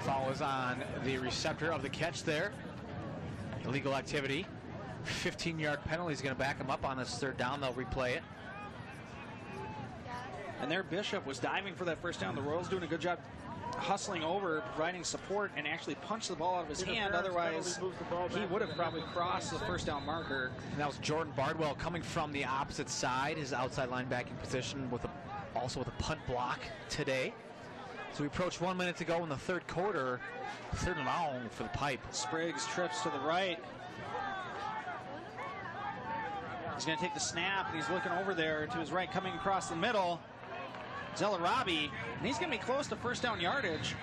foul is on the receptor of the catch there. Illegal activity. 15-yard penalty is going to back him up on this third down. They'll replay it. And there Bishop was diving for that first down. The Royals doing a good job hustling over, providing support, and actually punched the ball out of his hand. Otherwise, he would have probably crossed the first down marker. And that was Jordan Bardwell coming from the opposite side, his outside linebacking position, also with a punt block today. So we approach 1 minute to go in the third quarter. Third and long for the Pipe. Spriggs trips to the right. He's going to take the snap, and he's looking over there to his right, coming across the middle. Elarabi, and he's going to be close to first down yardage.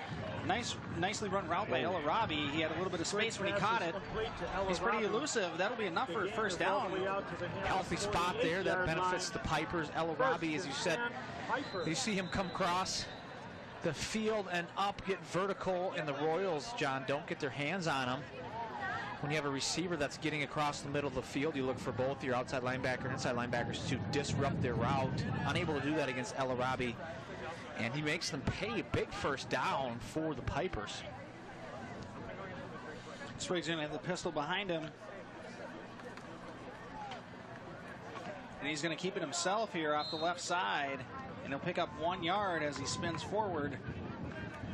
Nicely run route by Elarabi. He had a little bit of space when he caught it. He's pretty elusive. That'll be enough for first down. Healthy spot there that benefits the Pipers. Elarabi, as you said, you see him come across the field and up, get vertical, and the Royals, John, don't get their hands on him. When you have a receiver that's getting across the middle of the field, you look for both your outside linebacker and inside linebackers to disrupt their route. Unable to do that against Elarabi, and he makes them pay a big first down for the Pipers. Spriggs going to have the pistol behind him. And he's going to keep it himself here off the left side. And he'll pick up 1 yard as he spins forward.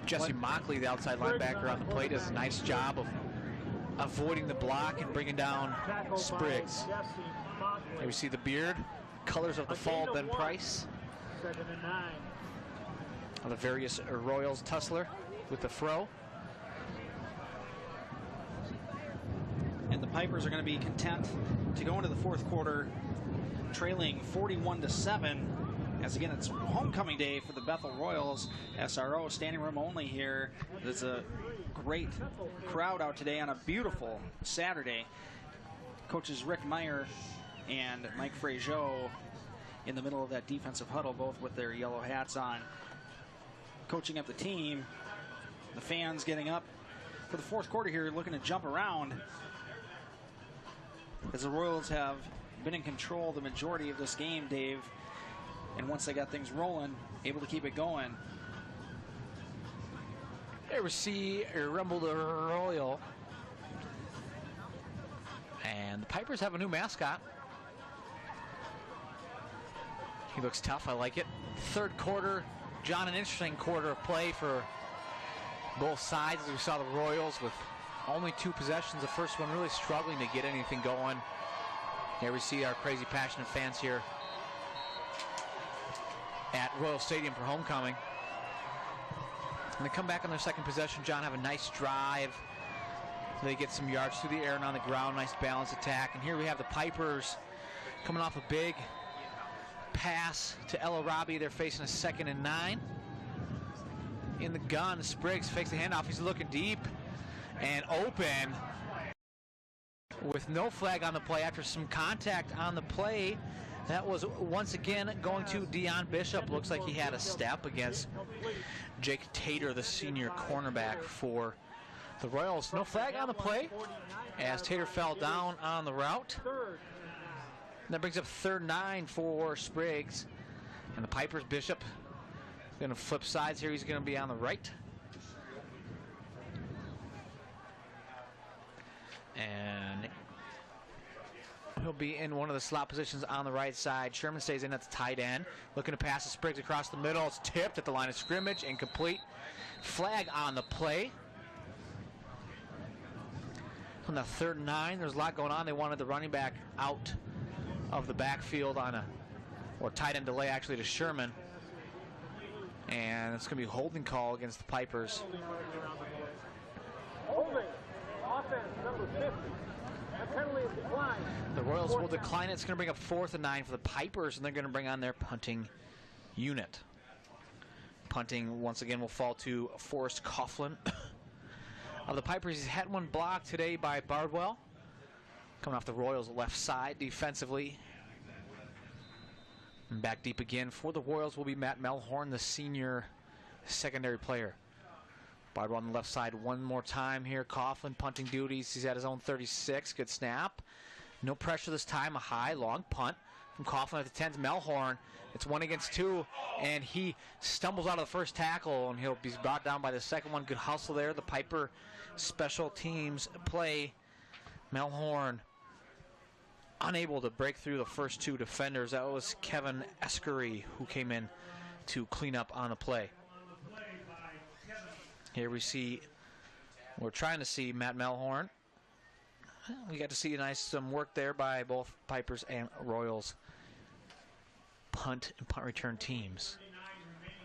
Jesse Mockley, the outside linebacker on the plate, does a nice job of avoiding the block and bringing down Spriggs. Here we see the beard, colors of the fall, Ben Price. 2nd and 9. Of the various Royals, Tussler with the fro. And the Pipers are going to be content to go into the fourth quarter trailing 41-7. As again, it's homecoming day for the Bethel Royals. SRO standing room only here. There's a great crowd out today on a beautiful Saturday. Coaches Rick Meyer and Mike Fraziot in the middle of that defensive huddle, both with their yellow hats on, coaching up the team. The fans getting up for the fourth quarter here, looking to jump around, as the Royals have been in control the majority of this game, Dave. And once they got things rolling, able to keep it going. There we see Rumble the Royal. And the Pipers have a new mascot. He looks tough, I like it. Third quarter, John, an interesting quarter of play for both sides. As we saw the Royals with only 2 possessions. The first one really struggling to get anything going. Here we see our crazy passionate fans here at Royal Stadium for homecoming. And they come back on their second possession. John, have a nice drive. They get some yards through the air and on the ground. Nice balanced attack. And here we have the Pipers coming off a big pass to Elarabi. They're facing a 2nd and 9. In the gun, Spriggs fakes the handoff. He's looking deep and open with no flag on the play after some contact on the play. That was once again going to Dion Bishop. Looks like he had a step against Jake Tater, the senior cornerback for the Royals. No flag on the play as Tater fell down on the route. And that brings up 3rd and 9 for Spriggs. And the Pipers, Bishop is going to flip sides here. He's going to be on the right. And he'll be in one of the slot positions on the right side. Sherman stays in at the tight end. Looking to pass to Spriggs across the middle. It's tipped at the line of scrimmage. Incomplete. Flag on the play. On the 3rd and 9, there's a lot going on. They wanted the running back out of the backfield on or tight end delay actually to Sherman. And it's going to be a holding call against the Pipers. Holding. Offense, number 50. That penalty is declined. The Royals will decline it. It's going to bring up 4th and 9 for the Pipers, and they're going to bring on their punting unit. Punting, once again, will fall to Forrest Coughlin. Of the Pipers, he's had one blocked today by Bardwell. Coming off the Royals' left side defensively. And back deep again for the Royals will be Matt Melhorn, the senior secondary player. Bardwell on the left side one more time here. Coughlin punting duties. He's at his own 36. Good snap. No pressure this time. A high, long punt from Coughlin at the 10th. Melhorn. It's 1 against 2, and he stumbles out of the first tackle, and he'll be brought down by the second one. Good hustle there. The Piper special teams play. Melhorn unable to break through the first 2 defenders. That was Kevin Eskery who came in to clean up on the play. Here we're trying to see Matt Melhorn. We got to see some work there by both Pipers and Royals punt and punt return teams.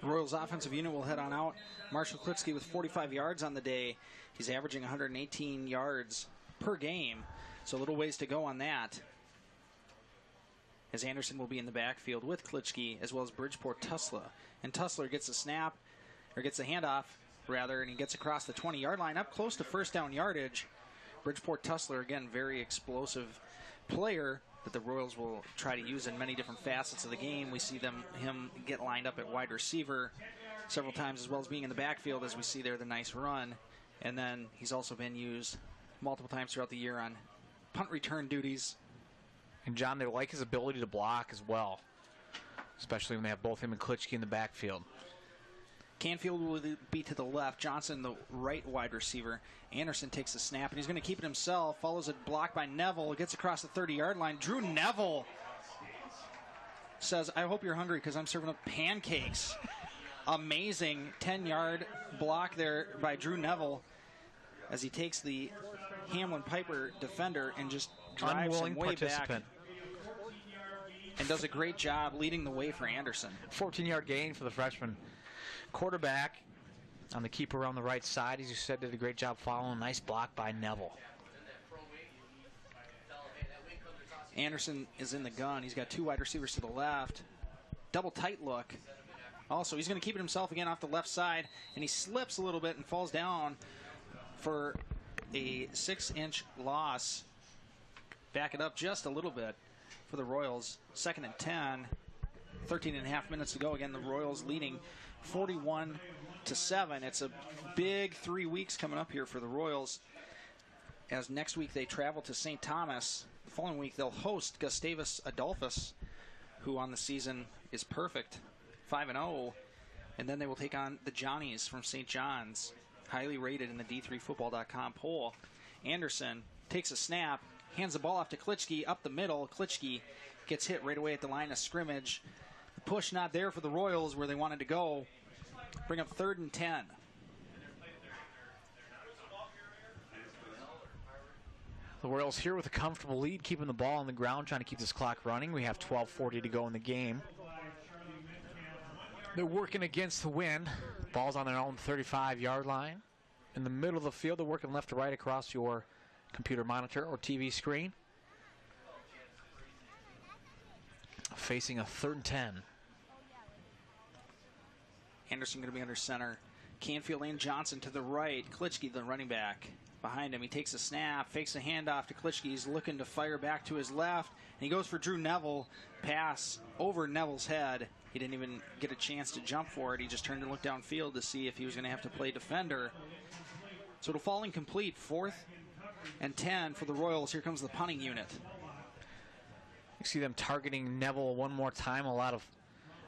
The Royals offensive unit will head on out. Marshall Klitsky with 45 yards on the day. He's averaging 118 yards per game, so a little ways to go on that. As Anderson will be in the backfield with Klitsky as well as Bridgeport Tussler. And Tussler gets a snap, or gets a handoff, rather, and he gets across the 20-yard line up close to first down yardage. Bridgeport Tussler, again, very explosive player that the Royals will try to use in many different facets of the game. We see him get lined up at wide receiver several times, as well as being in the backfield, as we see there the nice run. And then he's also been used multiple times throughout the year on punt return duties. And John, they like his ability to block as well, especially when they have both him and Klitschke in the backfield. Canfield will be to the left. Johnson, the right wide receiver. Anderson takes the snap, and he's going to keep it himself. Follows it blocked by Neville. Gets across the 30-yard line. Drew Neville says, I hope you're hungry because I'm serving up pancakes. Amazing 10-yard block there by Drew Neville as he takes the Hamline Piper defender and just drives him way back. And does a great job leading the way for Anderson. 14-yard gain for the freshman quarterback on the keeper on the right side. As you said, did a great job following. Nice block by Neville. Anderson is in the gun. He's got 2 wide receivers to the left. Double tight look. Also, he's going to keep it himself again off the left side, and he slips a little bit and falls down for a 6-inch loss. Back it up just a little bit for the Royals. 2nd and 10. 13.5 minutes to go. Again, the Royals leading 41-7. It's a big 3 weeks coming up here for the Royals, as next week they travel to St. Thomas. The following week they'll host Gustavus Adolphus, who on the season is perfect, 5-0. And then they will take on the Johnnies from St. John's, highly rated in the D3Football.com poll. Anderson takes a snap, hands the ball off to Klitschke up the middle. Klitschke gets hit right away at the line of scrimmage. The push not there for the Royals where they wanted to go. Bring up 3rd and 10. The Royals here with a comfortable lead, keeping the ball on the ground, trying to keep this clock running. We have 12:40 to go in the game. They're working against the wind. Ball's on their own 35-yard line. In the middle of the field, they're working left to right across your computer monitor or TV screen. Facing a 3rd and 10. Anderson going to be under center. Canfield and Johnson to the right. Klitschke, the running back, behind him. He takes a snap, fakes a handoff to Klitschke. He's looking to fire back to his left, and he goes for Drew Neville. Pass over Neville's head. He didn't even get a chance to jump for it. He just turned and looked downfield to see if he was going to have to play defender. So it'll fall incomplete. 4th and 10 for the Royals. Here comes the punting unit. You see them targeting Neville one more time. A lot of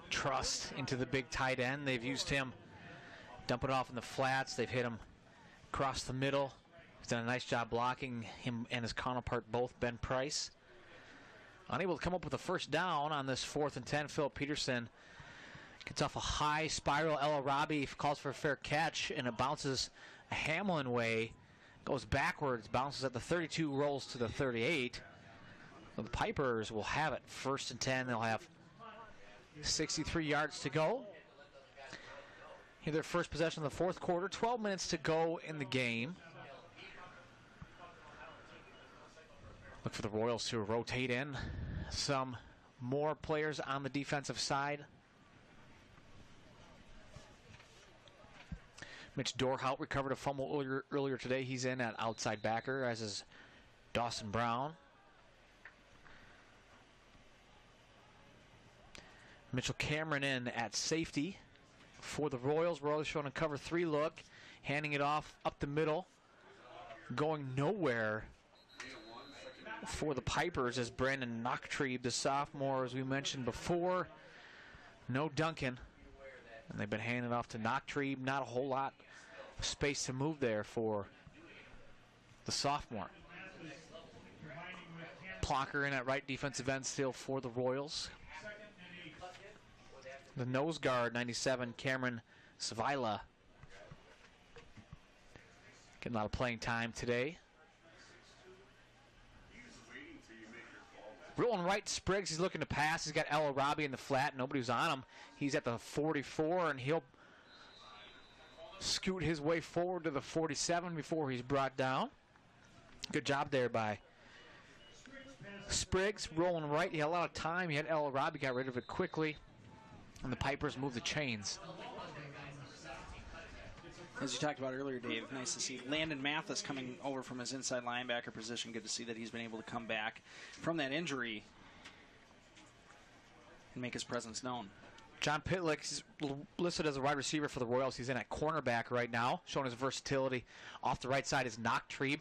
trust into the big tight end. They've used him dumping off in the flats. They've hit him across the middle. He's done a nice job blocking him and his counterpart, both Ben Price. Unable to come up with a first down on this 4th and 10. Philip Peterson gets off a high spiral. El Arabi calls for a fair catch, and it bounces a Hamline way. Goes backwards, bounces at the 32, rolls to the 38. The Pipers will have it. 1st and 10. They'll have 63 yards to go. Here, their first possession of the 4th quarter. 12 minutes to go in the game. Look for the Royals to rotate in some more players on the defensive side. Mitch Dorhout recovered a fumble earlier today. He's in at outside backer, as is Dawson Brown. Mitchell Cameron in at safety for the Royals. Royals showing a cover 3 look, handing it off up the middle, going nowhere for the Pipers is Brandon Knocktrebe, the sophomore, as we mentioned before. No Duncan. And they've been handing it off to Knocktrebe. Not a whole lot of space to move there for the sophomore. Plonker in at right defensive end still for the Royals. The nose guard, 97, Cameron Savila. Getting a lot of playing time today. Rolling right, Spriggs, he's looking to pass. He's got El Arabi in the flat. Nobody's on him. He's at the 44, and he'll scoot his way forward to the 47 before he's brought down. Good job there by Spriggs. Rolling right. He had a lot of time. He had El Arabi, got rid of it quickly. And the Pipers move the chains. As you talked about earlier, Dave, nice to see Landon Mathis coming over from his inside linebacker position. Good to see that he's been able to come back from that injury and make his presence known. John Pitlick is listed as a wide receiver for the Royals. He's in at cornerback right now, showing his versatility. Off the right side is Knocktrebe.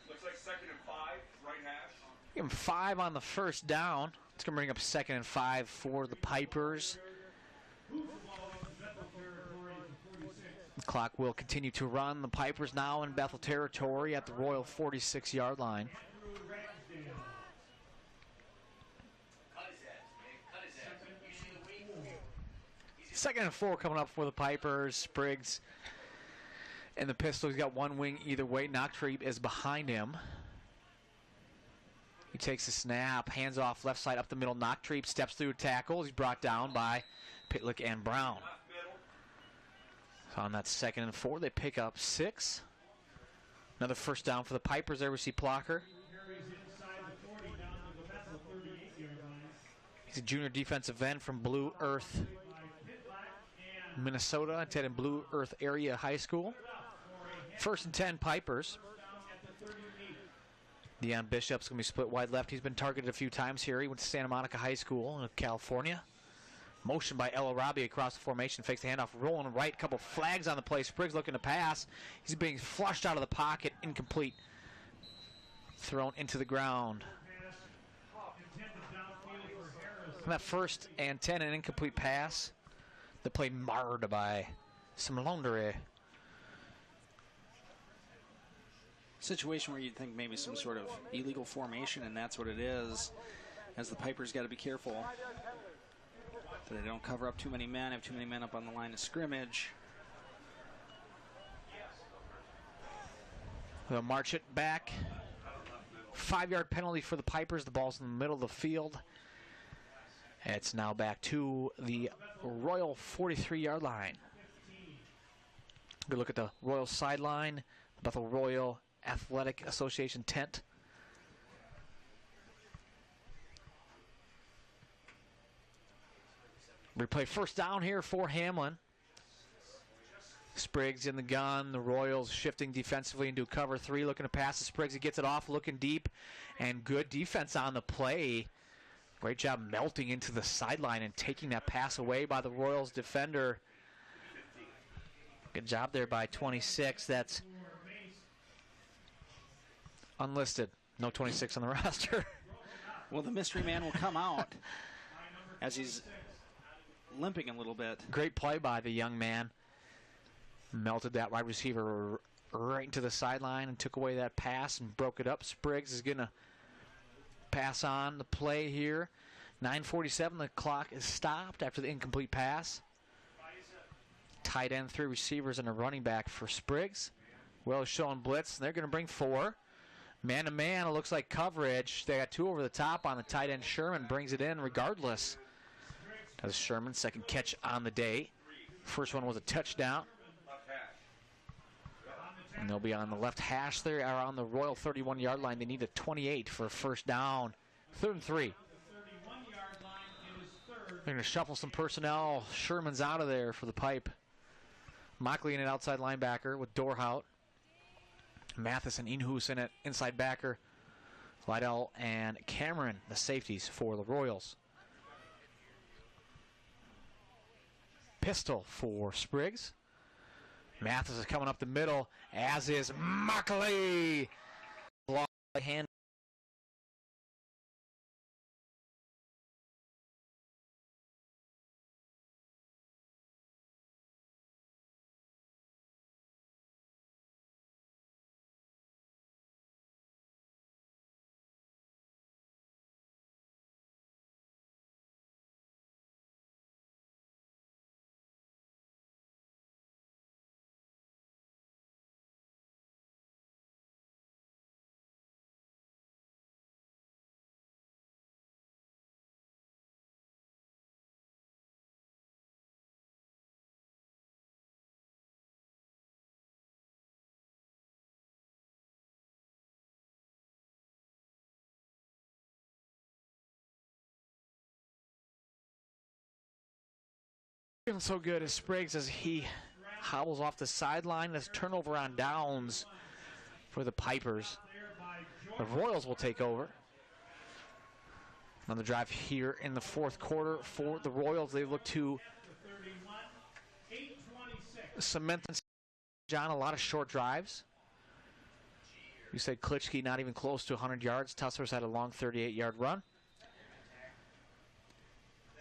Looks like 2nd and 5, right hash. Give him 5 on the first down. It's going to bring up 2nd and 5 for the Pipers. The clock will continue to run. The Pipers now in Bethel territory at the Royal 46-yard line. Second and 4 coming up for the Pipers. Spriggs and the pistol. He's got one wing either way. Knocktrebe is behind him. He takes the snap, hands off left side up the middle. Knocktrebe steps through a tackle. He's brought down by Pitlick and Brown. So on that 2nd and 4, they pick up 6. Another first down for the Pipers. There we see Plocker. He's a junior defensive end from Blue Earth, Minnesota. Attended Blue Earth Area High School. 1st and 10, Pipers. Deion Bishop's going to be split wide left. He's been targeted a few times here. He went to Santa Monica High School in California. Motion by El Arabi across the formation. Fakes the handoff. Rolling right. Couple flags on the play. Spriggs looking to pass. He's being flushed out of the pocket. Incomplete. Thrown into the ground. And that 1st and 10, an incomplete pass. The play marred by Simlondere. Situation where you'd think maybe some sort of illegal formation, and that's what it is, as the Pipers got to be careful that they don't cover up too many men, have too many men up on the line of scrimmage. They'll march it back. 5-yard penalty for the Pipers. The ball's in the middle of the field. It's now back to the Royal 43-yard line. Good look at the Royal sideline. Bethel Royal Athletic Association tent. Replay first down here for Hamline. Spriggs in the gun. The Royals shifting defensively into cover 3. Looking to pass to Spriggs. He gets it off, looking deep. And good defense on the play. Great job melting into the sideline and taking that pass away by the Royals defender. Good job there by 26. That's unlisted. No 26 on the roster. Well, the mystery man will come out as he's limping a little bit. Great play by the young man. Melted that wide receiver right into the sideline and took away that pass and broke it up. Spriggs is going to pass on the play here. 9:47, the clock is stopped after the incomplete pass. Tight end, 3 receivers, and a running back for Spriggs. Well showing blitz, and they're going to bring 4. Man-to-man, it looks like coverage. They got 2 over the top on the tight end. Sherman brings it in regardless. As Sherman, second catch on the day. First one was a touchdown. And they'll be on the left hash there around the Royal 31-yard line. They need a 28 for a first down. 3rd and 3. They're going to shuffle some personnel. Sherman's out of there for the Pipe. Mockley in an outside linebacker with Dorhout. Mathis and Inhus in at inside backer. Lydell and Cameron, the safeties for the Royals. Pistol for Spriggs. Mathis is coming up the middle, as is Mockley. Long hand Feeling so good as Spriggs as he hobbles off the sideline. There's turnover on downs for the Pipers. The Royals will take over. Another drive here in the fourth quarter for the Royals. They look to cement and John, a lot of short drives. You said Klitschke not even close to 100 yards. Tussler's had a long 38-yard run.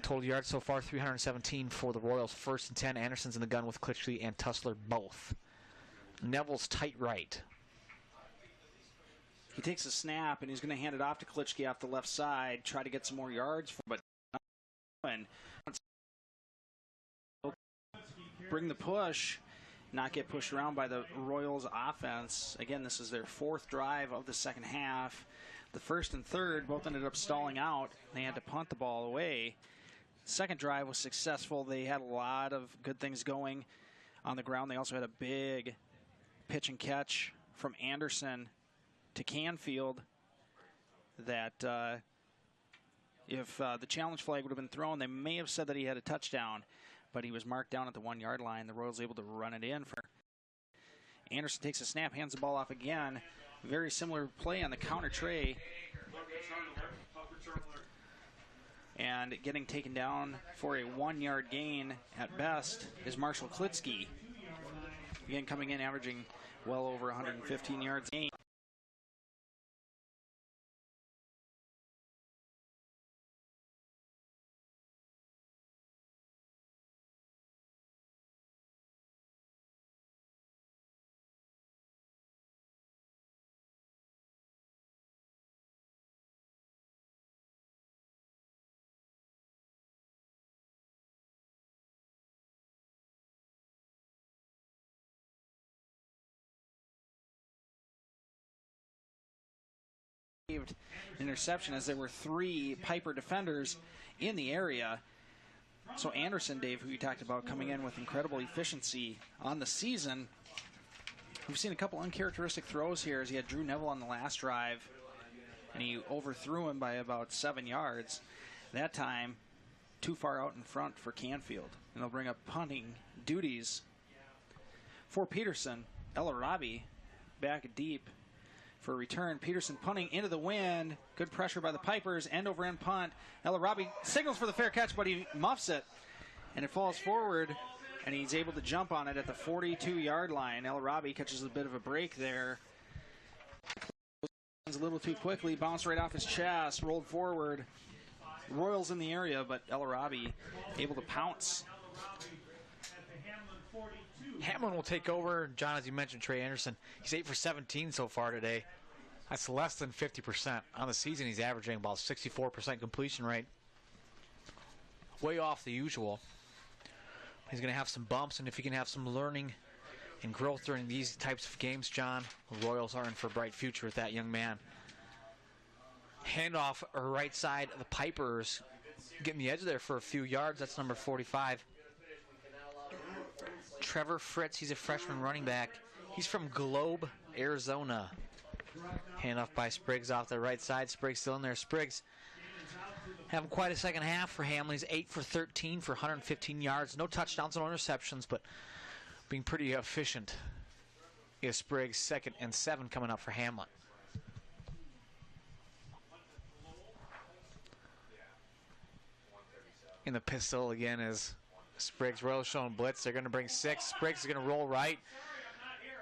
Total yards so far, 317 for the Royals. 1st and 10. Anderson's in the gun with Klitschke and Tussler both. Neville's tight right. He takes a snap, and he's going to hand it off to Klitschke off the left side, try to get some more yards, but bring the push, not get pushed around by the Royals offense. Again, this is their 4th drive of the second half. The 1st and 3rd both ended up stalling out. They had to punt the ball away. Second drive was successful. They had a lot of good things going on the ground. They also had a big pitch and catch from Anderson to Canfield that if the challenge flag would have been thrown, they may have said that he had a touchdown, but he was marked down at the 1-yard line. The Royals able to run it in. Anderson takes a snap, hands the ball off again. Very similar play on the counter tray. And getting taken down for a 1-yard gain at best is Marshall Klitschke. Again, coming in averaging well over 115 yards a game. Interception as there were 3 Piper defenders in the area. So Anderson, Dave, who you talked about, coming in with incredible efficiency on the season. We've seen a couple uncharacteristic throws here as he had Drew Neville on the last drive, and he overthrew him by about 7 yards. That time, too far out in front for Canfield. And they'll bring up punting duties for Peterson. Ella Robbie back deep for a return. Peterson punting into the wind. Good pressure by the Pipers. End over end punt. Ella Robbie signals for the fair catch, but he muffs it. And it falls forward, and he's able to jump on it at the 42-yard line. Ella Robbie catches a bit of a break there. A little too quickly. Bounced right off his chest. Rolled forward. Royals in the area, but Ella Robbie able to pounce. Hamline will take over. John, as you mentioned, Trey Anderson, he's 8 for 17 so far today. That's less than 50%. On the season, he's averaging about 64% completion rate. Way off the usual. He's going to have some bumps, and if he can have some learning and growth during these types of games, John, the Royals are in for a bright future with that young man. Handoff right side of the Pipers, getting the edge there for a few yards. That's number 45. Trevor Fritz, he's a freshman running back. He's from Globe, Arizona. Handoff by Spriggs off the right side. Spriggs still in there. Spriggs having quite a second half for Hamline. He's 8 for 13 for 115 yards. No touchdowns, no interceptions, but being pretty efficient. Is Spriggs 2nd and 7 coming up for Hamline. In the pistol again is Spriggs. Royals showing blitz. They're going to bring 6. Spriggs is going to roll right,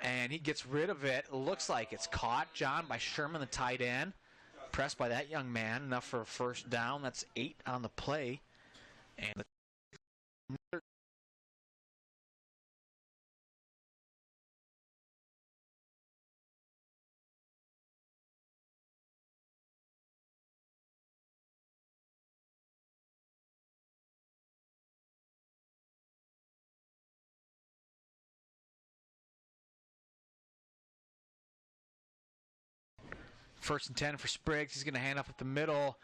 and he gets rid of it. Looks like it's caught, John, by Sherman, the tight end. Pressed by that young man. Enough for a first down. That's 8 on the play. And First and 10 for Spriggs. He's going to hand off at the middle.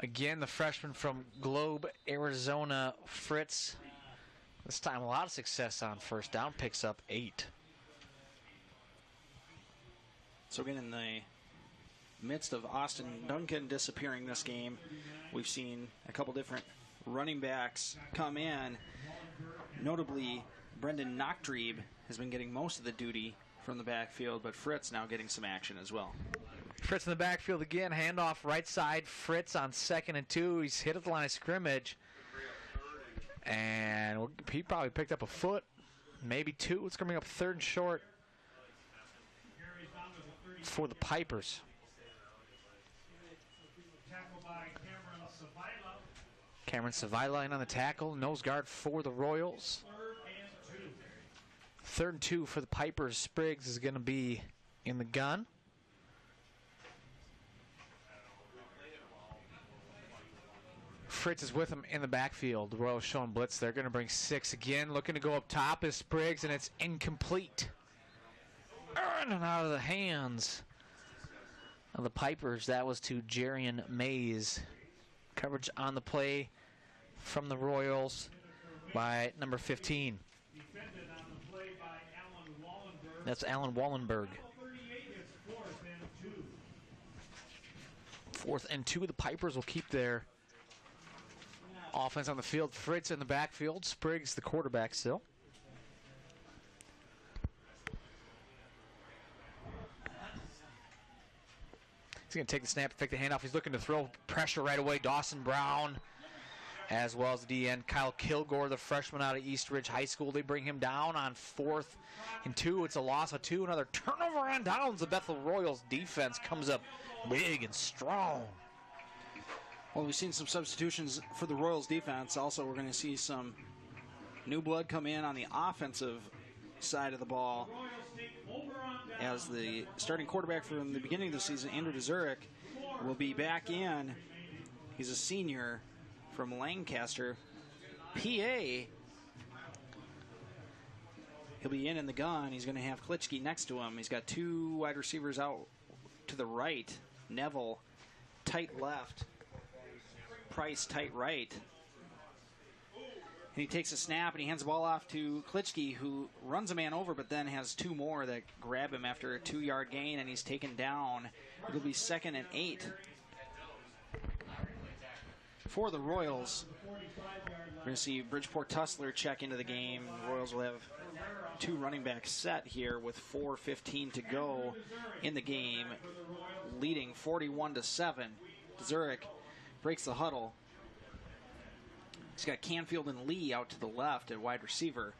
Again, the freshman from Globe, Arizona, Fritz. This time a lot of success on first down. Picks up 8. So again, in the midst of Austin Duncan disappearing this game, we've seen a couple different running backs come in. Notably, Brendan Nachtrieb has been getting most of the duty from the backfield, but Fritz now getting some action as well. Fritz in the backfield again, handoff right side. Fritz on 2nd and 2. He's hit at the line of scrimmage. And he probably picked up a foot, maybe 2. It's coming up 3rd and short for the Pipers. Cameron Savila in on the tackle. Nose guard for the Royals. 3rd and 2 for the Pipers. Spriggs is going to be in the gun. Fritz is with him in the backfield. The Royals showing blitz. They're going to bring 6 again. Looking to go up top is Spriggs, and it's incomplete. And out of the hands of the Pipers. That was to Jarian Mays. Coverage on the play from the Royals by number 15. That's Alan Wallenberg. 4th and 2. The Pipers will keep their offense on the field. Fritz in the backfield. Spriggs, the quarterback, still. He's going to take the snap, take the handoff. He's looking to throw pressure right away. Dawson Brown, as well as the DN Kyle Kilgore, the freshman out of East Ridge High School. They bring him down on 4th and 2. It's a loss of 2. Another turnover on downs. The Bethel Royals defense comes up big and strong. Well, we've seen some substitutions for the Royals defense. Also, we're going to see some new blood come in on the offensive side of the ball, as the starting quarterback from the beginning of the season, Andrew Dzurek, will be back in. He's a senior from Lancaster, PA. He'll be in the gun. He's going to have Klitschke next to him. He's got 2 wide receivers out to the right. Neville, tight left. Price, tight right. And he takes a snap and he hands the ball off to Klitschke, who runs a man over, but then has 2 more that grab him after a 2-yard gain, and he's taken down. It'll be 2nd and 8 for the Royals. We're going to see Bridgeport Tussler check into the game. The Royals will have 2 running backs set here with 4:15 to go in the game, leading 41-7. Dzurek breaks the huddle. He's got Canfield and Lee out to the left at wide receiver.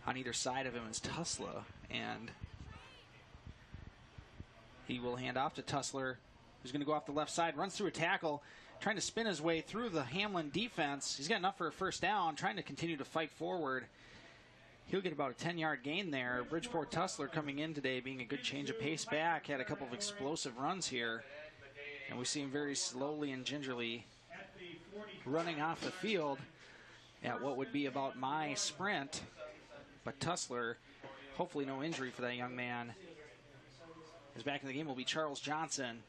On either side of him is Tussler, and he will hand off to Tussler, who's going to go off the left side, runs through a tackle, trying to spin his way through the Hamline defense. He's got enough for a first down, trying to continue to fight forward. He'll get about a 10-yard gain there. Bridgeport Tussler coming in today, being a good change of pace back, had a couple of explosive runs here, and we see him very slowly and gingerly running off the field at what would be about my sprint. But Tussler, hopefully no injury for that young man. Is back in the game will be Charles Johnson.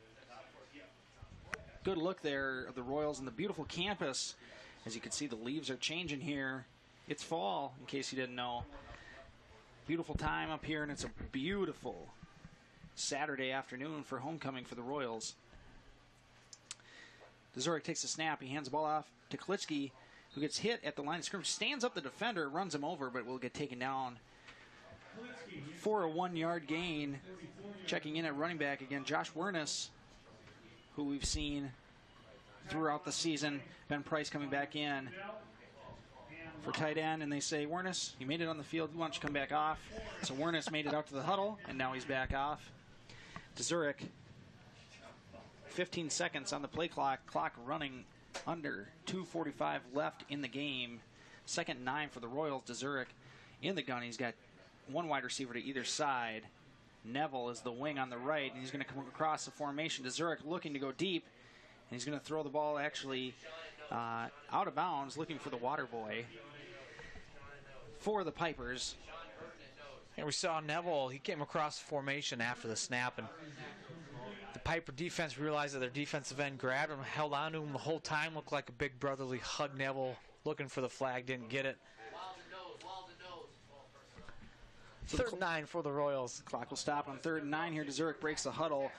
Good look there of the Royals and the beautiful campus. As you can see, the leaves are changing here. It's fall, in case you didn't know. Beautiful time up here, and it's a beautiful Saturday afternoon for homecoming for the Royals. Dzurek takes a snap. He hands the ball off to Klitschke, who gets hit at the line of scrimmage, stands up the defender, runs him over, but will get taken down for a 1-yard gain. Checking in at running back again, Josh Wernes, who we've seen throughout the season. Ben Price coming back in for tight end, and they say, Wernes, you made it on the field. Why don't you come back off? So Wernes made it out to the huddle, and now he's back off. Dzurek, 15 seconds on the play clock. Clock running under 2:45 left in the game. 2nd and 9 for the Royals. Dzurek in the gun. He's got 1 wide receiver to either side. Neville is the wing on the right, and he's going to come across the formation. Dzurek looking to go deep, and he's going to throw the ball actually out of bounds, looking for the water boy for the Pipers. And we saw Neville, he came across the formation after the snap, and the Piper defense realized that their defensive end grabbed him, held on to him the whole time, looked like a big brotherly hug. Neville looking for the flag, didn't get it. 3rd and 9 for the Royals. Clock will stop on 3rd and 9 here. Dzurek breaks the huddle.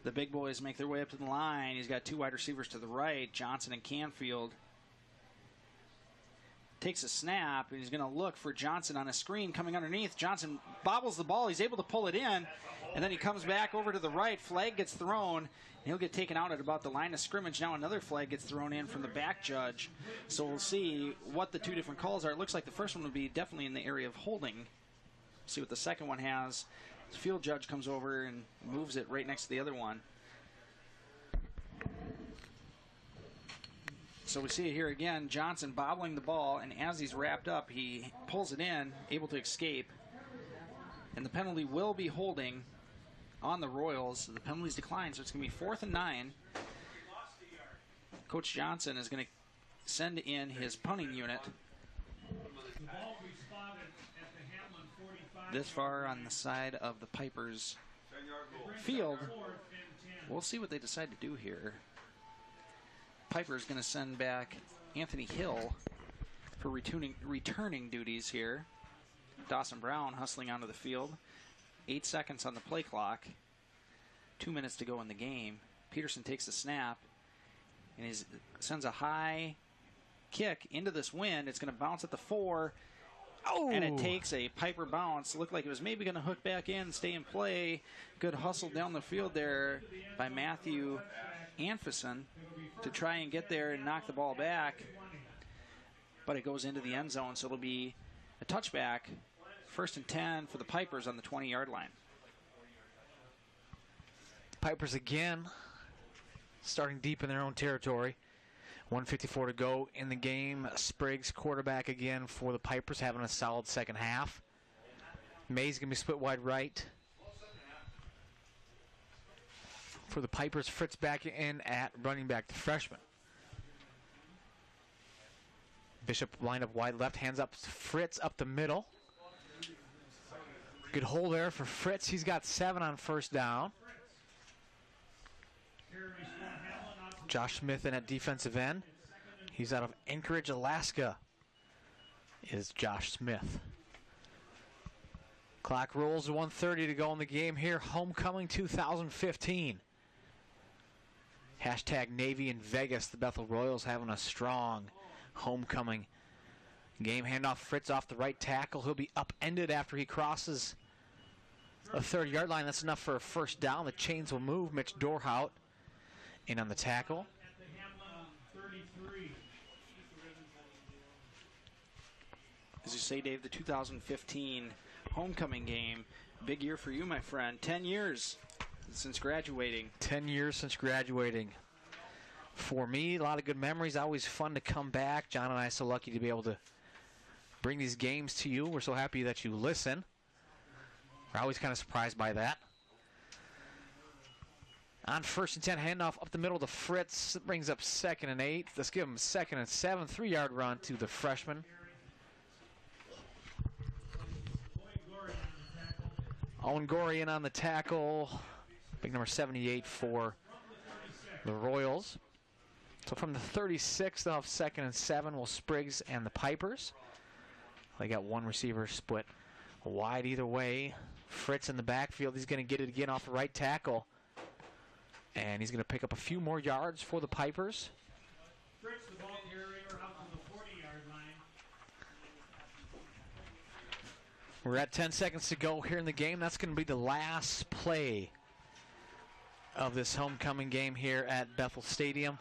The big boys make their way up to the line. He's got 2 wide receivers to the right, Johnson and Canfield. takes a snap, and he's going to look for Johnson on a screen coming underneath. Johnson bobbles the ball. He's able to pull it in, and then he comes back over to the right. Flag gets thrown, and he'll get taken out at about the line of scrimmage. Now another flag gets thrown in from the back judge. So we'll see what the two different calls are. It looks like the first one will be definitely in the area of holding. See what the second one has. The field judge comes over and moves it right next to the other one. So we see it here again, Johnson bobbling the ball, and as he's wrapped up, he pulls it in, able to escape. And the penalty will be holding on the Royals. The penalties decline, so it's going to be 4th and 9. Coach Johnson is going to send in his punting unit. This far on the side of the Pipers field. We'll see what they decide to do here. Piper's going to send back Anthony Hill for returning duties here. Dawson Brown hustling onto the field. 8 seconds on the play clock. 2 minutes to go in the game. Peterson takes the snap and sends a high kick into this wind. It's going to bounce at the 4. Oh! And it takes a Piper bounce. Looked like it was maybe going to hook back in, stay in play. Good hustle down the field there by Matthew Anferson to try and get there and knock the ball back. But it goes into the end zone, so it'll be a touchback. 1st and 10 for the Pipers on the 20-yard line. Pipers again starting deep in their own territory. 1:54 to go in the game. Spriggs, quarterback again for the Pipers, having a solid second half. Mays going to be split wide right. For the Pipers, Fritz back in at running back, the freshman. Bishop lined up wide left, hands up Fritz up the middle. Good hole there for Fritz. He's got 7 on first down. Josh Smith in at defensive end. He's out of Anchorage, Alaska, is Josh Smith. Clock rolls to 1:30 to go in the game here. Homecoming 2015. Hashtag Navy in Vegas. The Bethel Royals having a strong homecoming game. Handoff Fritz off the right tackle. He'll be upended after he crosses a 30-yard line. That's enough for a first down. The chains will move. Mitch Dorhout in on the tackle. As you say, Dave, the 2015 homecoming game. Big year for you, my friend. 10 years since graduating. 10 years since graduating. For me, a lot of good memories. Always fun to come back. John and I are so lucky to be able to bring these games to you. We're so happy that you listen. We're always kind of surprised by that. On 1st and 10, handoff up the middle to Fritz. That brings up 2nd and 8. Let's give him 2nd and 7. 3-yard run to the freshman. Owen Gorian on the tackle. Big number 78 for the Royals. So from the 36, they'll have 2nd and 7. Will Spriggs and the Pipers. They got one receiver split wide either way. Fritz in the backfield. He's going to get it again off the right tackle. And he's going to pick up a few more yards for the Pipers. Fritz, the ball carrier, out to the 40-yard line. We're at 10 seconds to go here in the game. That's going to be the last play of this homecoming game here at Bethel Stadium.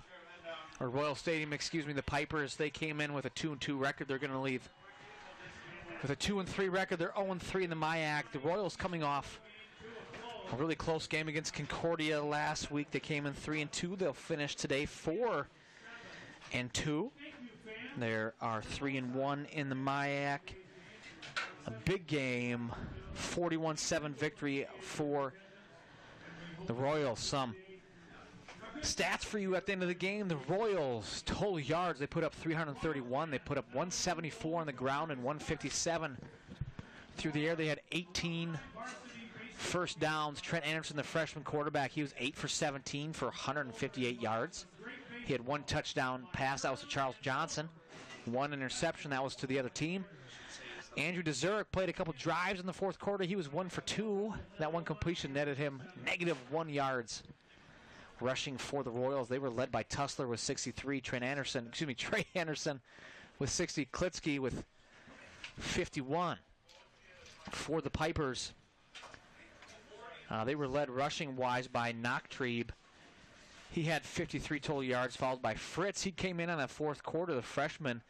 Or Royal Stadium, excuse me. The Pipers, they came in with a 2-2 record. They're going to leave with a 2-3 record. They're 0-3 in the MIAC. The Royals coming off a really close game against Concordia last week. They came in 3-2. They'll finish today 4-2. There are 3-1 in the MIAC. A big game, 41-7 victory for the Royals. Some stats for you at the end of the game. The Royals, total yards, they put up 331. They put up 174 on the ground and 157 through the air. They had 18 first downs. Trent Anderson, the freshman quarterback, he was 8 for 17 for 158 yards. He had one touchdown pass. That was to Charles Johnson. One interception. That was to the other team. Andrew DeZurek played a couple drives in the fourth quarter. He was 1 for 2. That one completion netted him -1 yards. Rushing for the Royals, they were led by Tussler with 63. Trey Anderson with 60. Klitsky with 51 for the Pipers. They were led rushing-wise by Nachtrieb. He had 53 total yards, followed by Fritz. He came in on that fourth quarter. The freshman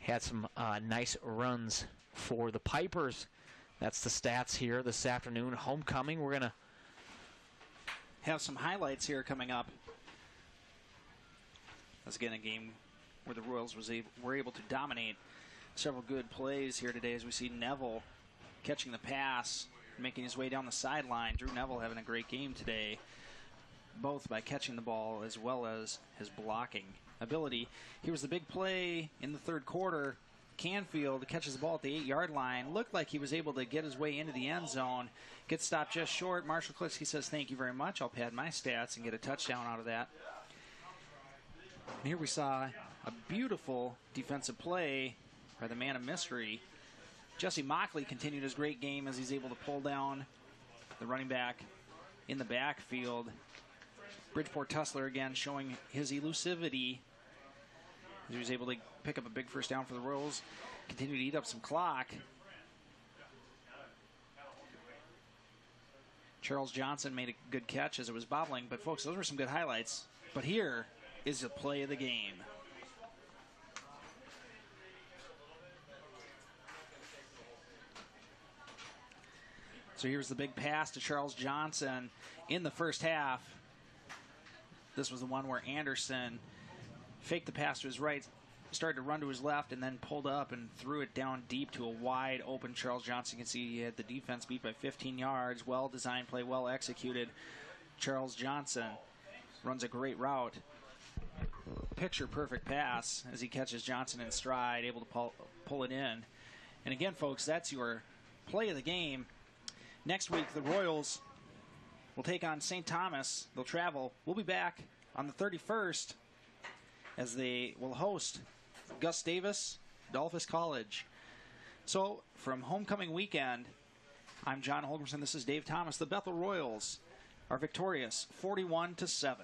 had some nice runs for the Pipers. That's the stats here this afternoon. Homecoming, we're going to have some highlights here coming up. That's again a game where the Royals were able to dominate. Several good plays here today as we see Neville catching the pass, making his way down the sideline. Drew Neville having a great game today, both by catching the ball as well as his blocking ability. Here was the big play in the third quarter. Canfield catches the ball at the 8-yard line. Looked like he was able to get his way into the end zone. Gets stopped just short. Marshall Klitsky says, "Thank you very much. I'll pad my stats," and get a touchdown out of that. And here we saw a beautiful defensive play by the man of mystery. Jesse Mockley continued his great game as he's able to pull down the running back in the backfield. Bridgeport Tussler again showing his elusivity. He was able to pick up a big first down for the Royals, continue to eat up some clock. Charles Johnson made a good catch as it was bobbling, but folks, those were some good highlights. But here is the play of the game. So here's the big pass to Charles Johnson in the first half. This was the one where Anderson faked the pass to his right, started to run to his left, and then pulled up and threw it down deep to a wide open Charles Johnson. You can see he had the defense beat by 15 yards. Well-designed play, well executed. Charles Johnson runs a great route. Picture-perfect pass as he catches Johnson in stride, able to pull it in. And again, folks, that's your play of the game. Next week, the Royals will take on St. Thomas. They'll travel. We'll be back on the 31st as they will host Gustavus Adolphus College. So, from homecoming weekend, I'm John Holgerson. This is Dave Thomas. The Bethel Royals are victorious 41-7.